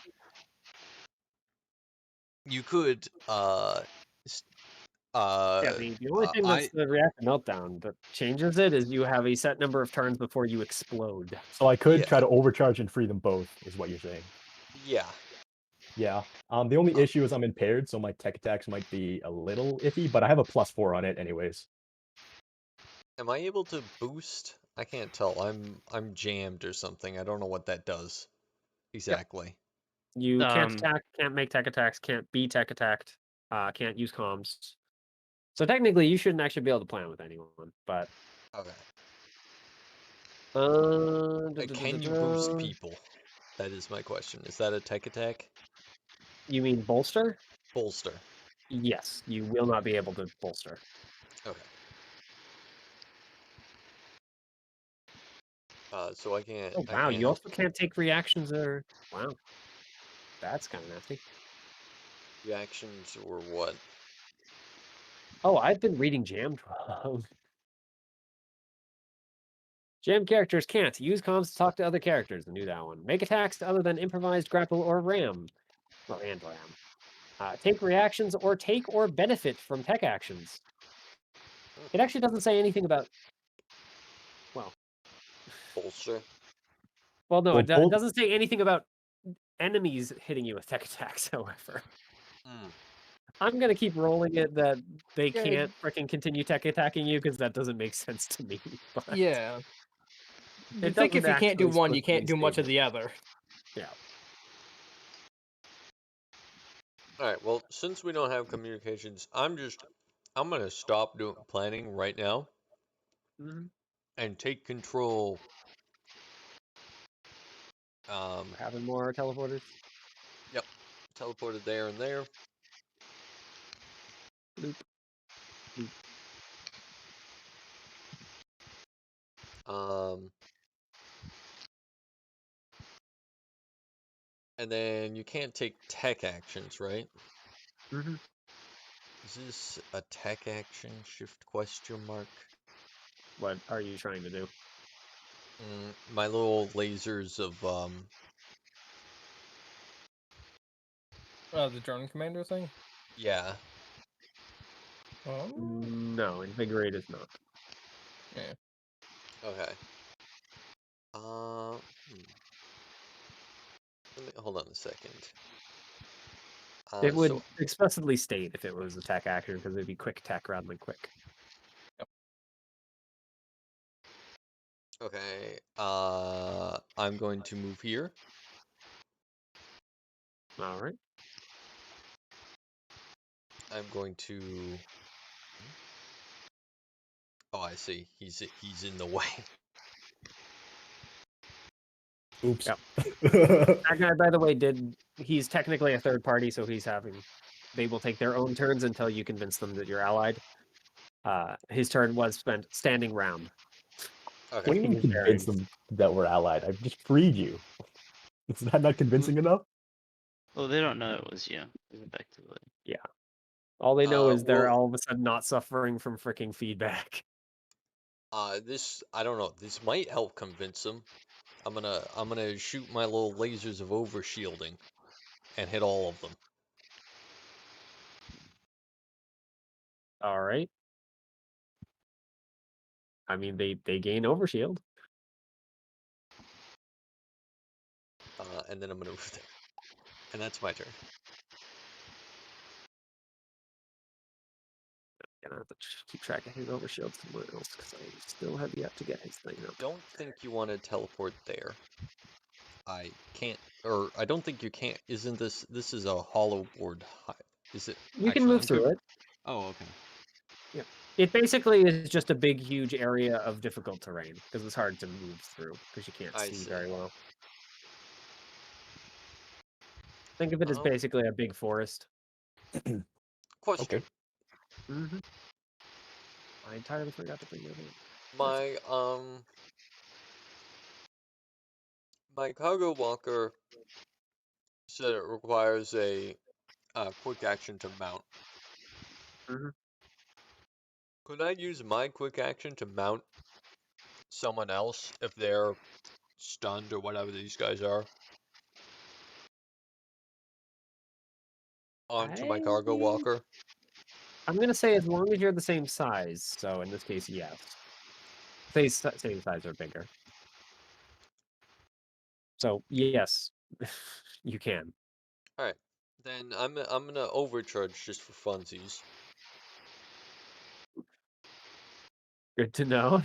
Yeah, the only thing that's I the reactor meltdown that changes it is you have a set number of turns before you explode. So I could try yeah, to overcharge and free them both, is what you're saying. yeah. Yeah. The only Uh, issue is I'm impaired, so my tech attacks might be a little iffy, but I have a +4 on it anyways. Am I able to boost? I can't tell. I'm jammed or something. I don't know what that does exactly. You can't Um, attack, can't make tech attacks, can't be tech attacked, can't use comms. So technically, you shouldn't actually be able to plan with anyone. But Okay. Can you boost people? That is my question. Is that a tech attack? You mean bolster? Bolster. Yes, you will not be able to bolster. Okay. So I can't Oh I wow, can't you help also can't take reactions or wow, that's kind of nasty. reactions or what? Oh, I've been reading jammed wrong. Jammed characters can't use comms to talk to other characters. I knew that one. Make attacks other than improvised grapple or ram. Well, and ram. Take reactions or take or benefit from tech actions. It actually doesn't say anything about. Well, Bolster. well, no, Well, it doesn't say anything about enemies hitting you with tech attacks. However, Mm. I'm gonna keep rolling it that they Yeah. can't freaking continue tech attacking you because that doesn't make sense to me. But Yeah. You it think doesn't if you can't do actually one, you explicitly can't do say much of that. the other. Yeah. All right. Well, since we don't have communications, I'm gonna stop doing planning right now Mhm. and take control. Having more teleporters. Yep. Teleported there and there. Bloop. Um, and then you can't take tech actions, right? Mm-hmm. Is this a tech action? Shift question mark. What are you trying to do? My little lasers of The drone commander thing? yeah. No, invigorate is not. Yeah. Okay. Hold on a second. It would So explicitly state if it was attack action because it'd be quick attack rather than quick. okay. I'm going to move here. All right. I'm going to. Oh, I see. He's in the way. Oops. Yep. That guy, by the way, he's technically a third party, so they will take their own turns until you convince them that you're allied. His turn was spent standing round. What do you Okay. Taking mean his convince bearings. them that we're allied? I've just freed you. Is that not convincing enough? well, they don't know it was you, effectively. Yeah. All they know is they're Well, all of a sudden not suffering from freaking feedback. this I don't know. This might help convince them. I'm gonna shoot my little lasers of overshielding and hit all of them. All right. I mean, they gain overshield. and then I'm gonna move there. And that's my turn. Gonna have to keep track of his overshield somewhere else because I still have yet to get his thing up. Don't think you want to teleport there. I can't, or I don't think you can't. Isn't this is a hollow board? Is it? You can Actually, move through it. Oh, okay. Yeah. It basically is just a big, huge area of difficult terrain because it's hard to move through because you can't I see see. very well. Think of it as basically a big forest. Question. Mm-hmm. I entirely forgot to bring that in. My cargo walker said it requires a quick action to mount. Mm-hmm. Could I use my quick action to mount someone else if they're stunned or whatever these guys are onto my cargo walker? I'm gonna say as long as you're the same size. So in this case, yes. Same size or bigger. So yes, you can. All right, then I'm gonna overcharge just for funsies. Good to know.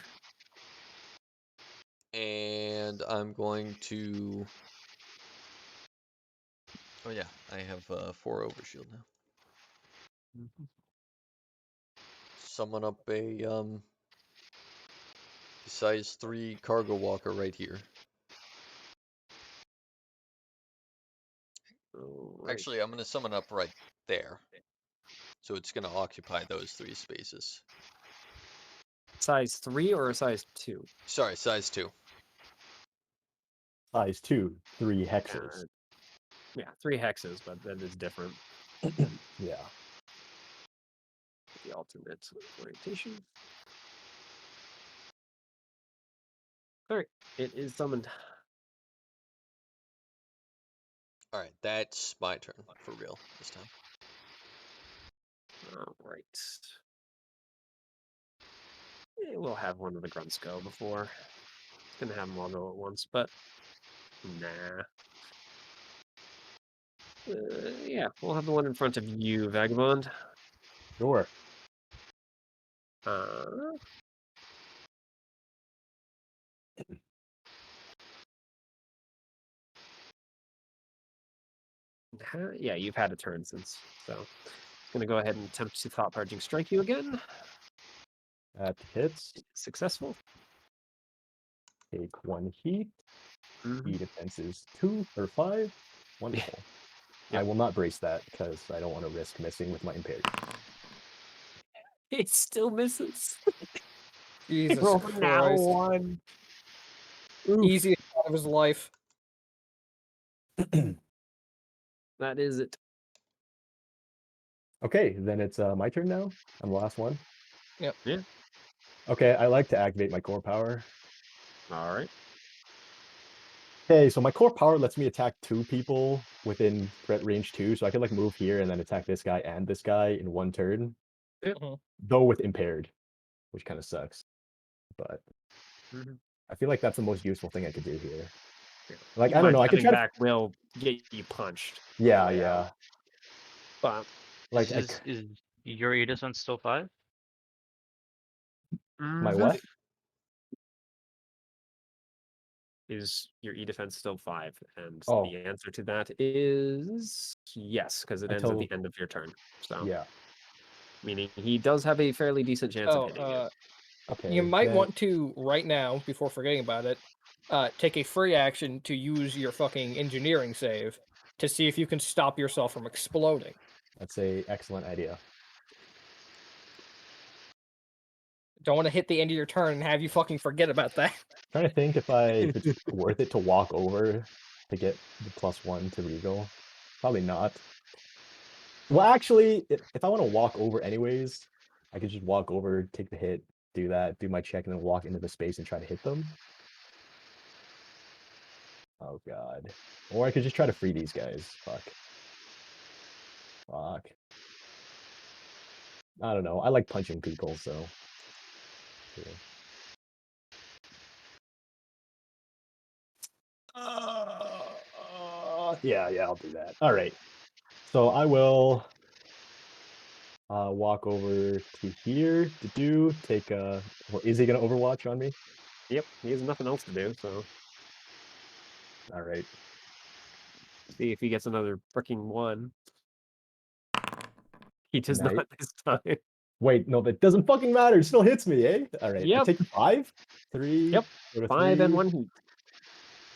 And I'm going to. Oh yeah, I have 4 overshield now. Summon up a size 3 cargo walker right here. Right. Actually, I'm gonna summon up right there. So it's gonna occupy those 3 spaces. Size 3 or a size 2? Sorry, size 2. Size 2, 3 hexes. Yeah, 3 hexes, but that is different. Yeah. The alternate orientation. Alright, it is summoned. Alright, that's my turn for real this time. Alright. We'll have one of the grunts go before. Gonna have them all go at once, but nah. Yeah, we'll have the one in front of you, Vagabond. Sure. Yeah, you've had a turn since, so gonna go ahead and attempt to thought purging strike you again. That hits. Successful. Take 1 heat. Mm-hmm. E defense is 2 or 5. Wonderful. Yep. I will not brace that because I don't want to risk missing with my impaired. It still misses. Jesus Roll Christ. now 1. Easiest out of his life. That is it. Okay, then it's my turn now. I'm the last one. Yep. Yeah. Okay, I like to activate my core power. All right. Okay, so my core power lets me attack 2 people within threat range 2, so I can like move here and then attack this guy and this guy in 1 turn. Though with impaired, which kind of sucks. But I feel like that's the most useful thing I could do here. Like, I don't know, I could try back will get you punched. Yeah. But like, is your E defense still 5? My what? Is your E defense still 5? And Oh. the answer to that is yes, because it ends at the end of your turn. So yeah. Meaning he does have a fairly decent chance of hitting it. Okay. You might want to, right now, before forgetting about it, take a free action to use your fucking engineering save to see if you can stop yourself from exploding. That's a excellent idea. Don't want to hit the end of your turn and have you fucking forget about that. Trying to think if it's worth it to walk over to get the +1 to Reegle. Probably not. Well, actually, if I want to walk over anyways, I could just walk over, take the hit, do that, do my check, and then walk into the space and try to hit them. Oh, God. Or I could just try to free these guys. Fuck. I don't know. I like punching people, so. Yeah. Yeah, I'll do that. All right. So I will walk over to here to take a. Well, is he gonna Overwatch on me? Yep, he has nothing else to do, so All right. see if he gets another freaking one. He does Nice. not this time. Wait, no, that doesn't fucking matter. It still hits me, eh? All right. I Yep. take the 5, 3. Yep. Go to 5 and 3. 1 heat.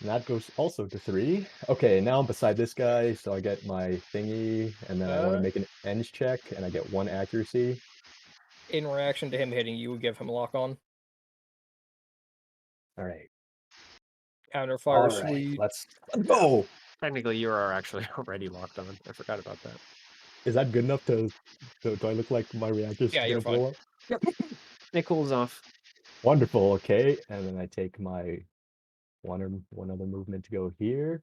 And that goes also to 3. Okay, now I'm beside this guy, so I get my thingy, and then I want to make an ends check, and I get 1 accuracy. In reaction to him hitting you, would give him a lock on. All right. Counter fire All right. sweet. Let's go. Technically, you are actually already locked on. I forgot about that. Is that good enough to? Do I look like my reactor's Yeah, you're gonna blow up? Yep. It cools off. Wonderful. Okay, and then I take my one other movement to go here.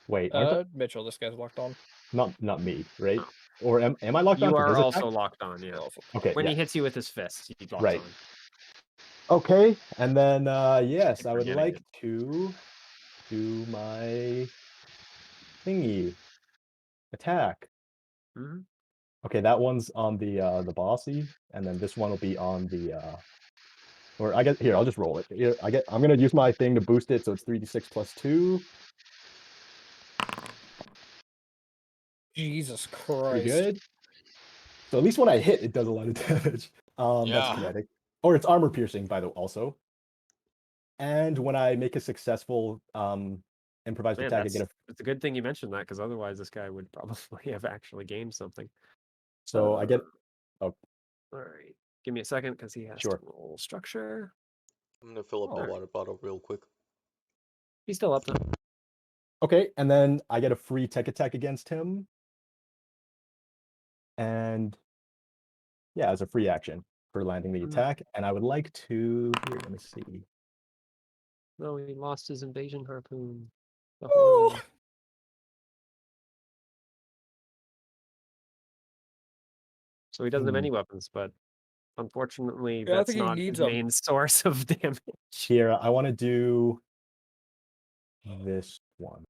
Wait, aren't I? Mitchell, this guy's locked on. Not me, right? Or am I locked on You for are his also attack? locked on, yeah. Okay, When yeah. he hits you with his fist, he locks Right. on. Okay, and then yes, I would Forgetting like it. to do my thingy attack. Hmm. Okay, that one's on the bossy, and then this one will be on the or I get here, I'll just roll it. Here, I'm gonna use my thing to boost it, so it's 3d6 plus 2. Jesus Pretty Christ. good. So at least when I hit, it does a lot of damage. That's Yeah. kinetic. Or it's armor piercing, by the also. And when I make a successful improvised Man, attack, I get a. it's a good thing you mentioned that, because otherwise this guy would probably have actually gained something. So I get. Oh, All right. Give me a second, because he has Sure. to roll structure. I'm gonna fill up Oh. a water bottle real quick. He's still up though. okay, and then I get a free tech attack against him. And yeah, as a free action for landing the Mhm. attack. And I would like to. Here, let me see. No, he lost his invasion harpoon. The Oh. horn. So he doesn't have any weapons, but unfortunately, Yeah, I that's think he not needs his 'em. main source of damage. Here, I want to do this one.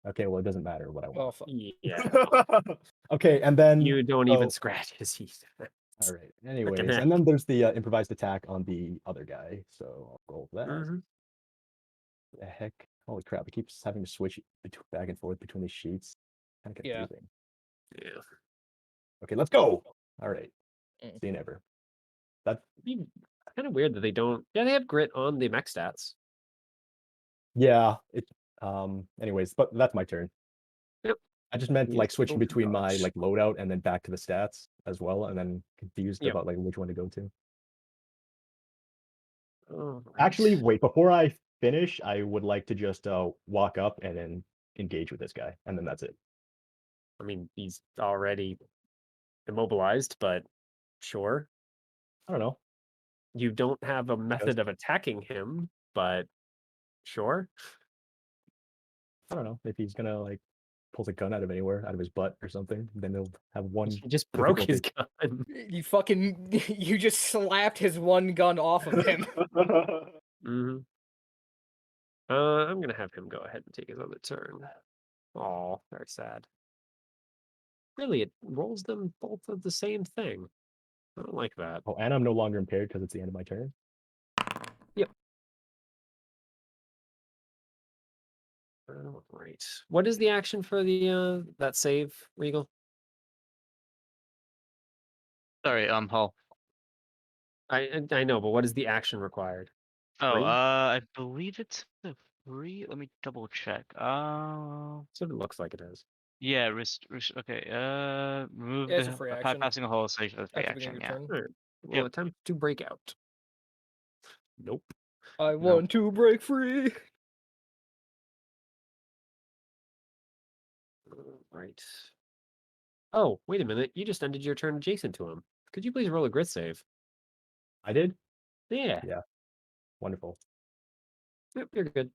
Okay, well, it doesn't matter what I Oh, want. fuck. Yeah. Okay, and then You don't so- even scratch his heat. All right. Anyways, heck. and then there's the improvised attack on the other guy. So I'll roll that. Mhm. The heck? Holy crap! It keeps having to switch back and forth between these sheets. Kind of Yeah. confusing. Yeah. Okay, let's go. All right. Mm. See you never. That Kind of weird that they don't. Yeah, they have grit on the mech stats. yeah. It anyways, but that's my turn. Yep. I just meant You like just switching go for between my dodge. like loadout and then back to the stats as well, and then confused Yep. about like which one to go to. Oh, Actually, wait, before I finish, I would like to just walk up and then engage with this guy, and then that's it. I mean, he's already immobilized, but sure. I don't know. You don't have a method of attacking him, but sure. I don't know if he's gonna like pulls a gun out of anywhere, out of his butt or something. Then he'll have one. He just broke his gun. You fucking you just slapped his one gun off of him. Hmm. I'm gonna have him go ahead and take his other turn. Oh, very sad. Really, it rolls them both of the same thing. I don't like that. Oh, and I'm no longer impaired because it's the end of my turn. Yep. Right. What is the action for the that save, Regal? Sorry, Paul. I know, but what is the action required? Oh, Free? I believe it's a free. Let me double check. Sort of looks like it is. Yeah, okay. Remove Yeah, it's a the free upon action. passing a hole, so it's a free At the beginning action. of your Yeah. turn. Alright. We'll Yep. attempt to break out. Nope. I want to break free. Right. Oh, wait a minute. You just ended your turn adjacent to him. Could you please roll a grit save? I did. Yeah. Yeah. Wonderful. Yep, you're good.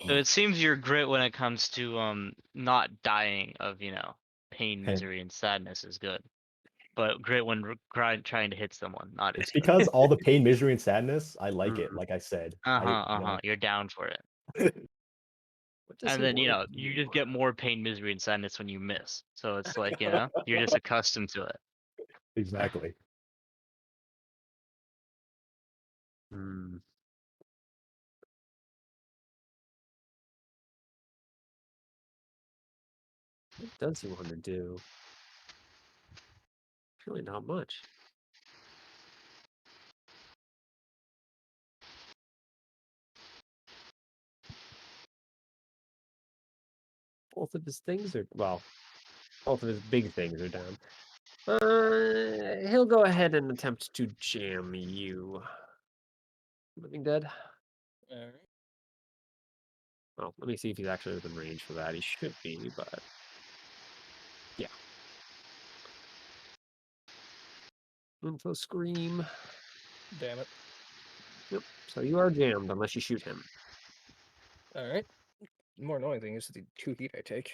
So it seems you're grit when it comes to not dying of pain, Hey. misery, and sadness is good, but grit when trying to hit someone not It's as good. because all the pain, misery, and sadness, I like it. Like I said, You're down for it. What does And he then, you want know, to you do? just get more pain, misery, and sadness when you miss. So it's like, you know, you're just accustomed to it. Exactly. Hmm. What does he want to do? Really not much. Both of his things are, well, both of his big things are down. He'll go ahead and attempt to jam you. Living Dead. Alright. Well, let me see if he's actually within range for that. He should be, but yeah. Info scream. Damn it. Yep. So you are jammed unless you shoot him. Alright. The more annoying thing is the 2 heat I take.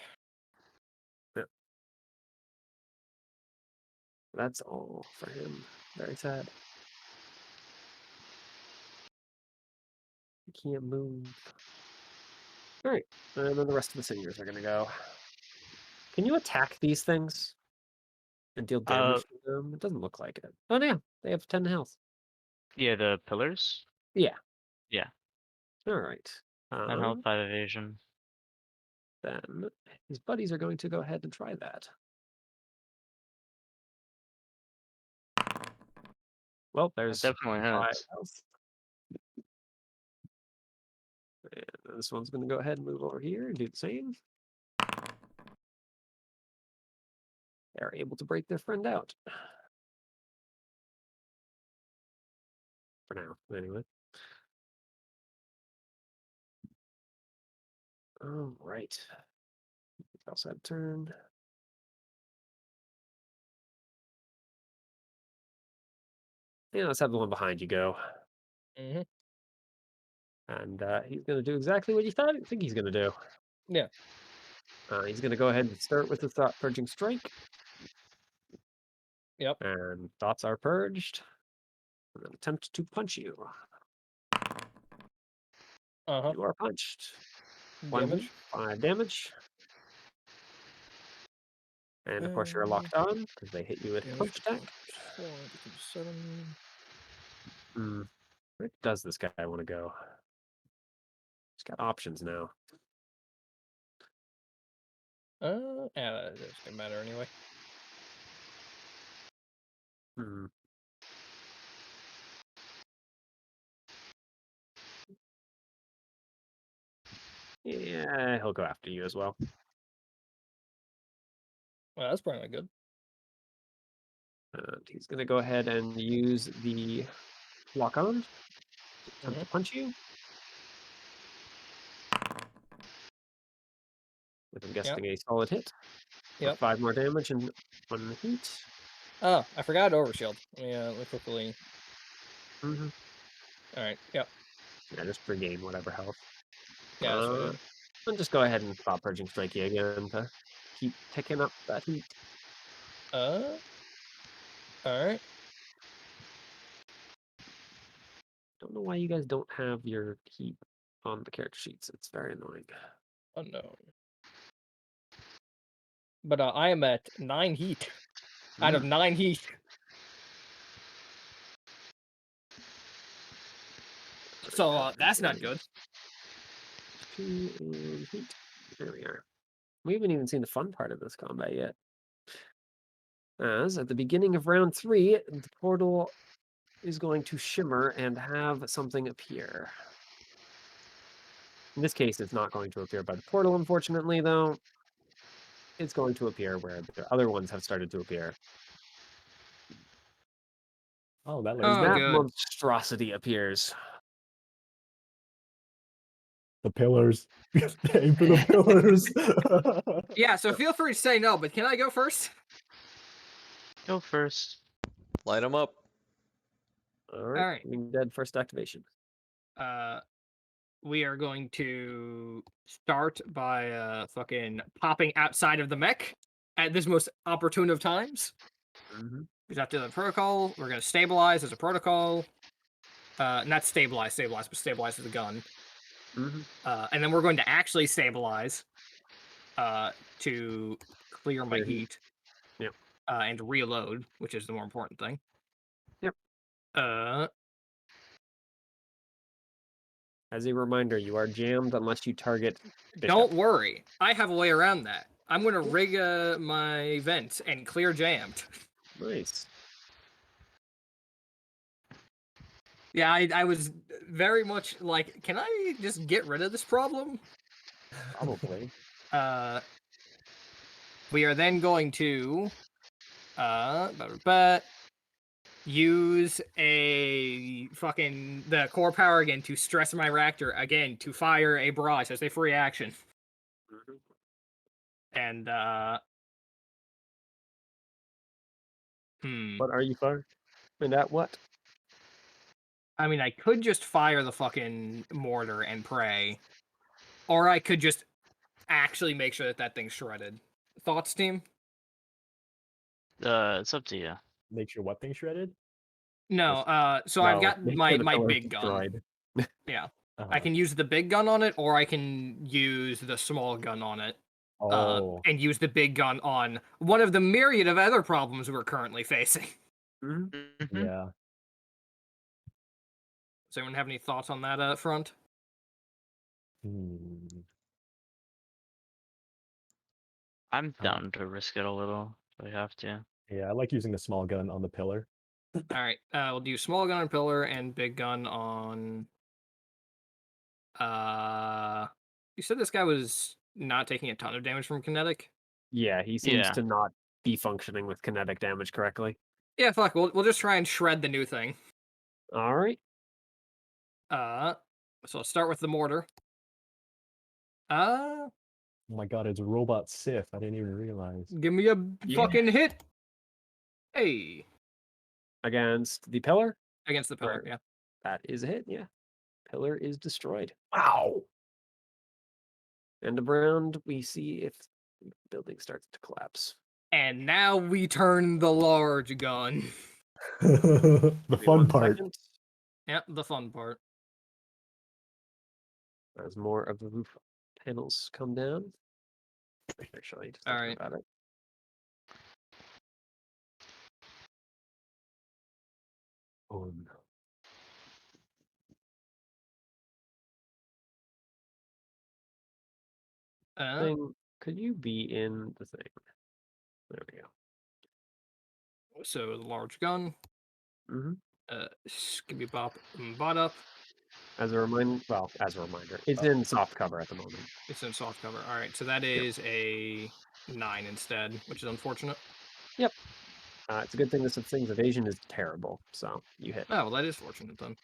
That's all for him. Very sad. He can't move. All right, and then the rest of the seniors are gonna go. Can you attack these things and deal damage to them? It doesn't look like it. Oh yeah, they have 10 health. Yeah, the pillars. Yeah. Yeah. All right. 10 health, 5 evasion. Then his buddies are going to go ahead and try that. Well, That there's definitely 5 hits. health. And this one's going to go ahead and move over here and do the same. They're able to break their friend out. For now, anyway. All right. Also had turn. Yeah, let's have the one behind you go. Mm-hmm. And he's going to do exactly what you thought. I think he's going to do. Yeah. He's going to go ahead and start with the Thought Purging Strike. Yep. And thoughts are purged. And then attempt to punch you. Uh-huh. You are punched. 1 Damage. hit, 5 damage. And of course you're locked on because they hit you with Damage punch attack. 4 becomes 7. Where does this guy want to go? He's got options now. That doesn't matter anyway. Yeah, he'll go after you as well. Well, that's probably not good. And he's going to go ahead and use the lock on. Attempt to punch you. With, I'm guessing, a solid hit. Yep. 5 more damage and 1 heat. Oh, I forgot overshield. Let me quickly. Mm-hmm. Alright, yep. Yeah, just regain whatever health. Yeah, that's what I did. And just go ahead and Thought Purging Strike you again to keep picking up that heat. Alright. Don't know why you guys don't have your heat on the character sheets. It's very annoying. Unknown. But I am at 9 heat. Out of 9 heat. So that's not good. 2 and heat. There we are. We haven't even seen the fun part of this combat yet. As at the beginning of round 3, the portal is going to shimmer and have something appear. In this case, it's not going to appear by the portal, unfortunately, though. It's going to appear where the other ones have started to appear. Oh, that As looks that good. monstrosity appears. the pillars. Aim for the pillars. Yeah, so feel free to say no, but can I go first? Go first. Light them up. All right. Alright. Living Dead first activation. We are going to start by fucking popping outside of the mech at this most opportune of times. Because after the protocol, we're gonna stabilize as a protocol. Not stabilize, but stabilize with the gun. And then we're going to actually stabilize to clear my Clear heat. heat. Yep. And reload, which is the more important thing. Yep. Uh, As a reminder, you are jammed unless you target Bishop. Don't worry. I have a way around that. I'm going to rig my vents and clear jammed. Nice. Yeah, I was very much like, can I just get rid of this problem? Probably. We are then going to use the core power again to stress my reactor again to fire a barrage as a free action. And What are you firing? And at what? I mean, I could just fire the fucking mortar and pray, or I could just actually make sure that that thing's shredded. Thoughts, team? It's up to you. Make sure what thing shredded? No, so I've got make my sure the pillar is big gun. destroyed. Yeah. I Uh-huh. can use the big gun on it, or I can use the small gun on it. Oh, And use the big gun on one of the myriad of other problems we're currently facing. yeah. Does anyone have any thoughts on that front? Hmm. I'm down to risk it a little if we have to. Yeah, I like using the small gun on the pillar. All right, we'll do small gun on pillar and big gun on. You said this guy was not taking a ton of damage from kinetic. Yeah, he seems Yeah. to not be functioning with kinetic damage correctly. Yeah, fuck. We'll just try and shred the new thing. All right. So I'll start with the mortar. Oh my god, it's a robot Sith. I didn't even realize. Give me a fucking hit. Hey, Against the pillar? against the pillar. Or- Yeah. That is a hit, yeah. Pillar is destroyed. Wow. End of round, we see if the building starts to collapse. And now we turn the large gun. The Give me fun 1 part. second Yep, the fun part. as more of the roof panels come down. Actually, just All thinking right. about it. Oh no. Thing, could you be in the thing? There we go. So the large gun. Mm-hmm. Skibby bop bot up. As a reminder, it's in soft cover at the moment. It's in soft cover. All right, so that is a 9 instead, which is unfortunate. Yep. It's a good thing this thing's evasion is terrible, so you hit. Oh, well, that is fortunate then.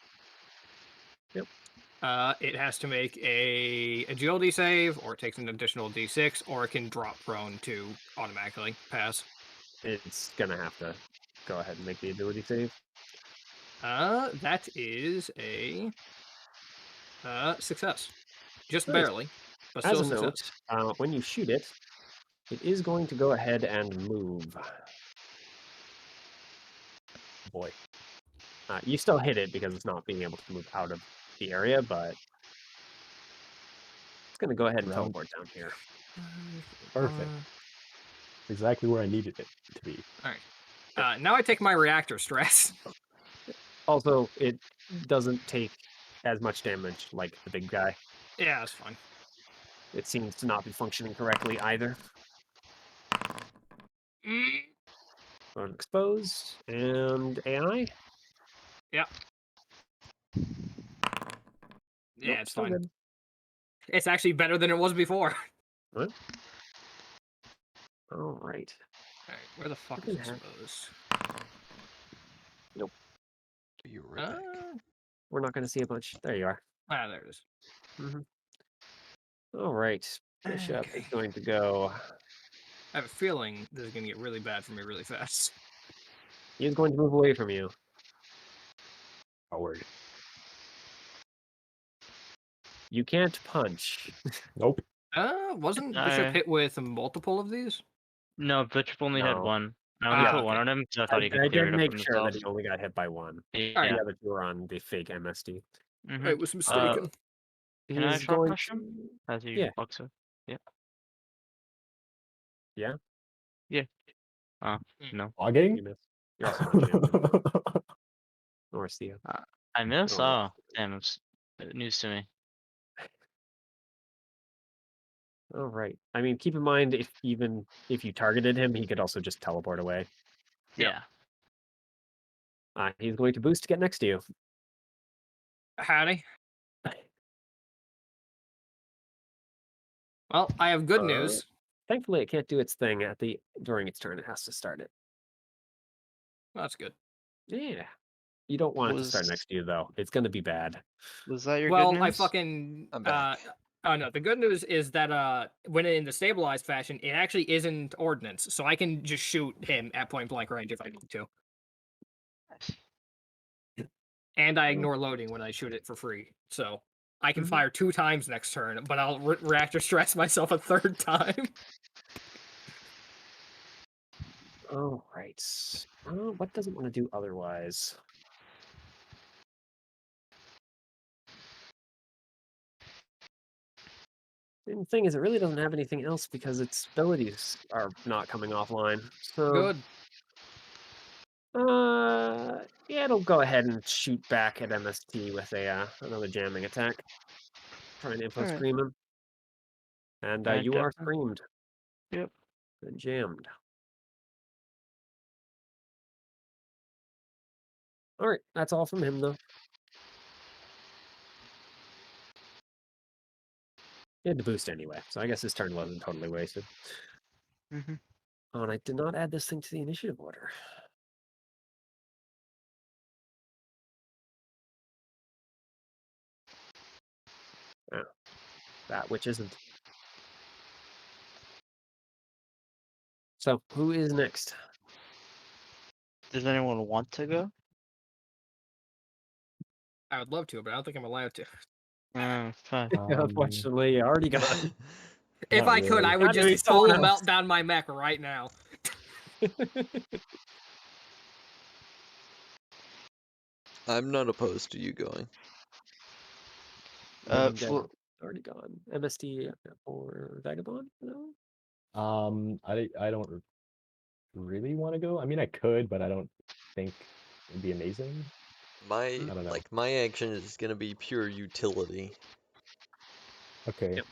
Yep. It has to make a agility save, or it takes an additional d6, or it can drop prone to automatically pass. It's gonna have to go ahead and make the ability save. That is a success. Just Nice. barely, but As still a a success. note, when you shoot it, it is going to go ahead and move. Boy. You still hit it because it's not being able to move out of the area, but it's going to go ahead and Round. teleport down here. Perfect. Exactly where I needed it to be. All right. Now I take my reactor stress. Also, it doesn't take as much damage like the big guy. Yeah, that's fine. It seems to not be functioning correctly either. Unexposed and AI. Yeah. Yeah, Nope, it's still fine. good. It's actually better than it was before. What? All right. All right, where the fuck What is the heck? exposed? Be right back. We're not going to see a bunch. There you are. There it is. All right. Bishop Okay. is going to go. I have a feeling this is going to get really bad for me really fast. He is going to move away from you. Forward. You can't punch. Nope. Wasn't I- Bishop hit with multiple of these? No, Bishop only had No. one. I only Ah, put one okay. on him because I thought he could I clear did it up make for sure himself. that he only got hit by one. Yeah. The other two are on the fake MSD. I was mistaken. Can I He's short going push him? to. As you Yeah. box it. Yeah. No. Logging? You miss. You're also not jammed anymore. Nor Theo. I miss? Oh, yeah. Oh, damn, it's news to me. All right. I mean, keep in mind if you targeted him, he could also just teleport away. Yeah. He's going to boost to get next to you. Howdy. Well, I have good news. Thankfully, it can't do its thing during its turn. It has to start it. That's good. Yeah. You don't want it to start Was- next to you, though. It's going to be bad. Was that your good Well, news? I fucking I'm back. oh no, the good news is that when in the stabilized fashion, it actually isn't ordnance, so I can just shoot him at point blank range if I need to. And I ignore loading when I shoot it for free, so I can fire 2 times next turn, but I'll reactor stress myself a 3rd time. All right. What does it want to do otherwise? And the thing is, it really doesn't have anything else because its abilities are not coming offline. So, Good. yeah, it'll go ahead and shoot back at MST with another jamming attack. Trying to info Alright. scream him. And I you are definitely- screamed. Yep. And jammed. All right, that's all from him, though. He had to boost anyway, so I guess his turn wasn't totally wasted. Mhm. Oh, and I did not add this thing to the initiative order. Oh, that which isn't. So, who is next? Does anyone want to go? I would love to, but I don't think I'm allowed to. Fine. Unfortunately, you already got it. If Not I could, really. I would Gotta be just full someone else. melt down my mech right now. I'm not opposed to you going. And, For already gone. MST or Vagabond? No? I don't really want to go. I mean, I could, but I don't think it'd be amazing. My don't know. my action is gonna be pure utility. Okay. Yep.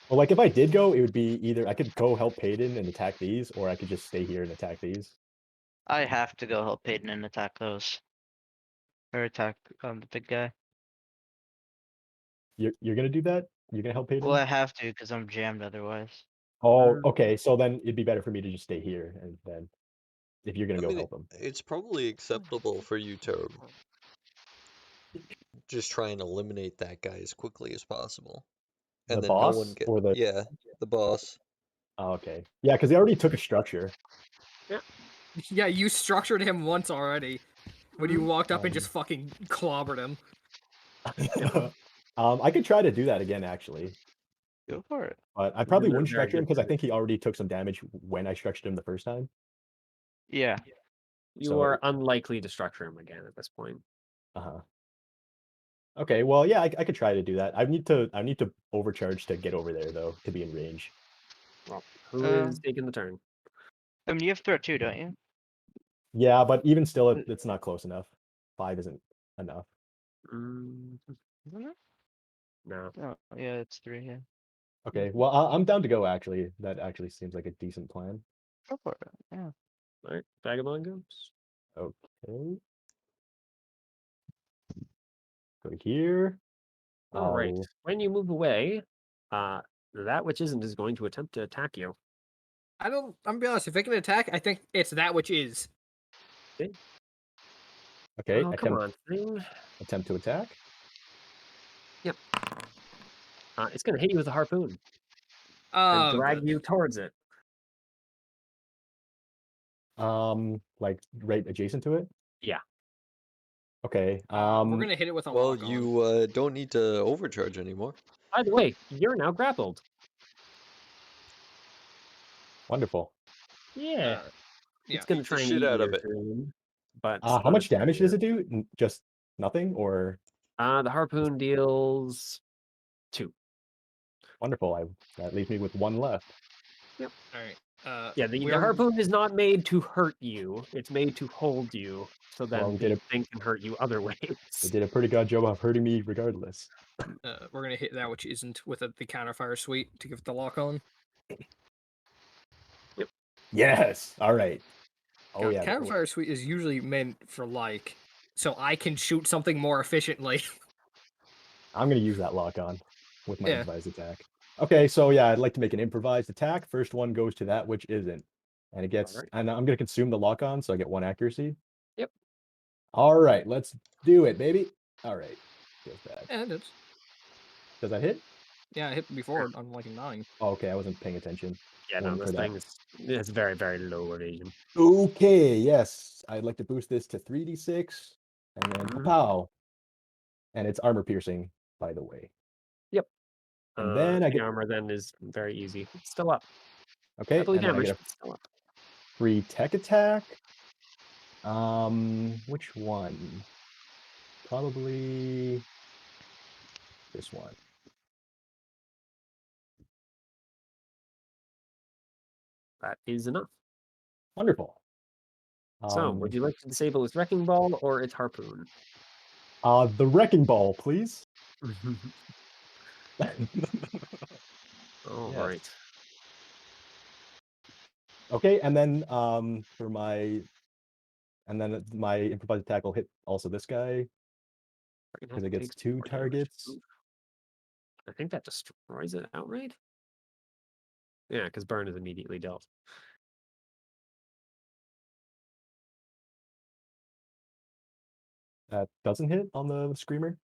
Well, like if I did go, it would be either I could go help Payton and attack these, or I could just stay here and attack these. I have to go help Peyton and attack those. Or attack the big guy. You're gonna do that? You're gonna help Payton? Well, I have to because I'm jammed otherwise. Oh, okay. So then it'd be better for me to just stay here, and then if you're gonna I go mean, help him. it's probably acceptable for you to just try and eliminate that guy as quickly as possible. And The then no one boss get or the yeah, the boss. Oh, okay. Yeah, because they already took a structure. Yeah, you structured him once already. When you walked up and just fucking clobbered him. I could try to do that again, actually. Go for it. But I You're probably doing a wouldn't very structure him good because I job. think he already took some damage when I structured him the first time. Yeah. You So- are unlikely to structure him again at this point. Uh-huh. Okay, well, yeah, I could try to do that. I need to overcharge to get over there though, to be in range. Well, who is taking the turn? I mean, you have threat too, don't you? Yeah, but even still, it's not close enough. 5 isn't enough. Mm, Isn't it? no. Oh, yeah, it's 3. Yeah. Okay, well, I'm down to go. Actually, that actually seems like a decent plan. Go for it. Yeah. All right, Vagabond goes. Okay. Go here. All right. I'll- When you move away, that which isn't is going to attempt to attack you. I'm gonna be honest, if it can attack, I think it's that which is. Okay, Oh, come on, thing. attempt to attack. It's going to hit you with a harpoon and Oh, drag good. you towards it. Like right adjacent to it. Yeah. Okay. We're gonna hit it with a Well, lock on. you don't need to overcharge anymore. By the way, you're now grappled. Wonderful. Yeah. Yeah. It's going to Beat the try and shit eat out your of it. turn, but How much damage does it do? Just nothing, or The harpoon deals 2. Wonderful. That leaves me with one left. All right. Yeah, the we're- harpoon is not made to hurt you. It's made to hold you, so Well, then the thing can hurt you other ways. They did a pretty good job of hurting me regardless. we're gonna hit that which isn't with the counterfire suite to give it the lock on. Yes. All right. Oh God, yeah. counterfire suite is usually meant for like, so I can shoot something more efficiently. I'm gonna use that lock on with my Yeah. improvised attack. Okay, so yeah, I'd like to make an improvised attack. First one goes to that which isn't, and it gets. Alright. And I'm gonna consume the lock on, so I get 1 accuracy. Yep. All right, let's do it, baby. All right. Feels bad. And it's Does that hit? yeah, I hit before on like a 9. Oh, okay, I wasn't paying attention. Yeah, no, Going for this that. thing is it's very, very low evasion. Okay, yes. I'd like to boost this to 3d6, and then Mhm. pow. And it's armor piercing, by the way. And then I the get armor then is very easy. It's still up. okay, Heavily and then I damaged, get a but still up. free tech attack. Which one? Probably this one. That is enough. Wonderful. So, would you like to disable its wrecking ball or its harpoon? The wrecking ball, please. All Yes. right. Okay, and then for my my improvised attack will hit also this guy because it gets Takes 2 more damage. targets. Oof. I think that destroys it outright. Yeah, because burn is immediately dealt. That doesn't hit on the screamer.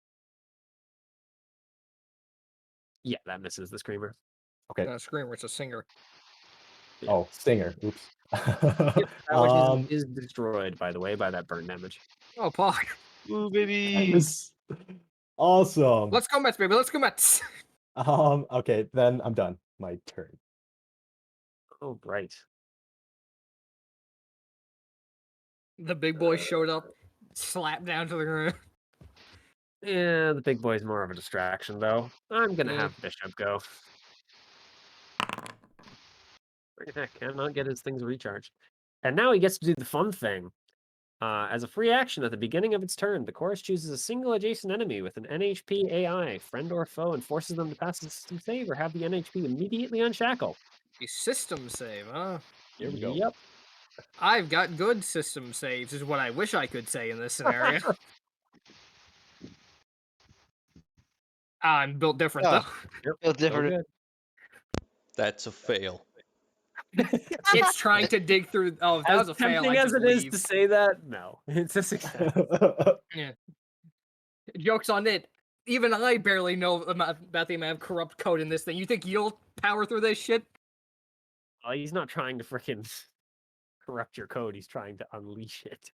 Yeah, that misses the screamer. Okay. Screamer, it's a singer. Yeah. Oh, stinger. Oops. Yep, that which is destroyed, by the way, by that burn damage. Oh, Paul. Ooh, That baby. was awesome. Let's go Mets, baby. Let's go Mets. Okay, then I'm done. My turn. Oh, right. The big boy showed up, slapped down to the ground. Yeah, the big boy's more of a distraction, though. I'm gonna Yeah. have Bishop go. Heck, cannot get his things recharged. And now he gets to do the fun thing. As a free action at the beginning of its turn, the chorus chooses a single adjacent enemy with an NHP AI, friend or foe, and forces them to pass a system save or have the NHP immediately unshackle. A system save, huh? Here we go. Yep. I've got good system saves, is what I wish I could say in this scenario. I'm built different, Oh. though. Feel different. good. That's a fail. It's trying to dig through. Oh, if that was a fail, tempting I as just it is leave. to say that, no, it's a success. Yeah. Joke's on it. Even I barely know about the amount of corrupt code in this thing. You think you'll power through this shit? Well, he's not trying to freaking corrupt your code. He's trying to unleash it.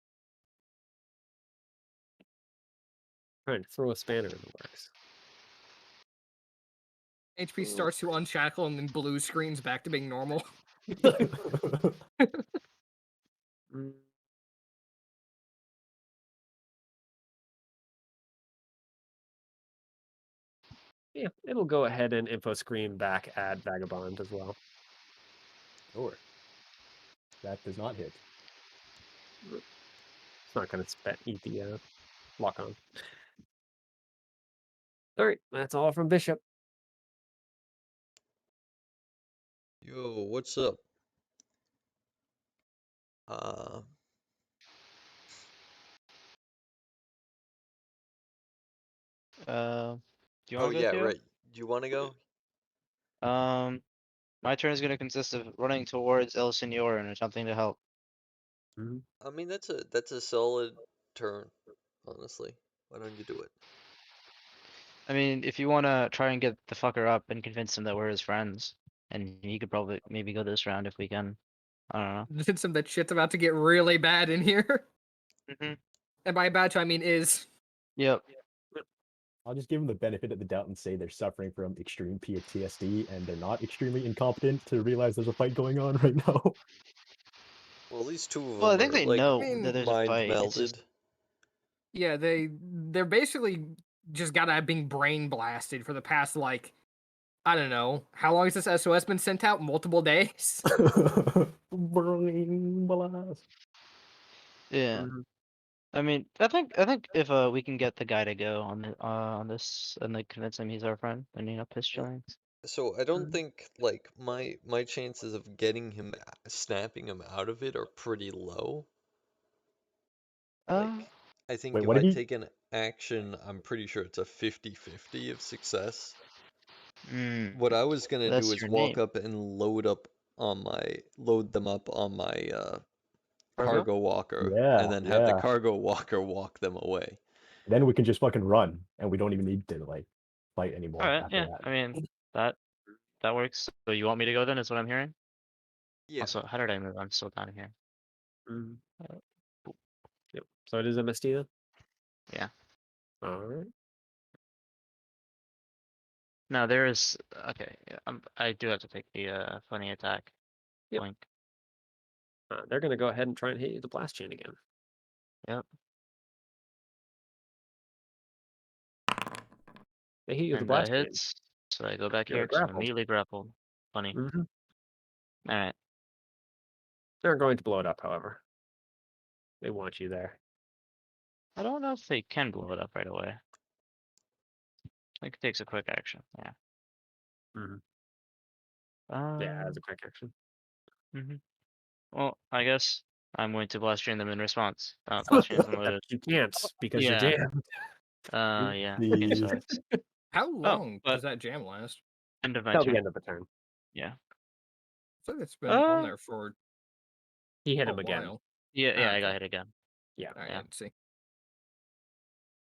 Trying to throw a spanner in the works. HP starts to unshackle and then blue screens back to being normal. Mm. Yeah, it'll go ahead and info screen back at Vagabond as well. Sure. That does not hit. It's not going to eat the lock on. All right, that's all from Bishop. Yo, what's up? Uh, Do you oh want to go, yeah, Theo? right. Do you want to go? My turn is going to consist of running towards El Senor and attempting to help. I mean, that's a solid turn, honestly. Why don't you do it? I mean, if you want to try and get the fucker up and convince him that we're his friends, and he could probably maybe go this round if we can. I don't know. Did some that shit's about to get really bad in here. Mm-hmm. And by bad, I mean is. Yep. I'll just give them the benefit of the doubt and say they're suffering from extreme PTSD and they're not extremely incompetent to realize there's a fight going on right now. Well, at least 2 of them Well, I think are, they like, know mean, that there's a mind fight. It's melded. just, Yeah, they're basically just gotta have been brain blasted for the past like I don't know. How long has this SOS been sent out? Multiple days? Brain blast. Yeah. Mhm. I mean, I think if we can get the guy to go on this and like convince him he's our friend, then piss chillings. So I don't Mhm. think like my chances of getting him snapping him out of it are pretty low. Like I think Wait, if what I did he? take an action, I'm pretty sure it's a 50-50 of success. What I was gonna do That's is your walk name. up and load them up on my Cargo? cargo walker, and Yeah, then have the yeah. cargo walker walk them away. Then we can just fucking run, and we don't even need to like fight anymore Alright, after yeah. that. I mean, that works. So you want me to go then? Is what I'm hearing. Yeah. Also, how did I move? I'm still down here. Mhm. Yep. So it is MST then? Yeah. Alright. Now there is okay. Yeah, I do have to take the funny attack. Yep. Blink. They're gonna go ahead and try and hit you with the blast chain again. Yep. They hit you with the And that blast chain. hits. So I go back You're here because I'm grappled. immediately grappled. Funny. Mm-hmm. Alright. They're going to blow it up, however. They want you there. I don't know if they can blow it up right away. I think it takes a quick action. Yeah. Mhm. Um. Yeah, as a quick action. Well, I guess I'm going to blast drain them in response. Blast chain is unloaded. You can't because you're Yeah. jammed. Yeah. Jeez. Sucks. How Oh, long but does that jam last? end of my Till the turn. end of the turn. Yeah. I feel like it's been on Uh. there for He hit a him again. while. Yeah. I Okay. got hit again. Yeah. Alright, Yeah. let's see.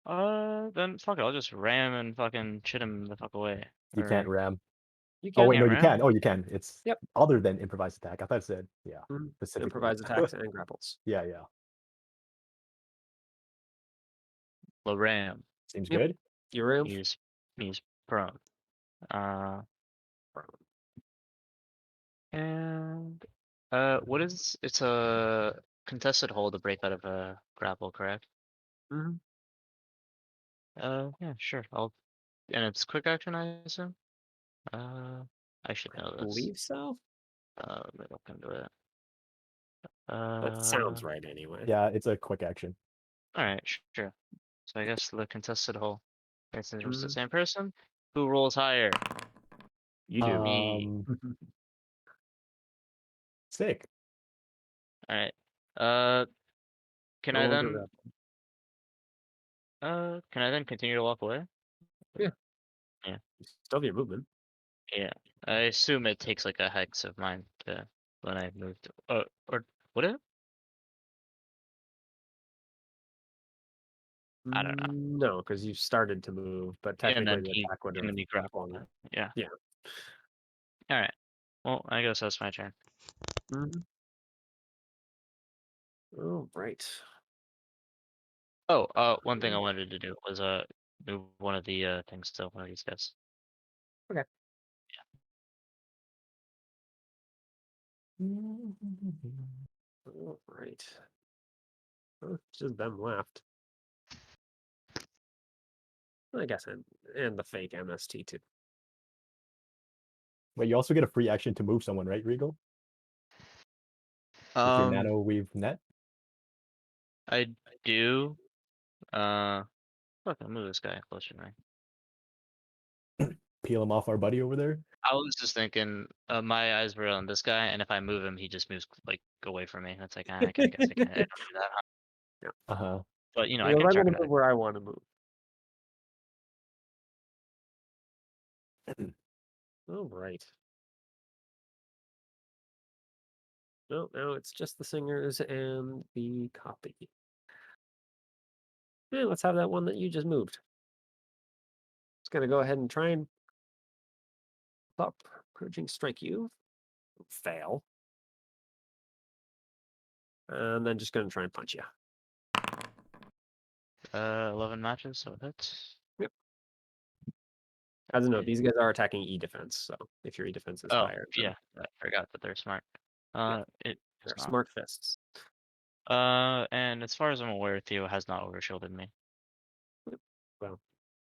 Then fuck it. I'll just ram and fucking chit him the fuck away. You can't Or ram. You Oh can. wait, no, Can't you ram? can. Oh, you can. It's Yep. other than improvised attack. I thought it said Mhm. specifically. Improvise attacks and grapples. Yeah, yeah. The ram. Seems Yep. good. You ram. He's prone. And what is it's a contested hold to break out of a grapple, correct? Mhm. Yeah, sure. And it's quick action, I assume. I should I know this. believe so. Let me look into it. That sounds right anyway. Yeah, it's a quick action. All right, sure. So I guess the contested hold. Since it's the Mhm. same person, who rolls higher? You do. Me. Sick. All right. Uh, can No I longer then? grappled. Can I then continue to walk away? Yeah. Yeah. You still have your movement. Yeah. I assume it takes like a hex of mine to when I moved. Or would it? I don't know. No, because you started to move, but And technically then the he attack would and have then he grappled. swung. Yeah. Yeah. All right. Well, I guess that's my turn. Mhm. Oh, right. Oh, one thing I wanted to do was move one of the things to one of these guys. Okay. All right. Oh, just them left. I guess, and the fake MST too. Wait, you also get a free action to move someone, right, Regal? With your nano weave net. I do. Fuck, I'll move this guy closer to me. Peel him off our buddy over there. I was just thinking, my eyes were on this guy, and if I move him, he just moves like away from me. That's like, I guess I don't do that. Yeah. Uh-huh. But I Because can I'm check gonna it move where I want to move. All right. No, now it's just the singers and the copy. Yeah, let's have that one that you just moved. It's gonna go ahead and try and stop purging strike you. Fail. And then just gonna try and punch you. 11 matches, so that's. Yep. As a note, these guys are attacking E defense, so if your E defense is Oh, higher, then yeah, I forgot that they're smart. It is they're not. smart fists. And as far as I'm aware, Theo has not overshielded me. Well,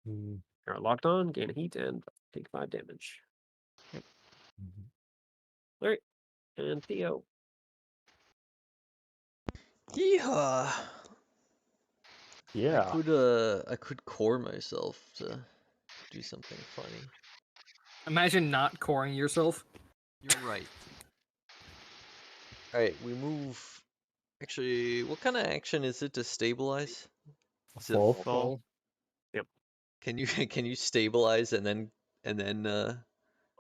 Mm. you're locked on, gain a heat, and take 5 damage. All right, and Theo. Yeehaw! Yeah. I could core myself to do something funny. Imagine not coring yourself. You're right. Alright, we move. Actually, what kind of action is it to stabilize? Is it Full. Full. Can you stabilize and then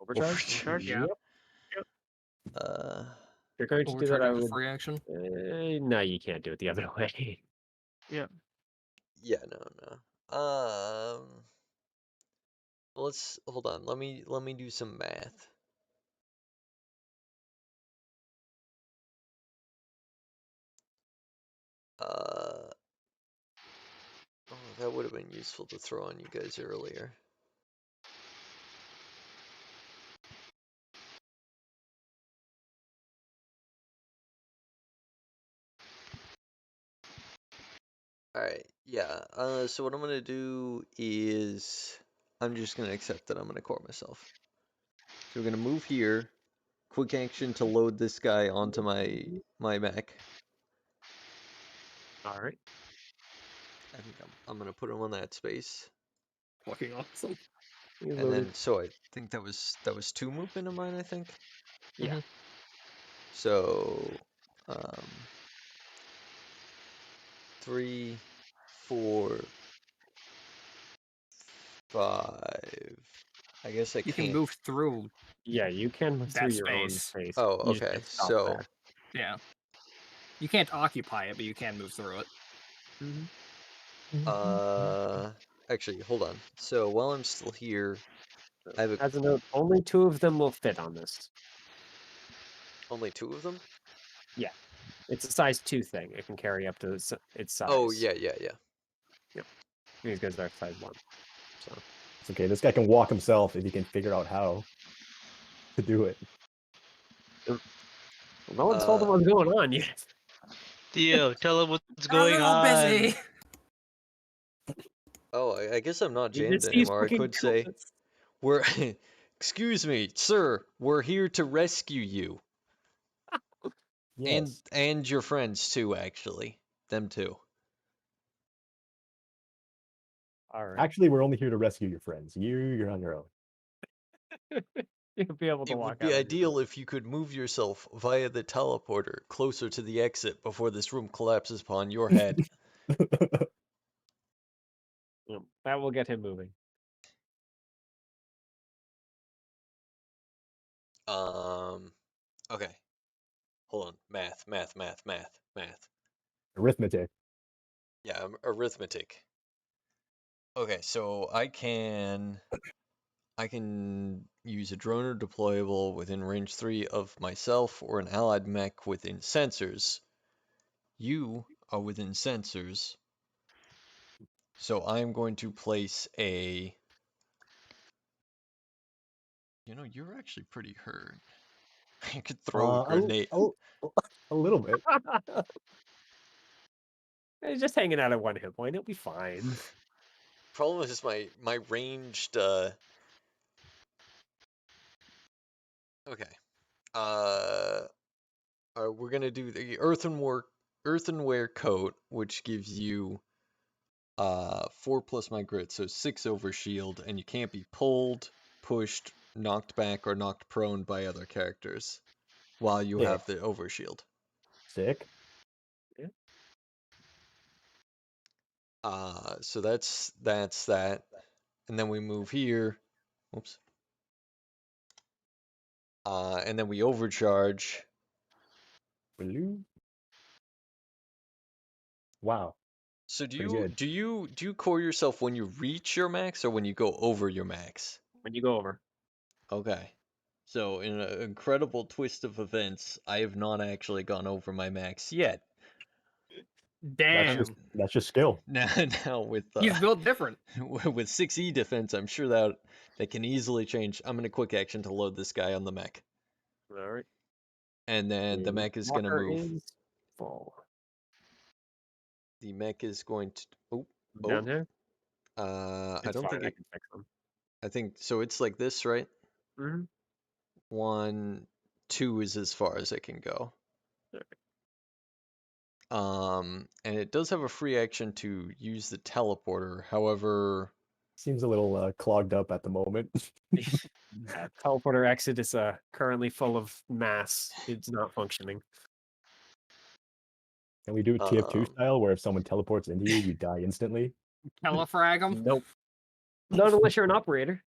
Overcharge? Overcharge? Yeah. Yep. Uh, If you're going to do that, Overcharge I is a would. free action. No, you can't do it the other way. Yeah. yeah, no. Let's hold on. Let me do some math. Oh, that would have been useful to throw on you guys earlier. Alright, yeah. So what I'm gonna do is I'm just gonna accept that I'm gonna core myself. So we're gonna move here. Quick action to load this guy onto my mech. All right. I think I'm gonna put him on that space. Fucking awesome. He's And loaded. then so I think that was 2 movement of mine, I think. Yeah. Mhm. So 3, 4, 5. I guess I You can can't. move through Yeah, you can move through that your own space. space. Oh, You just okay. can't stop So there. Yeah. You can't occupy it, but you can move through it. actually, hold on. So while I'm still here, I have As a note, only 2 of them will fit on this. only 2 of them. Yeah, it's a size 2 thing. It can carry up to its size. Oh yeah. These guys are size 1. So It's okay. This guy can walk himself if he can figure out how to do it. well, no one's told him what's going on yet. Theo, tell him what's I'm a going little on. busy. Oh, I guess I'm not He jammed just sees anymore. I fucking could say comets. we're. Excuse me, sir. We're here to rescue you Yes. and your friends too. Actually, them too. All right, Actually, we're only here to rescue your friends. You're on your own. you'll be able to It walk would be out on your ideal own. if you could move yourself via the teleporter closer to the exit before this room collapses upon your head. Yep, that will get him moving. Okay. Hold on. Math. Arithmetic. Yeah, arithmetic. Okay, so I can use a drone or deployable within range 3 of myself or an allied mech within sensors. You are within sensors. So I'm going to place a... you're actually pretty hurt. I could throw a grenade. A little bit. He's just hanging out at 1 hit point. He'll be fine. Problem is my ranged okay. We're gonna do the earthenware coat, which gives you 4 plus my grit, so 6 over shield, and you can't be pulled, pushed, knocked back, or knocked prone by other characters while you have the overshield. Sick. So that's that. And then we move here. Oops. And then we overcharge. Blue. Wow. So do Pretty you good. do you core yourself when you reach your max or when you go over your max? When you go over. Okay. So in an incredible twist of events, I have not actually gone over my max yet. Damn. That's just skill. Now with He's built different. with 6E defense, I'm sure that can easily change. I'm gonna quick action to load this guy on the mech. All right. And then the mech is gonna Walker move. is full. The mech is going to Down here. I It's don't fine. think I it can fix them. I think so it's like this, right? Mm-hmm. 1, 2 is as far as it can go. And it does have a free action to use the teleporter. However, Seems a little clogged up at the moment. Yeah, teleporter exit is currently full of mass. It's not functioning. Can we do it TF2 Um, style, where if someone teleports into you, you die instantly? Telefrag 'em. Nope. Not unless you're an operator.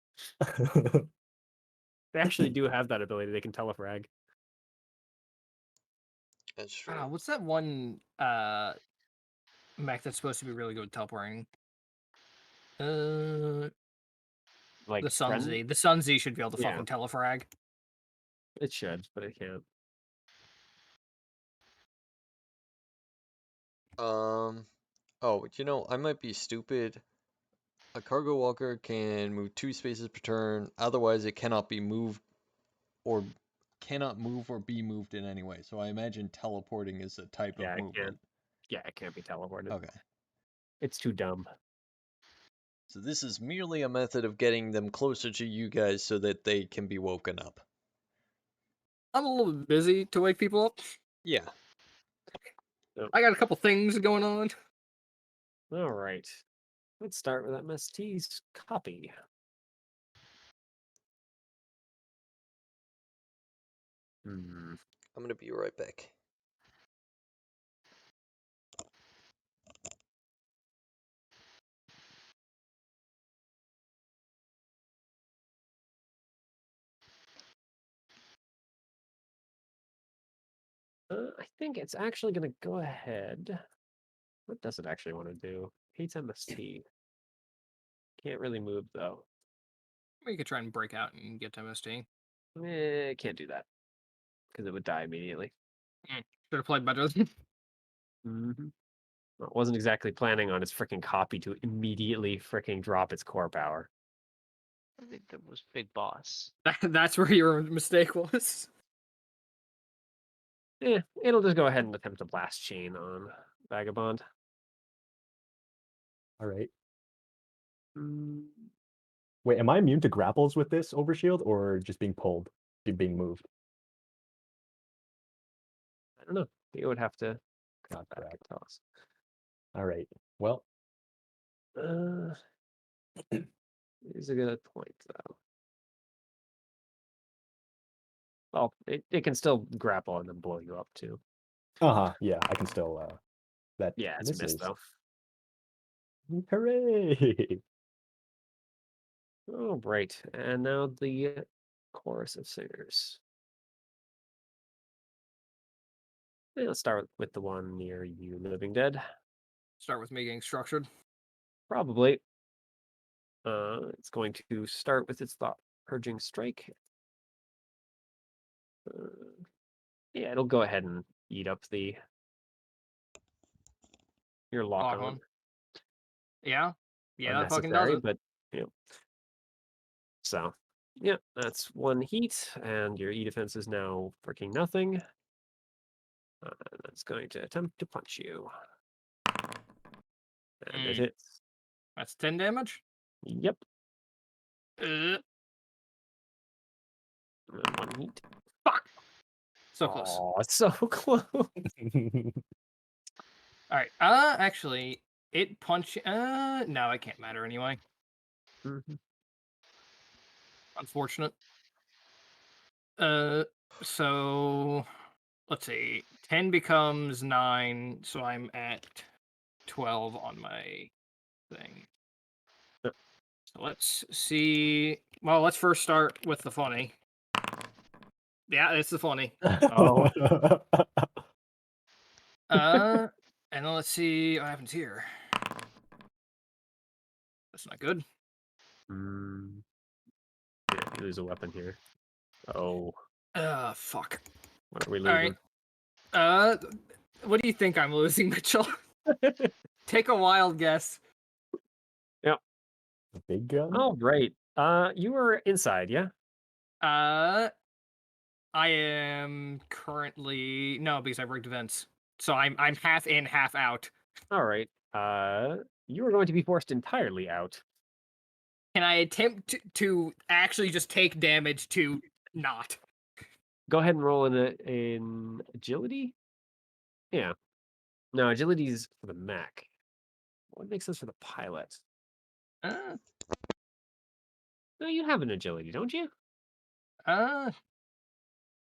They actually do have that ability. They can telefrag. that's true. What's that one mech that's supposed to be really good with teleporting? Like The friend? Sunzi. The Sunzi should be able to Yeah. fucking telefrag. It should, but it can't. Oh, you know, I might be stupid. A cargo walker can move 2 spaces per turn. Otherwise, it cannot move or be moved in any way. So I imagine teleporting is a type Yeah, of it movement. can't. Yeah, it can't be teleported. Okay. It's too dumb. So this is merely a method of getting them closer to you guys so that they can be woken up. I'm a little bit busy to wake people up. Yeah. I got a couple things going on. All right. Let's start with MST's copy. Hmm. I'm gonna be right back. I think it's actually going to go ahead. What does it actually want to do? Hates MST. Can't really move, though. We could try and break out and get to MST. Can't do that. Because it would die immediately. Should have played better. Mm-hmm. Well, it wasn't exactly planning on its freaking copy to immediately freaking drop its core power. I think that was Big Boss. That's where your mistake was. It'll just go ahead and attempt a blast chain on Vagabond. All right. Mm, Wait, am I immune to grapples with this overshield, or just being pulled, being moved? I don't know. You would have to Oh, come back crap. and tell us. All right. Well, Here's a good point, though. Well, it can still grapple and then blow you up, too. yeah, I can still. That Yeah, it's missed, misses. though. Hooray! Oh, right. And now the chorus of singers. Let's start with the one near you, Living Dead. Start with me getting structured. Probably. It's going to start with its thought purging strike. Yeah, it'll go ahead and eat up your lock on. Yeah. Yeah, that fucking does Unnecessary, it. but you know. So, yeah, that's one heat, and your E defense is now freaking nothing. That's going to attempt to punch you. And it hits. That's 10 damage. Yep. Uh, And one heat. fuck. So close. Oh, it's so close. Alright. Actually, it punch. No, it can't matter anyway. Unfortunate. So let's see. 10 becomes 9, so I'm at 12 on my thing. So let's see. Well, let's first start with the funny. Yeah, it's the funny. Oh. And then let's see what happens here. That's not good. Yeah, you lose a weapon here. Oh. Fuck. What are we All losing? right. What do you think I'm losing, Mitchell? Take a wild guess. Yep. A big gun? Oh, right. You were inside, yeah? I am currently no, because I rigged events. So I'm half in, half out. All right. You are going to be forced entirely out. Can I attempt to actually just take damage to not? Go ahead and roll in agility. Yeah. No, agility is for the mech. What makes sense for the pilot? Uh, No, you have an agility, don't you? uh,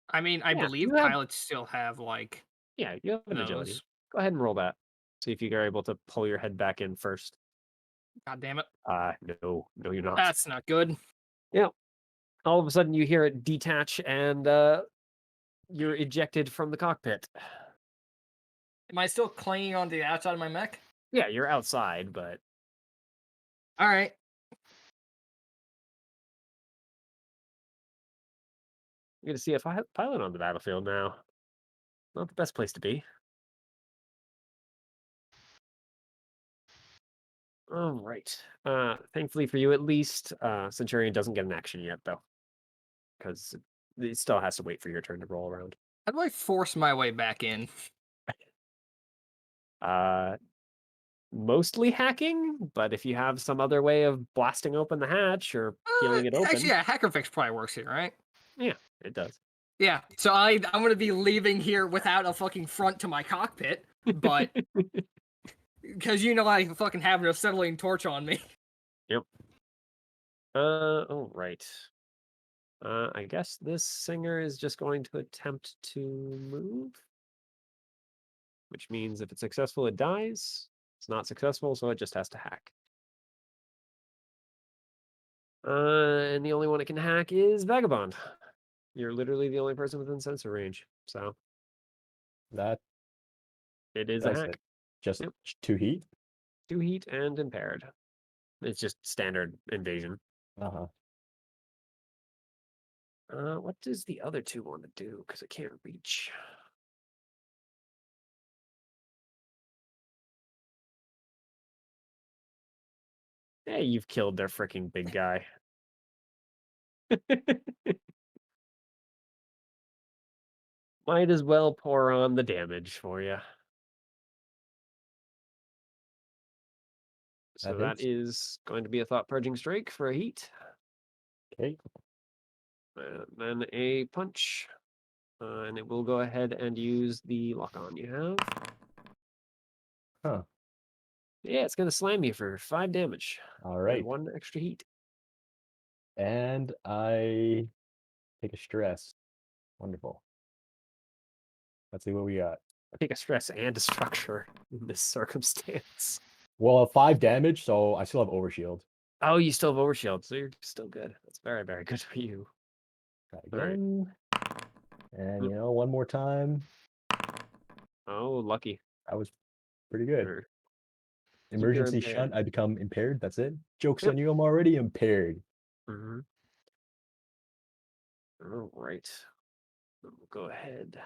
I mean, I Yeah, believe you have. pilots still have like Yeah, you have an agility. those. Go ahead and roll that. See if you are able to pull your head back in first. God damn it. No, you're not. That's not good. Yeah. All of a sudden, you hear it detach, and you're ejected from the cockpit. Am I still clinging onto the outside of my mech? Yeah, you're outside, but All right. you're gonna see a pilot on the battlefield now. Not the best place to be. All right. Thankfully for you, at least, Centurion doesn't get an action yet, though, because it still has to wait for your turn to roll around. How do I force my way back in? Mostly hacking, but if you have some other way of blasting open the hatch or peeling it open, Actually, yeah, hacker fix probably works here, right? yeah, it does. Yeah. So I'm gonna be leaving here without a fucking front to my cockpit, but because I fucking have an acetylene torch on me. Yep. All right. I guess this singer is just going to attempt to move, which means if it's successful, it dies. It's not successful, so it just has to hack. And the only one it can hack is Vagabond. You're literally the only person within sensor range, so That it is a does hack. it. Just Yep. 2 heat? 2 heat and impaired. It's just standard invasion. Uh-huh. What does the other 2 want to do? Because it can't reach. Hey, you've killed their freaking big guy. Might as well pour on the damage for you. So that hits. is going to be a thought purging strike for a heat. Okay. And then a punch. And it will go ahead and use the lock on you have. Huh. Yeah, it's going to slam you for 5 damage. All And right. 1 extra heat. And I take a stress. Wonderful. Let's see what we got. Take a stress and a structure in this circumstance. Well, 5 damage, so I still have overshield. Oh, you still have overshield, so you're still good. That's very, very good for you. Try All right. again. And Yep. one more time. Oh, lucky. That was pretty good. Sure. Keep your Emergency impaired. shunt. I become impaired. That's it. Joke's Yep. on you. I'm already impaired. Mm-hmm. All right. We'll go ahead.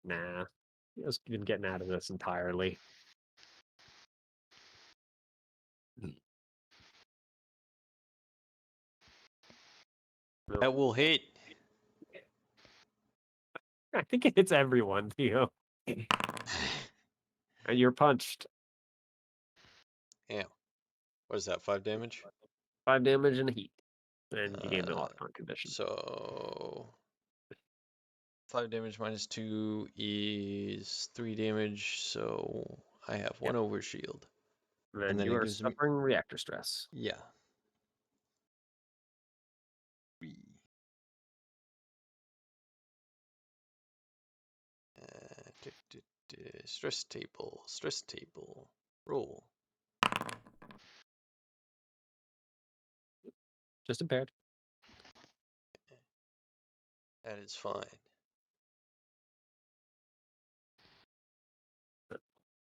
Nah. Just been getting out of this entirely. Nope. That will hit. I think it hits everyone, Theo. And you're punched. Yeah. What is that? 5 damage? 5 damage and a heat. And you gain the lock on condition. So 5 damage minus 2 is 3 damage. So I have 1 overshield. And then you it are gives me. suffering reactor stress. Yeah. Stress table. Stress table. Roll. Just impaired. That is fine.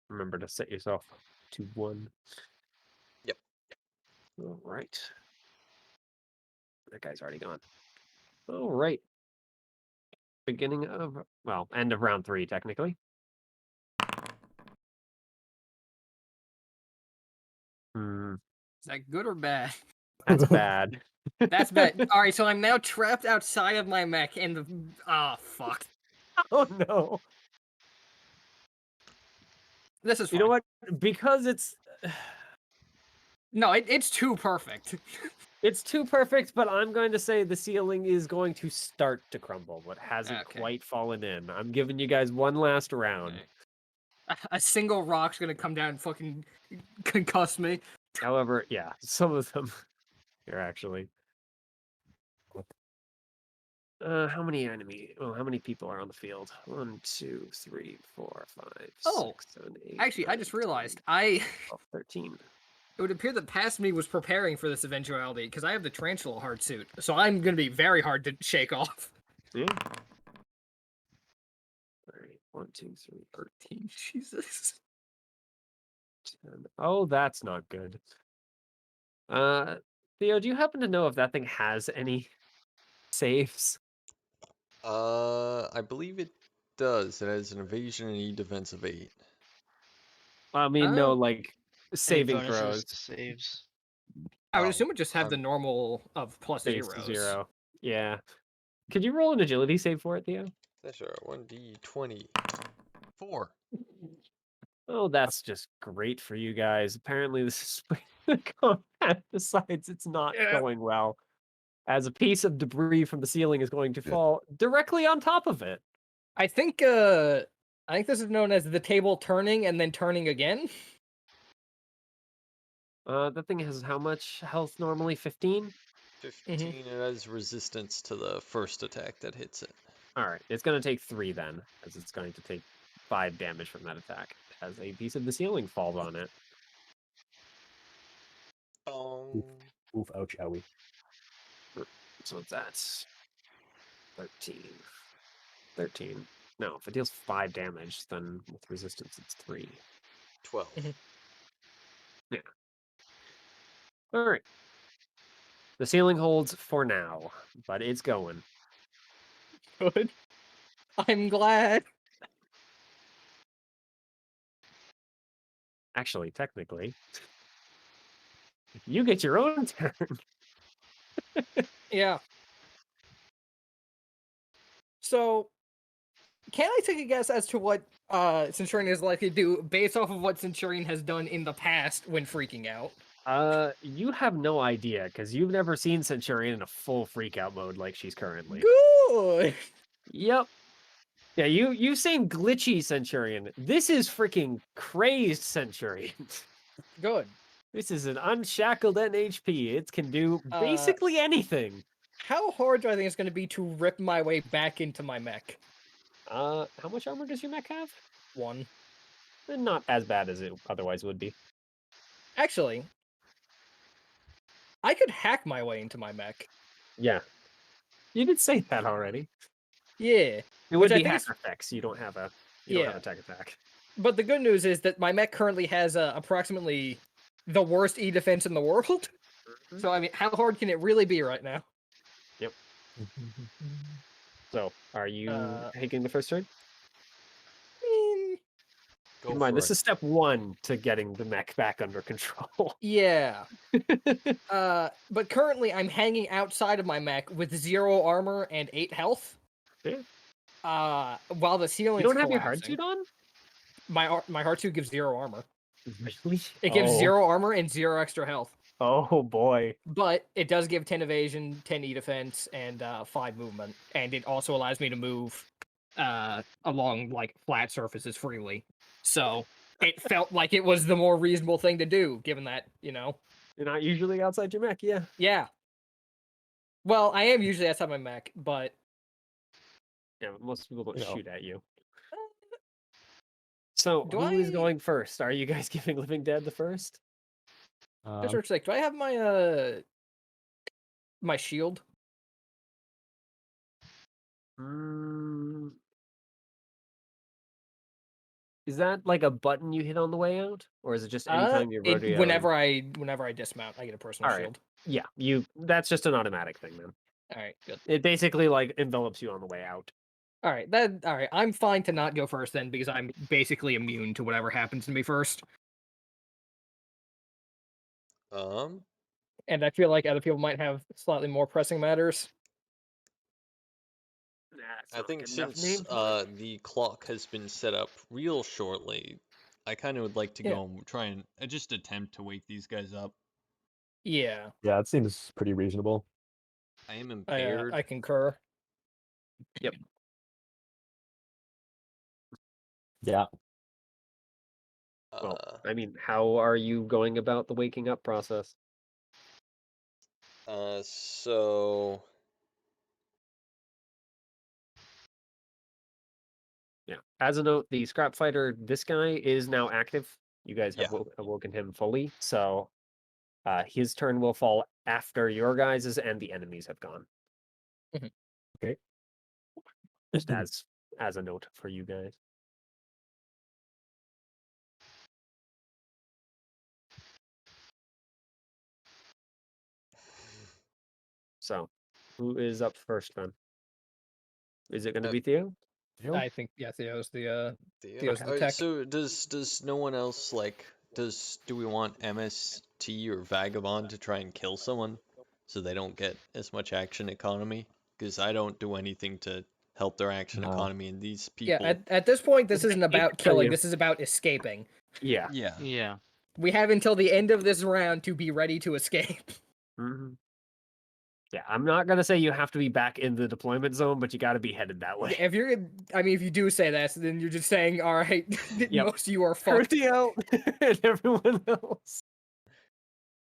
Remember to set yourself to 1. Yep. All right. That guy's already gone. All right. Beginning of, well, end of round 3, technically. Is that good or bad? That's bad. That's bad. All right, so I'm now trapped outside of my mech, and fuck. Oh no. This is fine. You know what? Because it's No, it's too perfect. It's too perfect, but I'm going to say the ceiling is going to start to crumble, but hasn't Okay. quite fallen in. I'm giving you guys one last round. A single rock's gonna come down and fucking concuss me. However, yeah, some of them here actually. How many how many people are on the field? 1, 2, 3, 4, 5, Oh, 6, 7, 8. Actually, I 9, just 10, realized 12, 13. it would appear that past me was preparing for this eventuality because I have the tarantula heart suit, so I'm gonna be very hard to shake off. Yeah. All right, 1, 2, 3, 13, Jesus. 10. Oh, that's not good. Theo, do you happen to know if that thing has any saves? I believe it does. It has an evasion and E defense of 8. I mean, no, Oh. like Any saving bonuses throws. to saves? I would Oh, assume it just had the I'm- normal of plus Base zeros. 0. Yeah. Could you roll an agility save for it, Theo? Yeah, sure. 1d20. 4. Oh, that's just great for you guys. Apparently, this is the combat decides it's not Yeah. going well, as a piece of debris from the ceiling is going to fall directly on top of it. I think this is known as the table turning and then turning again. That thing has how much health normally? 15? 15. It has resistance to the first attack that hits it. All right, it's going to take 3 then, as it's going to take 5 damage from that attack, as a piece of the ceiling falls on it. Oof, ouch, owie. So that's 13. 13. No, if it deals 5 damage, then with resistance, it's 3. 12. Yeah. All right. The ceiling holds for now, but it's going. Good. I'm glad. Actually, technically, you get your own turn. Yeah. So, can I take a guess as to what Centurion is likely to do based off of what Centurion has done in the past when freaking out? You have no idea because you've never seen Centurion in a full freak out mode like she's currently. Good. Yep. Yeah, you've seen glitchy Centurion. This is freaking crazed Centurion. Good. This is an unshackled NHP. It can do basically anything. How hard do I think it's going to be to rip my way back into my mech? How much armor does your mech have? 1. Not as bad as it otherwise would be. Actually, I could hack my way into my mech. Yeah. You did say that already. Yeah. It Which would I be think hacker effects. You don't have attack. But the good news is that my mech currently has approximately the worst E defense in the world. So, I mean, how hard can it really be right now? Yep. So, are you Uh, taking the first turn? Go Keep in mind, for this it. is step 1 to getting the mech back under control. Yeah. But currently I'm hanging outside of my mech with 0 armor and 8 health. Yeah. While the ceiling's You don't have your collapsing. hard suit on? My hard suit gives 0 armor. Really? It gives 0 armor and 0 extra health. Oh boy. But it does give 10 evasion, 10 E defense, and 5 movement. And it also allows me to move along like flat surfaces freely. So it felt like it was the more reasonable thing to do, given that, You're not usually outside your mech, yeah. Yeah. Well, I am usually outside my mech, but Yeah, but most people don't shoot at you. Uh, So, do who is I- going first? Are you guys giving Living Dead the first? just like, do I have my shield? Is that like a button you hit on the way out, or is it just anytime you're rodeo? Whenever I dismount, I get a personal All right. shield. Yeah, that's just an automatic thing, then. All right, good. It basically like envelops you on the way out. All right, I'm fine to not go first then because I'm basically immune to whatever happens to me first. And I feel like other people might have slightly more pressing matters. I think since the clock has been set up real shortly, I kind of would like to go and try and just attempt to wake these guys up. Yeah, Yeah, it seems pretty reasonable. I am impaired. I concur. Yeah. Well, I mean, how are you going about the waking up process? So Yeah. As a note, the scrap fighter, this guy is now active. You guys have Yeah. awoken him fully, so his turn will fall after your guys's, and the enemies have gone. Okay. Just as a note for you guys. So, who is up first then? Is it going to be Theo? I think Theo's the Theo. Theo's the Alright, tech. so does no one else like do we want MST or Vagabond to try and kill someone so they don't get as much action economy? Because I don't do anything to help their action economy, and these Yeah, people. at this point, this isn't He about could tell killing. you. This is about escaping. Yeah. Yeah. Yeah. We have until the end of this round to be ready to escape. Yeah, I'm not going to say you have to be back in the deployment zone, but you got to be headed that way. If you're, I mean, if you do say that, then you're just saying, all right, Yep. most of you are For fucked. Theo and everyone else.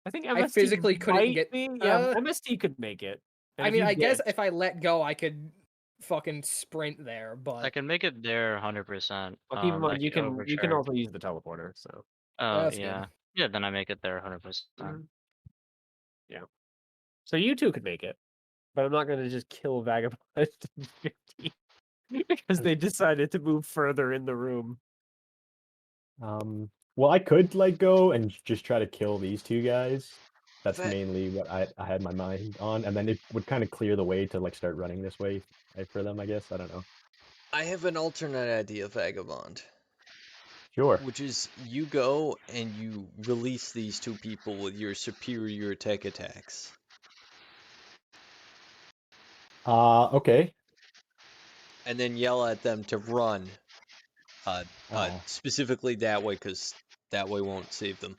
I think MST I physically couldn't might get. be. Yeah, MST could make it. And I if mean, you I guess did- if I let go, I could fucking sprint there, I but can make it there 100%. well, keep in I mind you can overcharge. also use the teleporter. So Oh that's yeah. good. Yeah, then I make it there 100%. yeah, so you two could make it, but I'm not going to just kill Vagabond 50 because they decided to move further in the room. Well, I could like go and just try to kill these two guys. That's That- mainly what I had my mind on, and then it would kind of clear the way to like start running this way for them. I guess I don't know. I have an alternate idea, Vagabond. Sure. Which is you go and you release these two people with your superior tech attacks. Okay. And then yell at them to run. Oh. Specifically that way, because that way won't save them.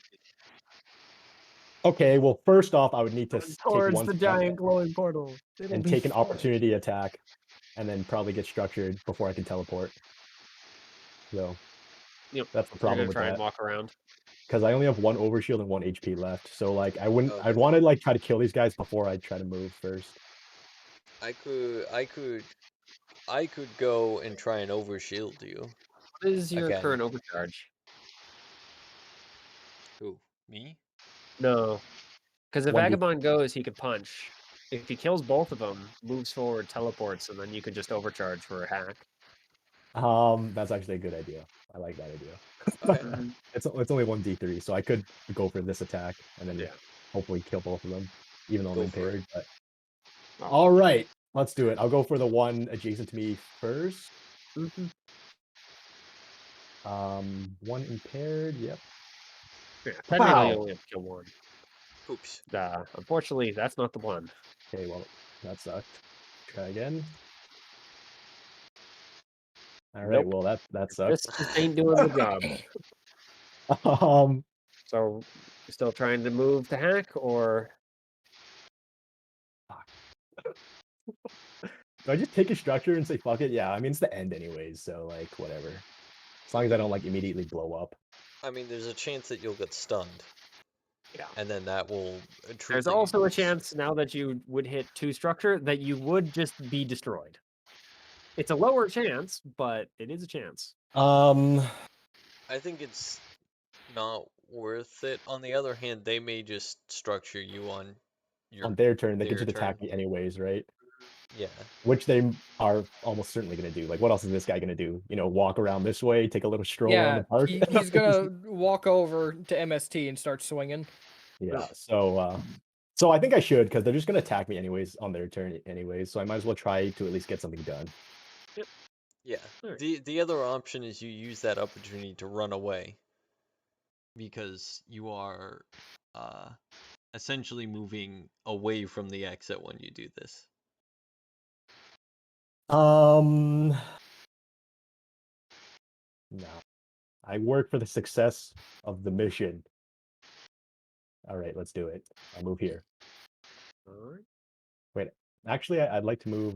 Okay. Well, first off, I would need to take Towards one the step giant glowing portal. and take an opportunity attack, and then probably get structured before I can teleport. So Yep. that's the You're problem gonna with try and that. walk around. Because I only have one overshield and one HP left. So like I wouldn't. Okay. I'd want to like try to kill these guys before I try to move first. I could go and try and overshield you. What is your Again. current overcharge? Who? Me? No, because if 1d. Vagabond goes, he could punch. If he kills both of them, moves forward, teleports, and then you could just overcharge for a hack. That's actually a good idea. I like that idea. Okay. It's only 1d3, so I could go for this attack and then Yeah. hopefully kill both of them, even though I'm Go for it. impaired. But all right, let's do it. I'll go for the one adjacent to me first. One impaired. Yep. Yeah, technically Wow. you only have to kill one. Oops. Unfortunately, that's not the one. Okay, well that sucked. Try again. All right, Nope. well that This sucks. just ain't doing the job. So, you still trying to move to hack, or do I just take a structure and say fuck it? Yeah, I mean it's the end anyways, so like whatever. As long as I don't like immediately blow up. I mean, there's a chance that you'll get stunned. Yeah. And then that will. There's also a chance now that you would hit 2 structure that you would just be destroyed. It's a lower chance, but it is a chance. I think it's not worth it. On the other hand, they may just structure you on their turn. They could their just attack turn. me anyways, right? Yeah. Which they are almost certainly going to do. Like, what else is this guy going to do? You know, walk around this way, take a little stroll around Yeah, the park. he's gonna walk over to MST and start swinging. Yeah. So I think I should, because they're just going to attack me anyways on their turn anyways. So I might as well try to at least get something done. Yeah. Alright. The other option is you use that opportunity to run away. Because you are essentially moving away from the exit when you do this. No. I work for the success of the mission. All right, let's do it. I'll move here. All right. Wait, actually, I'd like to move.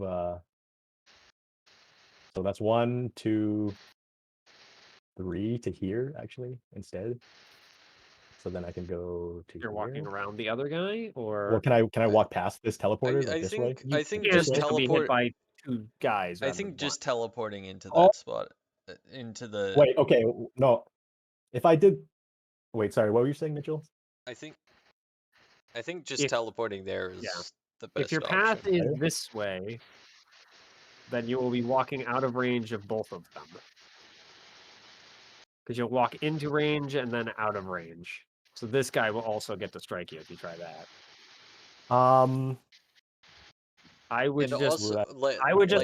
So that's 1, 2, 3 to here actually instead. So then I can go to You're here. walking around the other guy, or Well, can I walk past this teleporter like this way? you I think can, just but you'll be hit teleport. by 2 guys. I rather think than just one. teleporting into Oh. that spot, into the. Wait, okay, no. If I did, wait, sorry, what were you saying, Mitchell? I think just If- teleporting there is the best If your option. path is Better? this way, then you will be walking out of range of both of them. Because you'll walk into range and then out of range. So this guy will also get to strike you if you try that. I would And just also,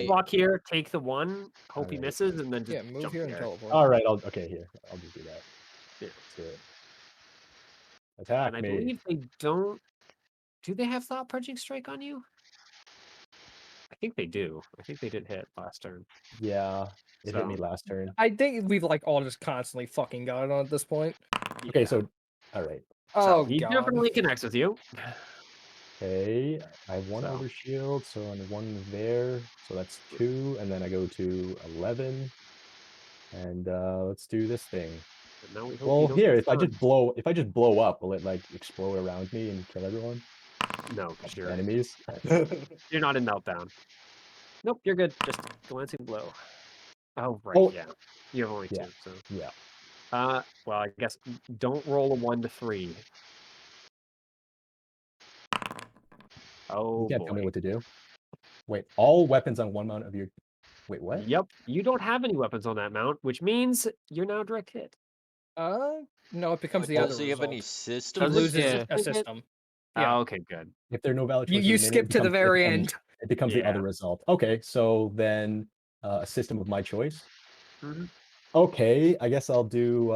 walk here, take the one, hope he Alright. misses, and then just Yeah, move jump here and teleport. All right, okay, here. I'll just do that. Yeah. Let's do it. Attack And I me. believe they don't. Do they have thought purging strike on you? I think they do. I think they did hit last turn. Yeah, it hit me So- last turn. I think we've like all just constantly fucking got it on at this point. Okay, Yeah. so, all right. Oh he god. definitely connects with you. Okay, I have 1 So. over shield, so on 1 there. So that's 2, and then I go to 11. And let's do this thing. And now we hope you Well, don't here, get if I stunned. just blow up, will it like explode around me and kill everyone? No, because The you're enemies? you're not in meltdown. Nope, you're good. Just glancing blow. Oh right, Oh. yeah. You have only Yeah. 2, so. Yeah. Well, I guess don't roll a 1 to 3. Oh You can't tell me boy. what to do. Wait, all weapons on 1 mount of your. Wait, what? Yep, you don't have any weapons on that mount, which means you're now direct hit. No, it becomes the Does other he have result. any He systems? Does it? loses Yeah. a system. Yeah. Oh, okay, good. If there are no valid You choices remaining, skip to the very end. It becomes the other Yeah. result. Okay, so then a system of my choice. Mhm. Okay, I guess I'll do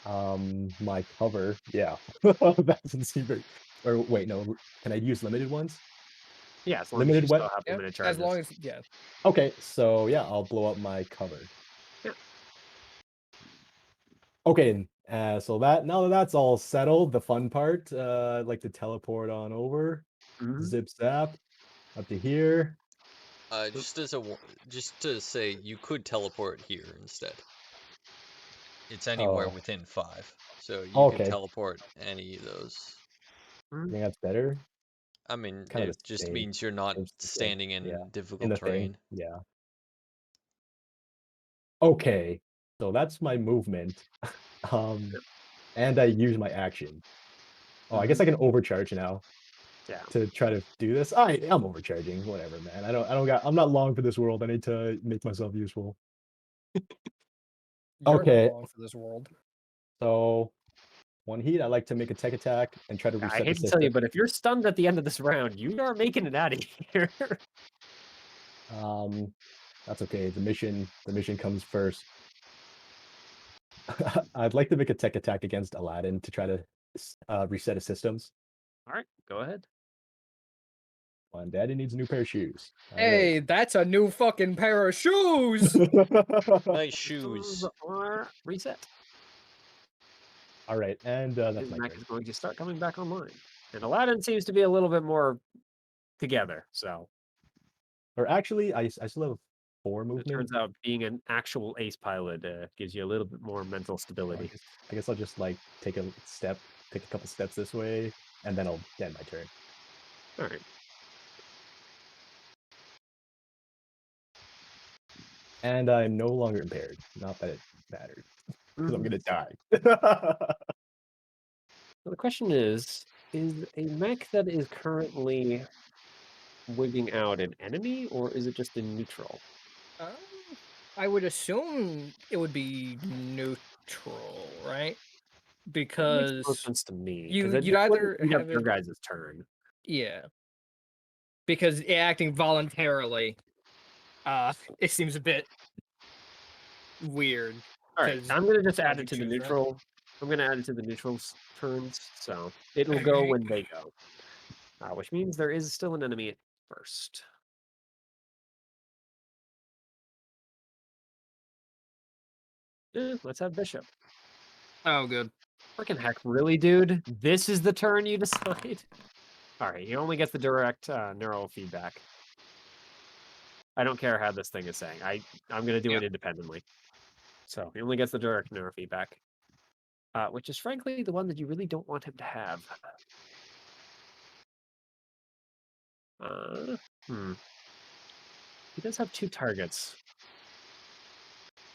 my cover. Yeah. That doesn't seem very. Or wait, no. Can I use limited ones? Yeah, as long Limited as you wep- still have Yeah, limited as charges. long as yeah. Okay, so yeah, I'll blow up my cover. Yeah. Okay, so now that that's all settled, the fun part, I'd like to teleport on over, Mhm. zip zap, up to here. Just to say, you could teleport here instead. It's anywhere Oh. within 5, so you Okay. can teleport any of those. I think that's better. I mean, Kind of it the just same. means you're not Same- standing in yeah, in difficult the thing. terrain. Yeah. Okay, so that's my movement. And I use my action. Oh, I guess I can overcharge now Yeah. to try to do this. I'm overcharging. Whatever, man. I'm not long for this world. I need to make myself useful. You're Okay. not long for this world. So 1 heat, I like to make a tech attack and try to reset I the hate to tell system. you, but if you're stunned at the end of this round, you are making it out of here. That's okay. The mission comes first. I'd like to make a tech attack against Aladdin to try to reset his systems. All right, go ahead. Come on, Daddy needs a new pair of shoes. All Hey, that's a new fucking pair of shoes. right. Nice shoes. Systems are reset. All right, and that's His my mech turn. is going to start coming back online. And Aladdin seems to be a little bit more together. So Or actually, I still have 4 it movement. turns out being an actual ace pilot gives you a little bit more mental stability. I guess I'll just like take a couple steps this way, and then I'll end my turn. All right. And I'm no longer impaired. Not that it mattered, because I'm Mhm. gonna die. So the question is a mech that is currently wigging out an enemy, or is it just a neutral? I would assume it would be neutral, right? That makes the most Because sense to me. you'd Because either you have have your it, guys' turn. yeah. Because acting voluntarily, it seems a bit weird. All right, 'cause I'm gonna just why'd add you it to the choose that? neutral. I'm gonna add it to the neutral's turns, so it'll go Okay. when they go. Which means there is still an enemy at first. Let's have Bishop. Oh, good. Freaking heck, really, dude? This is the turn you decide? Alright, he only gets the direct neural feedback. I don't care how this thing is saying. I'm gonna do it independently. So he only gets the direct neural feedback. Which is frankly the one that you really don't want him to have. He does have 2 targets.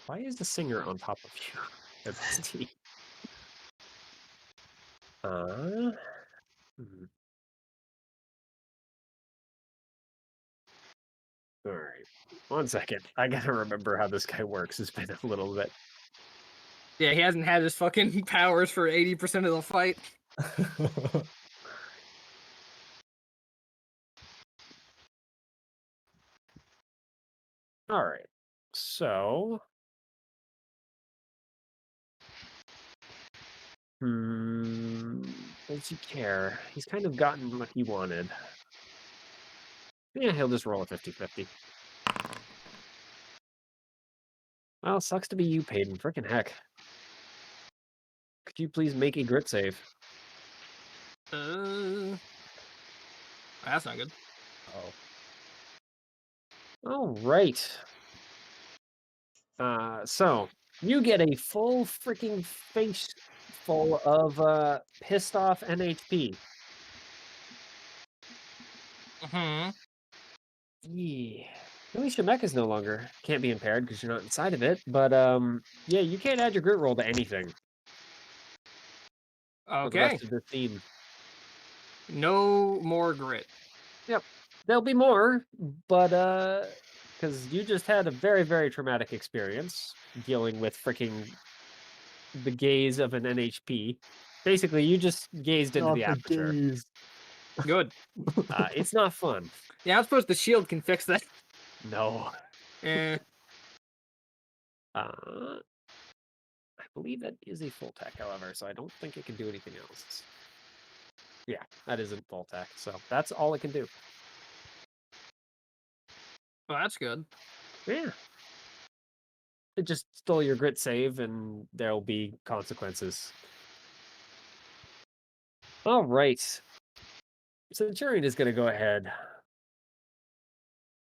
Why is the singer on top of you? MST. Alright. 1 second. I gotta remember how this guy works. It's been a little bit. Yeah, he hasn't had his fucking powers for 80% of the fight. Alright. So. Does he care? He's kind of gotten what he wanted. Yeah, he'll just roll a 50-50. Well, sucks to be you, Peyton. Frickin' heck. Could you please make a grit save? That's not good. Oh. All right. So you get a full freaking face full of pissed off NHP. Yeah. At least your mech is no longer can't be impaired because you're not inside of it. But yeah, you can't add your grit roll to anything for the Okay. rest of the theme. No more grit. Yep. There'll be more, but because you just had a very, very traumatic experience dealing with freaking the gaze of an NHP. Basically, you just gazed into the aperture. Good. It's not fun. Yeah, I suppose the shield can fix that. No. Eh. I believe that is a full tech, however, so I don't think it can do anything else. Yeah, that isn't full tech, so that's all it can do. Well, that's good. Yeah. It just stole your grit save, and there'll be consequences. All right. Centurion is going to go ahead.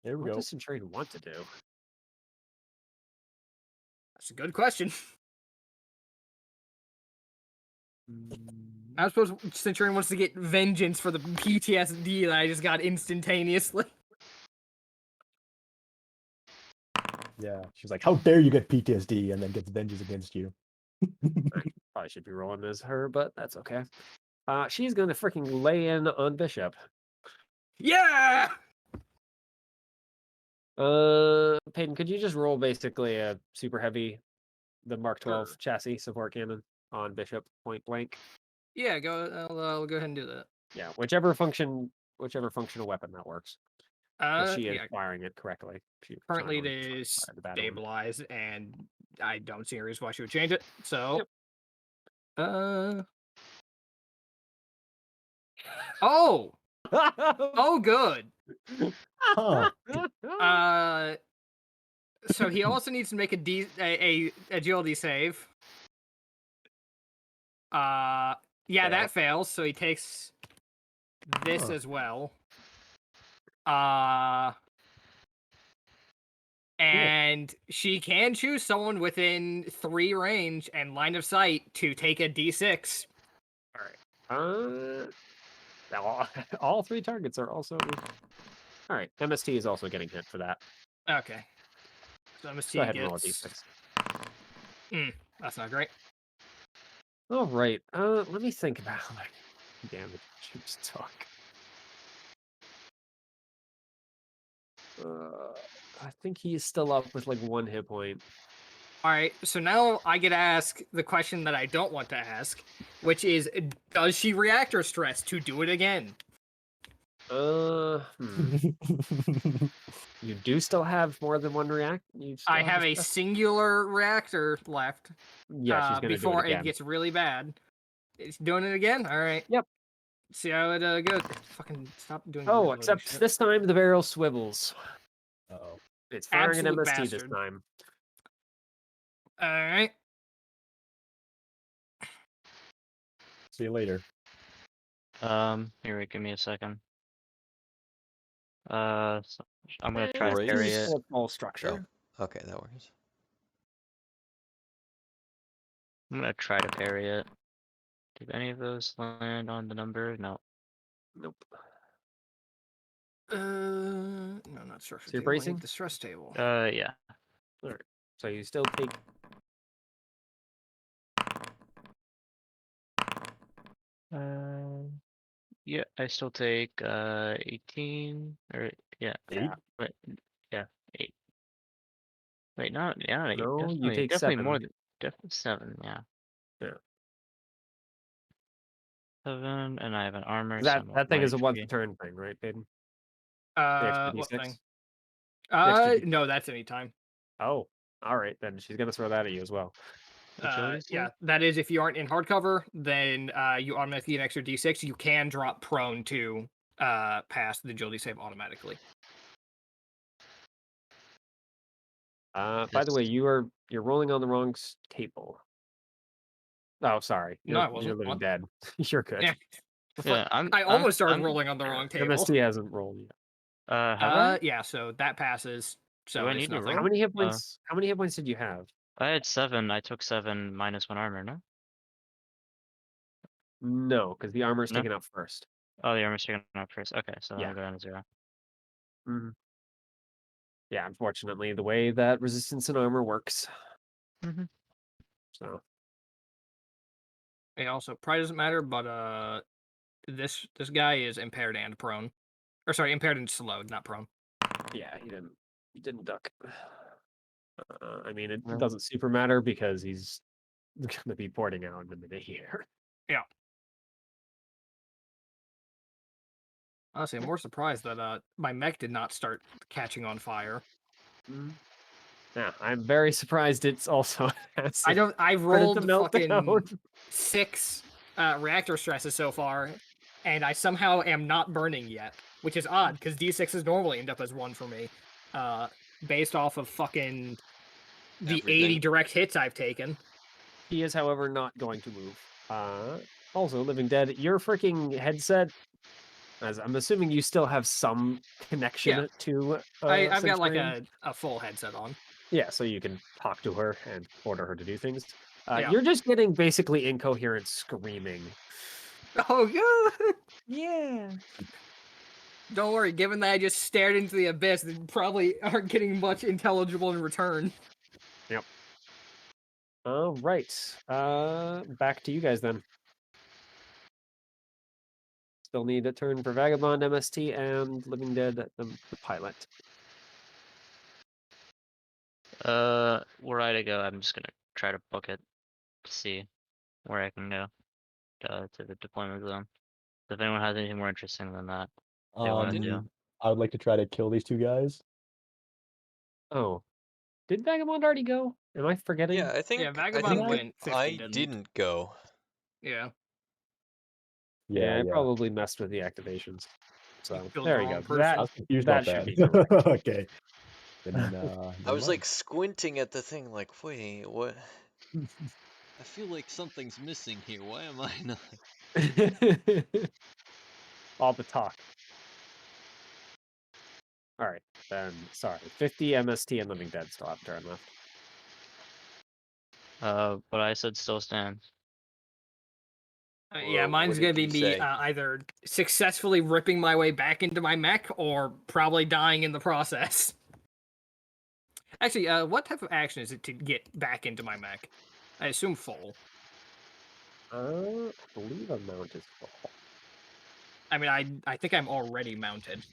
There we What go. does Centurion want to do? That's a good question. I suppose Centurion wants to get vengeance for the PTSD that I just got instantaneously. Yeah, she's like, "How dare you get PTSD?" and then gets vengeance against you. Probably should be rolling as her, but that's okay. She's going to freaking lay in on Bishop. Yeah! Peyton, could you just roll basically a super heavy, the Mark 12 chassis support cannon on Bishop point blank? Yeah, I'll go ahead and do that. Yeah, whichever functional weapon that works. She is Yeah. firing it correctly. Currently it is stabilized, and I don't see a reason why she would change it. So, oh, oh, good. Huh. So he also needs to make a agility save. Yeah, that fails, so he takes this as well. And she can choose someone within 3 range and line of sight to take a d6. All right. All 3 targets are also. All right. MST is also getting hit for that. Okay. So MST Go ahead gets. And roll a d6. That's not great. All right. Let me think about damage talk. I think he is still up with like 1 hit point. All right, so now I get to ask the question that I don't want to ask, which is, does she react or stress to do it again? You do still have more than 1 react? I have a singular reactor left. Yeah, she's gonna before do it again. Gets really bad. It's doing it again? All right. Yep. See how it goes. Fucking stop doing. Oh, except shit. this time the barrel swivels. Uh-oh. It's firing an Absolute MST bastard. this time. All right. See you later. Here, wait, give me a second. So I'm gonna try to Raise? parry it. Full structure. Oh, okay, that works. I'm gonna try to parry it. Did any of those land on the number? No. Nope. No, not structure So you're table. I bracing? need the stress table. Yeah. All right. So you still take. Yeah, I still take 18 or yeah. Yeah. Wait, yeah, 8. Wait, not 8. No, you take Definitely 7. more than 7. Yeah. Yeah. 7, and I have an armor. That So that thing is a once a -3. turn thing, right, Baden? The extra What D6? thing? The extra D6. No, that's any time. Oh, all right. Then she's gonna throw that at you as well. Agility save? Yeah, that is if you aren't in hardcover, then you automatically get an extra D6. You can drop prone to pass the agility save automatically. By the way, you're rolling on the wrong table. Oh, sorry. No, I You're wasn't. living What? dead. You're good. Yeah. Yeah, I almost started rolling on the wrong table. MST hasn't rolled yet. Have I? Yeah, so that passes. So Do I it's need to nothing. roll? How many hit points? How many hit points did you have? I had 7. I took 7 minus 1 armor. No. No, because the armor is No? taken out first. Oh, the armor's taken out first. Okay, so then Yeah. I'll go down to 0. Mhm. Yeah, unfortunately, the way that resistance and armor works. Mm-hmm. So Yeah, also probably doesn't matter, but this guy is impaired and prone. Or sorry, impaired and slowed, not prone. yeah, he didn't duck. I mean, it Yeah. doesn't super matter because he's gonna be porting out in a minute here. Yeah. Honestly, I'm more surprised that my mech did not start catching on fire. Yeah, I'm very surprised it's also has I've started rolled to melt fucking down. 6 reactor stresses so far, and I somehow am not burning yet, which is odd because D6s normally end up as 1 for me, based off of fucking the 80 Everything. direct hits I've taken. He is, however, not going to move. Also, Living Dead, your freaking headset, as I'm assuming you still have some connection Yeah. to. I've got like Sensory. a full headset on. Yeah, so you can talk to her and order her to do things. Yeah. You're just getting basically incoherent screaming. Oh yeah. Yeah. Don't worry, given that I just stared into the abyss, they probably aren't getting much intelligible in return. Yep. All right. Back to you guys then. Still need a turn for Vagabond, MST, and Living Dead, the pilot. Where I go, I'm just gonna try to book it, see where I can go to the deployment zone. If anyone has anything more interesting than that, they want to do. I would like to try to kill these 2 guys. Oh. Did Vagabond already go? Am I forgetting? Yeah, I think Vagabond went 50, I didn't. didn't go. Yeah. Yeah, I probably messed with the activations. So killed there the we go. wrong person. I was confused that about should that. be correct. Okay. Then, I then was what? like squinting at the thing, like, wait, what? I feel like something's missing here. Why am I not? All the talk. All right, then. Sorry, 50 MST and Living Dead still have turn left. But I said still stands. Yeah, Whoa, mine's what gonna did be you me say? either successfully ripping my way back into my mech or probably dying in the process. Actually, what type of action is it to get back into my mech? I assume full. I believe a mount is full. I mean, I think I'm already mounted.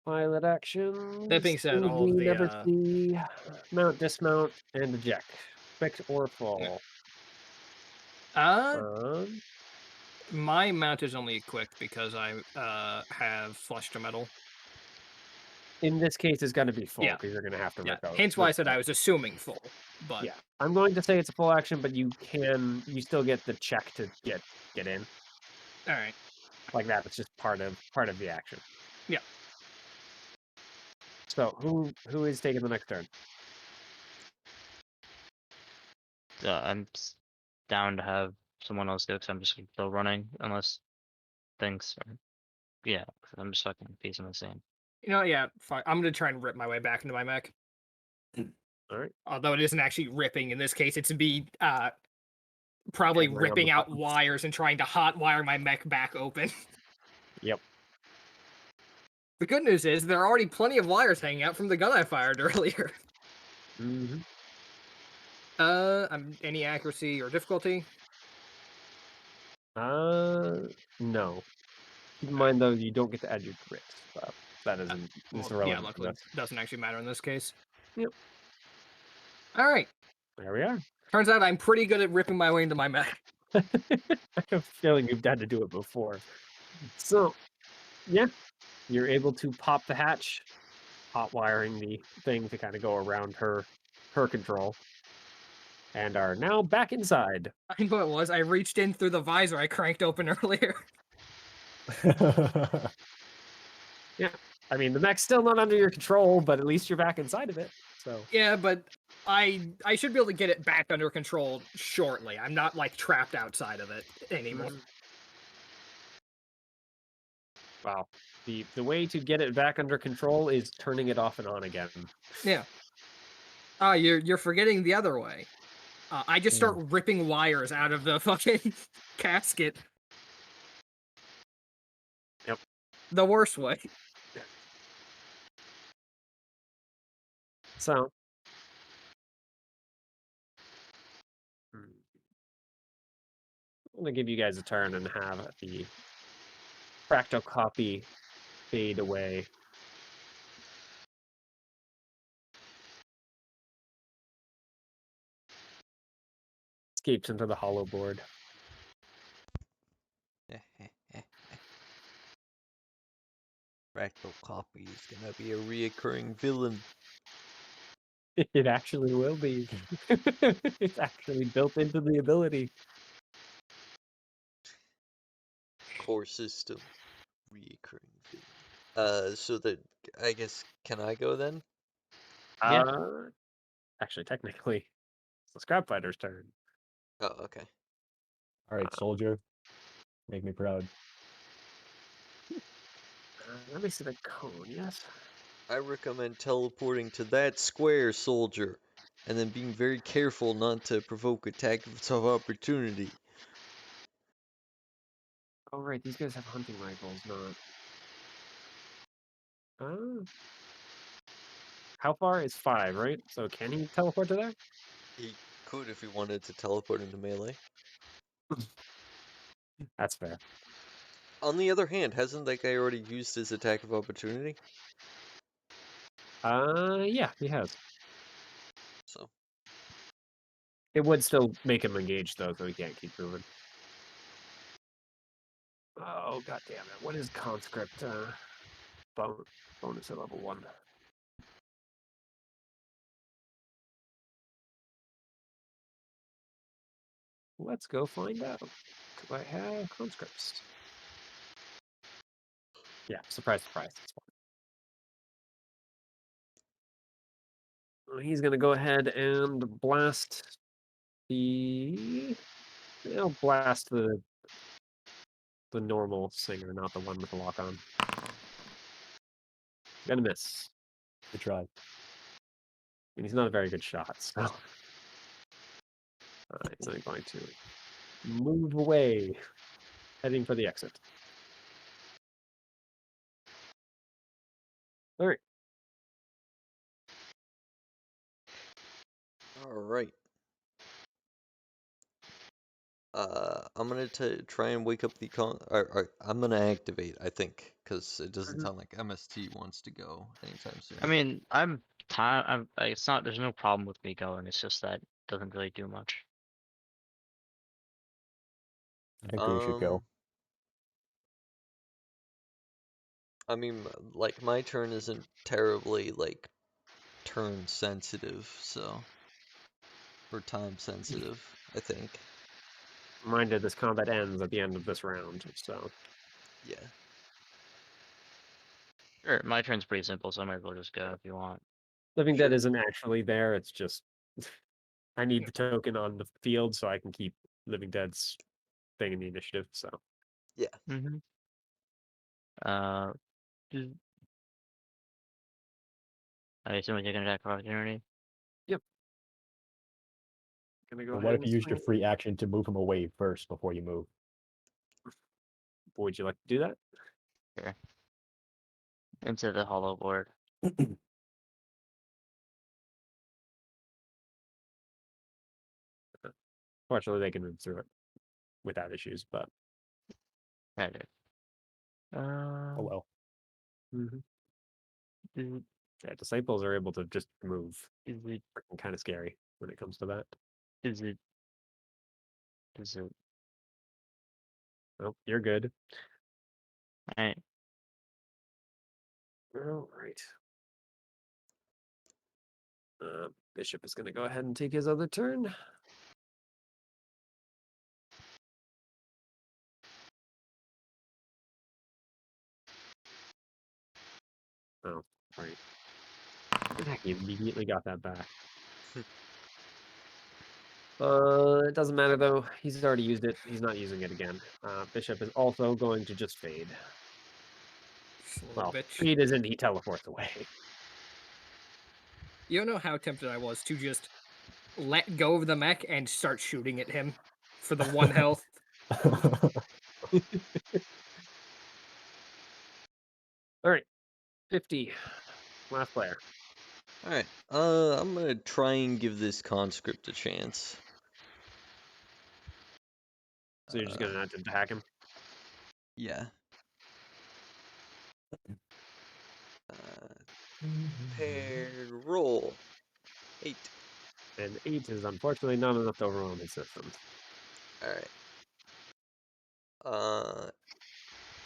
Pilot action. That being said, all of the never see, mount, dismount, and eject. Fix or fall. My mount is only equipped because I have flush to metal. In this case, it's going to be full Yeah. because you're going to have to rip out. Hence why I said I was assuming full. But yeah, I'm going to say it's a full action, but you still get the check to get in. All right. Like that, it's just part of the action. Yeah. So who is taking the next turn? down to have someone else go because I'm just still running unless things are, yeah, 'cause I'm just fucking piece in the sand. You know, yeah, fine. I'm gonna try and rip my way back into my mech. All right. Although it isn't actually ripping in this case, it's me probably Hammering on the ripping out buttons. wires and trying to hot wire my mech back open. Yep. The good news is there are already plenty of wires hanging out from the gun I fired earlier. Mm-hmm. Any accuracy or difficulty? No. Keep in mind though, you don't get to add your grit stuff. That isn't Well, it's yeah, irrelevant to luckily this. doesn't actually matter in this case. Yep. All right. There we are. Turns out I'm pretty good at ripping my way into my mech. I have a feeling you've had to do it before. So, yeah, you're able to pop the hatch, hot wiring the thing to kind of go around her control, and are now back inside. I know it was. I reached in through the visor I cranked open earlier. Yeah, I mean the mech's still not under your control, but at least you're back inside of it. So Yeah, but I should be able to get it back under control shortly. I'm not like trapped outside of it anymore. wow, the way to get it back under control is turning it off and on again. Yeah. You're forgetting the other way. I just start ripping wires out of the fucking casket. Yep. The worst way. So. I'm gonna give you guys a turn and have the fractal copy fade away. Escapes into the hollow board. Fractal copy is gonna be a reoccurring villain. It actually will be. It's actually built into the ability. Core system. Reoccurring villain. So that I guess can I go then? Yeah. Actually, technically, it's the scrap fighter's turn. Oh, okay. All right, soldier, make me proud. Let me see the cone. Yes. I recommend teleporting to that square, soldier, and then being very careful not to provoke attacks of opportunity. Oh right, these guys have hunting rifles, not. How far is 5, right? So can he teleport to there? He could if he wanted to teleport into melee. That's fair. On the other hand, hasn't that guy already used his attack of opportunity? Yeah, he has. So It would still make him engaged though, so he can't keep moving. Oh god damn it! What is conscript? Bonus at level 1. Let's go find out. Do I have conscripts? Yeah, surprise, surprise. It's fine. He's gonna go ahead and blast the. He'll blast the normal singer, not the one with the lock on. Gonna miss. Good try. And he's not a very good shot, so. He's only going to move away, heading for the exit. All right. all right. I'm gonna try and wake up the I'm gonna activate, I think, because it doesn't sound like MST wants to go anytime soon. I mean, it's not. There's no problem with me going. It's just that it doesn't really do much. I think we should go. I mean, like my turn isn't terribly like turn sensitive, so or time sensitive, I think. Reminder: this combat ends at the end of this round, so. Yeah. Sure, my turn's pretty simple, so I might as well just go if you want. Living Sure. Dead isn't actually there. It's just I need the token on the field so I can keep Living Dead's thing in the initiative. So Mm-hmm. Just- I assume you're gonna attack for opportunity. gonna go But ahead what if and you used your swing. free action to move him away first before you move? Would you like to do that? Sure. Into the hollow board. Fortunately, they can move through it without issues, but Right. Oh well. mhm. Is Yeah, disciples are able to just move. it? Kind of scary when it comes to that. Is it? Is it? Oh, you're good. Alright. All right. Bishop is going to go ahead and take his other turn. Oh, right. Heck, he immediately got that back. It doesn't matter though. He's already used it. He's not using it again. Bishop is also going to just fade. Son of a Well, bitch. fade is in he teleports away. You don't know how tempted I was to just let go of the mech and start shooting at him for the 1 health. All right, 50. Last player. Alright, I'm gonna try and give this conscript a chance. So you're just going to have to hack him. Yeah. Paired roll. 8. And 8 is unfortunately not enough to overwhelm his system. Alright.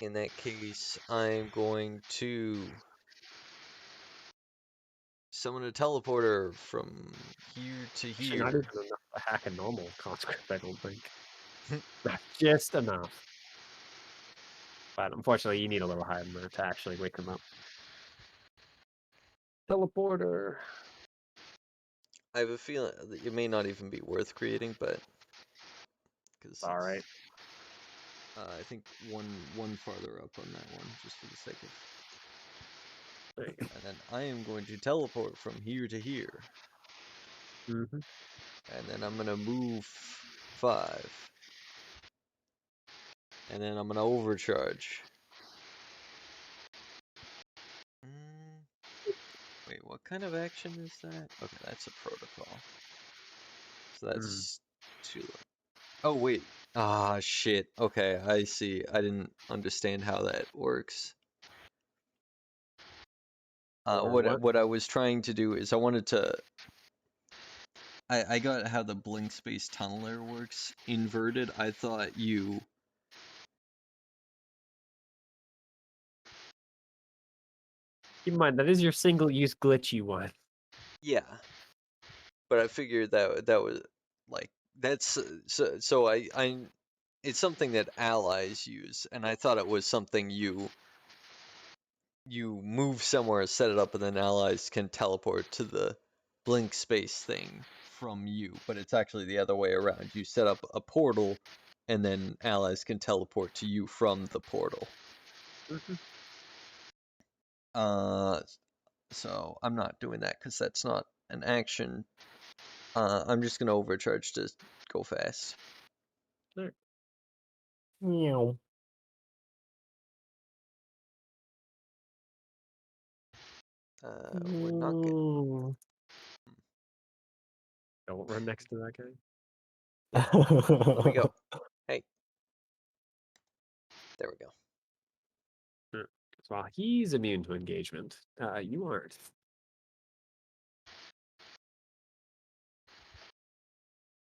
In that case, I'm going to summon a teleporter from here to Actually, not here. even enough to hack a normal conscript, I don't think. Not just enough. But unfortunately, you need a little higher than that to actually wake them up. Teleporter. I have a feeling that it may not even be worth creating, but because All right. I think one farther up on that one, just for the sake of. There you go. And then I am going to teleport from here to here, Mm-hmm. and then I'm gonna move 5, and then I'm gonna overcharge. Wait, what kind of action is that? Okay, that's a protocol. So that's too low. Oh, wait. Ah, shit. Okay, I see. I didn't understand how that works. What? What I was trying to do is I wanted to. I got how the blink space tunneler works inverted. I thought you. Keep in mind, that is your single-use glitchy one. Yeah. But I figured that was like that's so I it's something that allies use, and I thought it was something you move somewhere, set it up, and then allies can teleport to the blink space thing from you. But it's actually the other way around. You set up a portal, and then allies can teleport to you from the portal. So I'm not doing that because that's not an action. I'm just gonna overcharge to go fast. Meow. We're not good. Don't run next to that guy. Let me go. Hey. There we go. Well, he's immune to engagement. You aren't.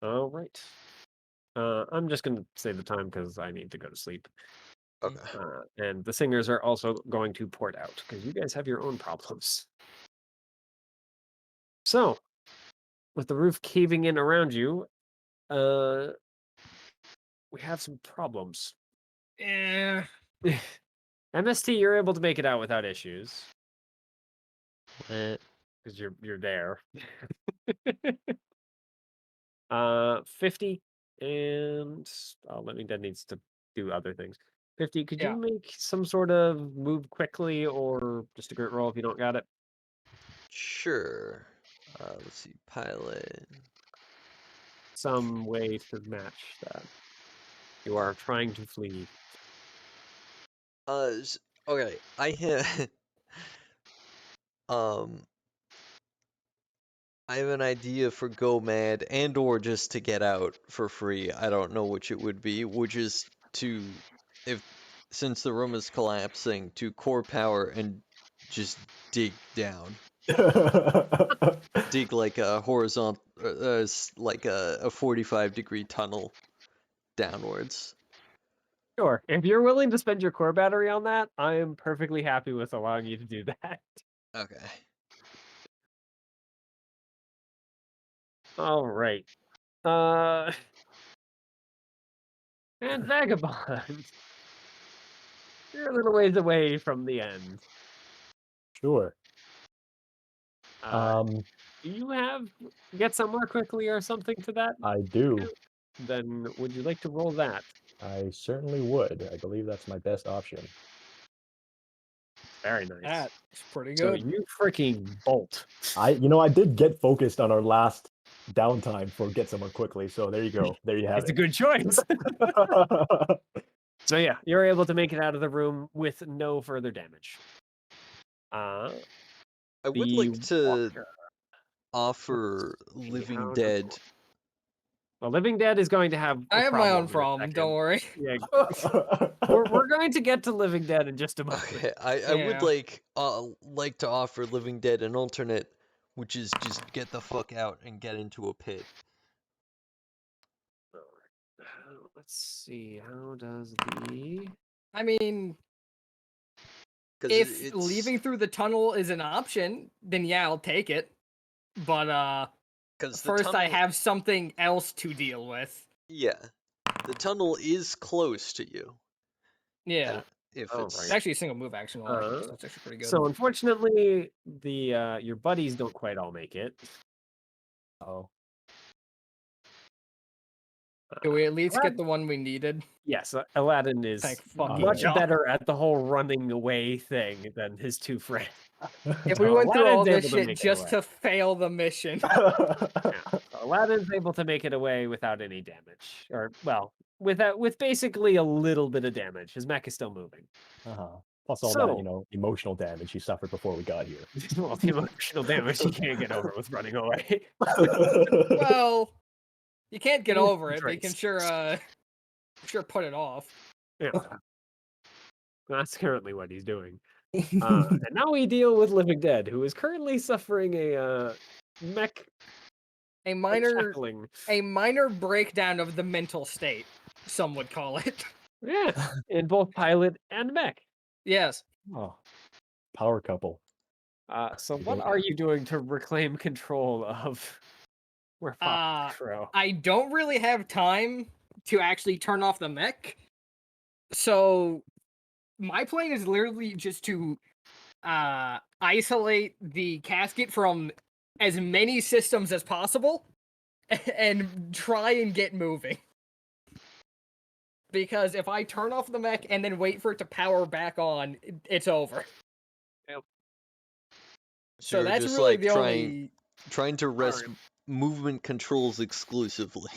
All right. I'm just going to save the time because I need to go to sleep. Okay. And the singers are also going to port out because you guys have your own problems. So, with the roof caving in around you, we have some problems. Yeah. MST, you're able to make it out without issues What? because you're there. 50, and Living Dead needs to do other things. 50. Could Yeah. you make some sort of move quickly, or just a grit roll if you don't got it? Sure. Let's see. Pilot. Some way to match that. You are trying to flee. Okay. I have. I have an idea for go mad and or just to get out for free. I don't know which it would be, which is to, since the room is collapsing, to core power and just dig down. Dig like a horizontal, like a 45-degree tunnel downwards. Sure. If you're willing to spend your core battery on that, I am perfectly happy with allowing you to do that. Okay. All right. And Vagabond. You're a little ways away from the end. Sure. Do you have get somewhere quickly or something to that? I do. Then would you like to roll that? I certainly would. I believe that's my best option. Very nice. That's pretty So good. you freaking bolt. I did get focused on our last downtime for get someone quickly. So there you go. There you have It's a it. good choice. So yeah, you're able to make it out of the room with no further damage. I would The like to walker. offer Let's see, Living how does Dead. it- Well, Living Dead is going to have a I have my own in a problem. Don't second. worry. Yeah, we're going to get to Living Dead in just a moment. Okay, I would Yeah. like to offer Living Dead an alternate, which is just get the fuck out and get into a pit. Let's see. How does the I mean, 'Cause if it's leaving through the tunnel is an option, then yeah, I'll take it. But 'cause the first I tunnel, have something else to deal with. yeah, the tunnel is close to you. Yeah. If Oh, it's right. It's actually a single move action, so it's actually pretty good. So unfortunately, the your buddies don't quite all make it. Oh. Do we at least Aladdin- get the one we needed? Yes, Aladdin is Thank fucking much God. better at the whole running away thing than his two friends. If we So went through all Aladdin's this able to shit make it just away. to fail the mission. So Aladdin's able to make it away without any damage, or well, with basically a little bit of damage. His mech is still moving. Plus all So- that, emotional damage he suffered before we got here. Well, the emotional damage he can't get over with running away. Well, you can't get He's over it, but you can Trace. sure put it off. Yeah. That's currently what he's doing. And now we deal with Living Dead, who is currently suffering a mech A minor shackling. a minor breakdown of the mental state, some would call it. Yeah, in both pilot and mech. Yes. Oh, power couple. So You what don't- are you doing to reclaim control of where Uh, Crow? I don't really have time to actually turn off the mech. So my plan is literally just to isolate the casket from as many systems as possible and try and get moving. Because if I turn off the mech and then wait for it to power back on, it's over. So you're that's just really like the only. trying to wrest Alright. movement controls exclusively.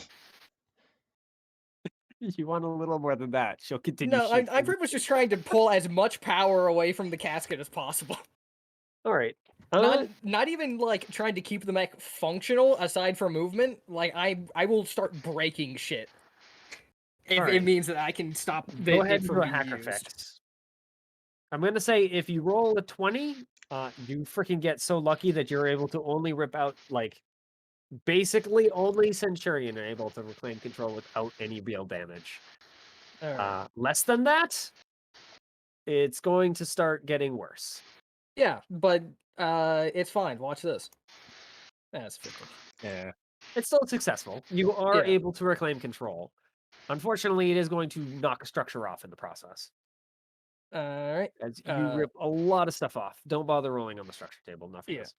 You want a little more than that. She'll continue. No, I'm shifting. pretty much just trying to pull as much power away from the casket as possible. All right. Not even like trying to keep the mech functional aside from movement. Like I will start breaking shit if Alright. it means that I can stop Go ahead it and from do a being hacker used. fix. I'm gonna say if you roll a 20, you freaking get so lucky that you're able to only rip out like basically only Centurion are able to reclaim control without any real damage. Alright. Less than that, it's going to start getting worse. Yeah, but it's fine. Watch this. That's 50. Yeah. It's still successful. You are Yeah. able to reclaim control. Unfortunately, it is going to knock a structure off in the process. Alright. As you rip a lot of stuff off. Don't bother rolling on the structure table. Enough for Yeah. this.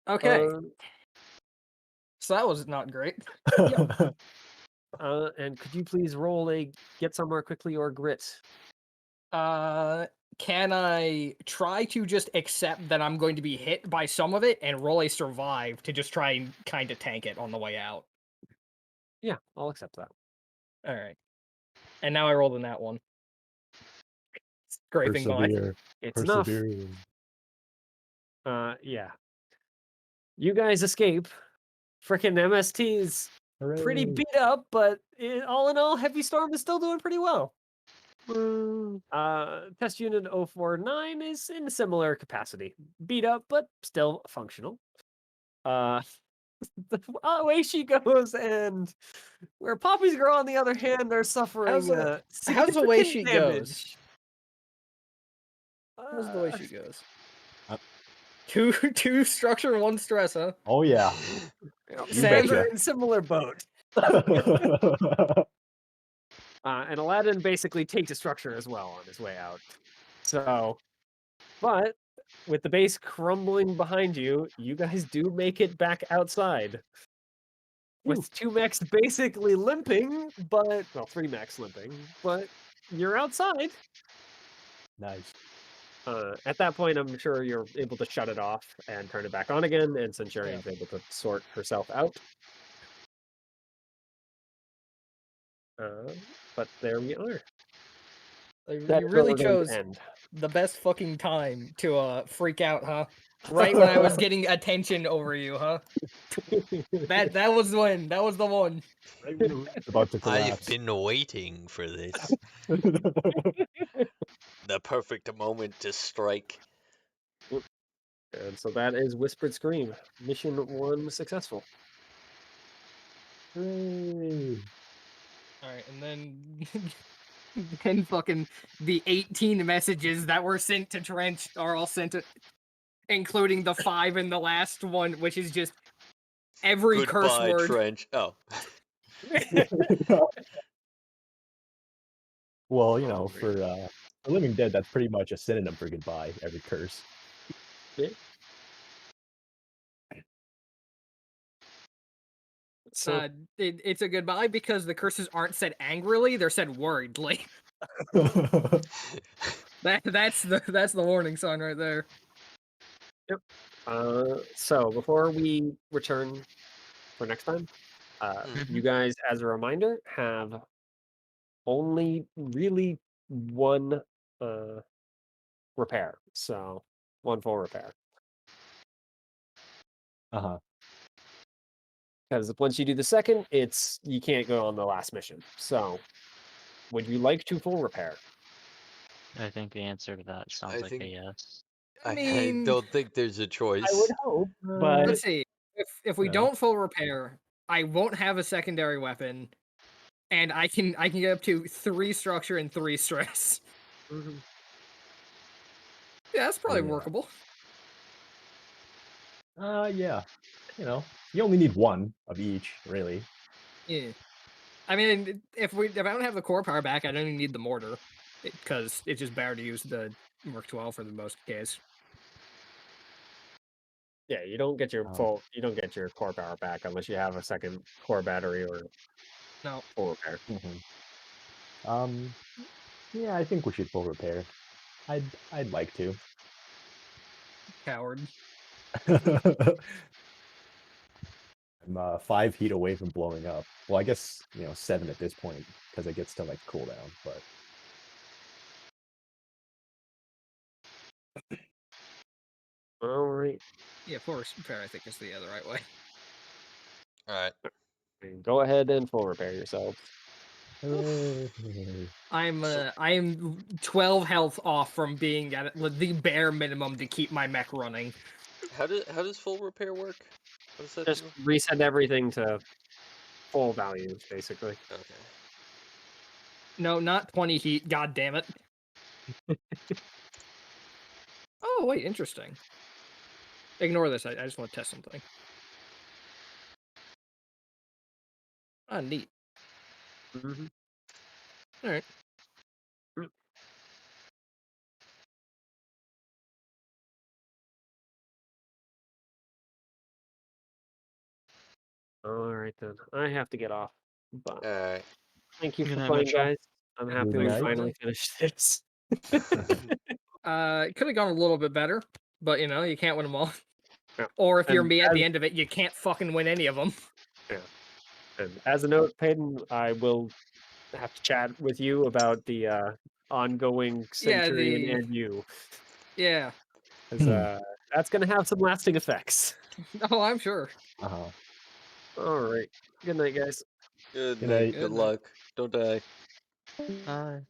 Okay. So that was not great. And could you please roll a get somewhere quickly or grit? Can I try to just accept that I'm going to be hit by some of it and roll a survive to just try and kind of tank it on the way out? Yeah, I'll accept that. All right. And now I rolled in that one. Scraping by. Persevere. It's enough. Persevere. Yeah. You guys escape. Frickin' MST's pretty Hooray. beat up, but all in all, Heavy Storm is still doing pretty well. Test Unit 049 is in a similar capacity. Beat up, but still functional. Away she goes, and where Poppy's Girl, on the other hand, are suffering how's the way significant she damage. How's the way she goes? Uh, Two structure, one stress, huh? Oh yeah. Sam's betcha. are in similar boat. And Aladdin basically takes a structure as well on his way out. So, but with the base crumbling behind you, you guys do make it back outside. With 2 mechs basically limping, but, well, 3 mechs limping, but you're outside. Nice. At that point, I'm sure you're able to shut it off and turn it back on again, and Centurion's able to sort herself out. But there we are. You really chose the best fucking time to freak out, huh? Right when I was getting attention over you, huh? That was the one. That was the one. It's about to I've collapse. been waiting for this. The perfect moment to strike. And so that is Whispered Scream. Mission 1 successful. Hooray. Alright, and then fucking the 18 messages that were sent to Trench are all sent to, including the 5 in the last one, which is just every curse Goodbye, word. Trench. Oh. Well, you know, for Living Dead, that's pretty much a synonym for goodbye. Every curse. Yeah. So It's a goodbye because the curses aren't said angrily; they're said worriedly. That's the warning sign right there. Yep. So before we return for next time, you guys, as a reminder, have only really one repair. So one full repair. Uh-huh. Because once you do the second, you can't go on the last mission. So would you like to full repair? I think the answer to that sounds like a yes. I I mean, don't think there's a choice. I would hope, but let's see. If we Yeah. don't full repair, I won't have a secondary weapon, and I can get up to 3 structure and 3 stress. Mhm. Yeah, that's probably yeah. workable. Yeah. You know, you only need one of each, really. Yeah. I mean, if I don't have the core power back, I don't even need the mortar, because it's just better to use the Merc 12 for the most case. Yeah, you don't get your core power back unless you have a second core battery or No. full repair. Yeah, I think we should full repair. I'd like to. Coward. I'm 5 heat away from blowing up. Well, I guess, 7 at this point, because it gets to, like, cooldown, but... Alright. Yeah, full repair, I think, is the other right way. Alright. Go ahead and full repair yourself. I am 12 health off from being at the bare minimum to keep my mech running. How does full repair work? What does that Just do? reset everything to full values, basically. Okay. No, not 20 heat. God damn it. Oh wait, interesting. Ignore this. I just want to test something. Ah, neat. All right. All right then. I have to get off. But Alright. thank you Good for night, playing, Mitchell. guys. I'm happy Good we night. finally finished this. It could have gone a little bit better, but you know, you can't win them all. Yeah. Or if you're And me at as- the end of it, you can't fucking win any of them. And as a note, Peyton, I will have to chat with you about the ongoing Yeah, Centurion and you. Yeah. Because that's going to have some lasting effects. Oh, I'm sure. Uh-huh. All right. Good night, guys. Good Good night. night. Good Good night. luck. Don't die. Bye.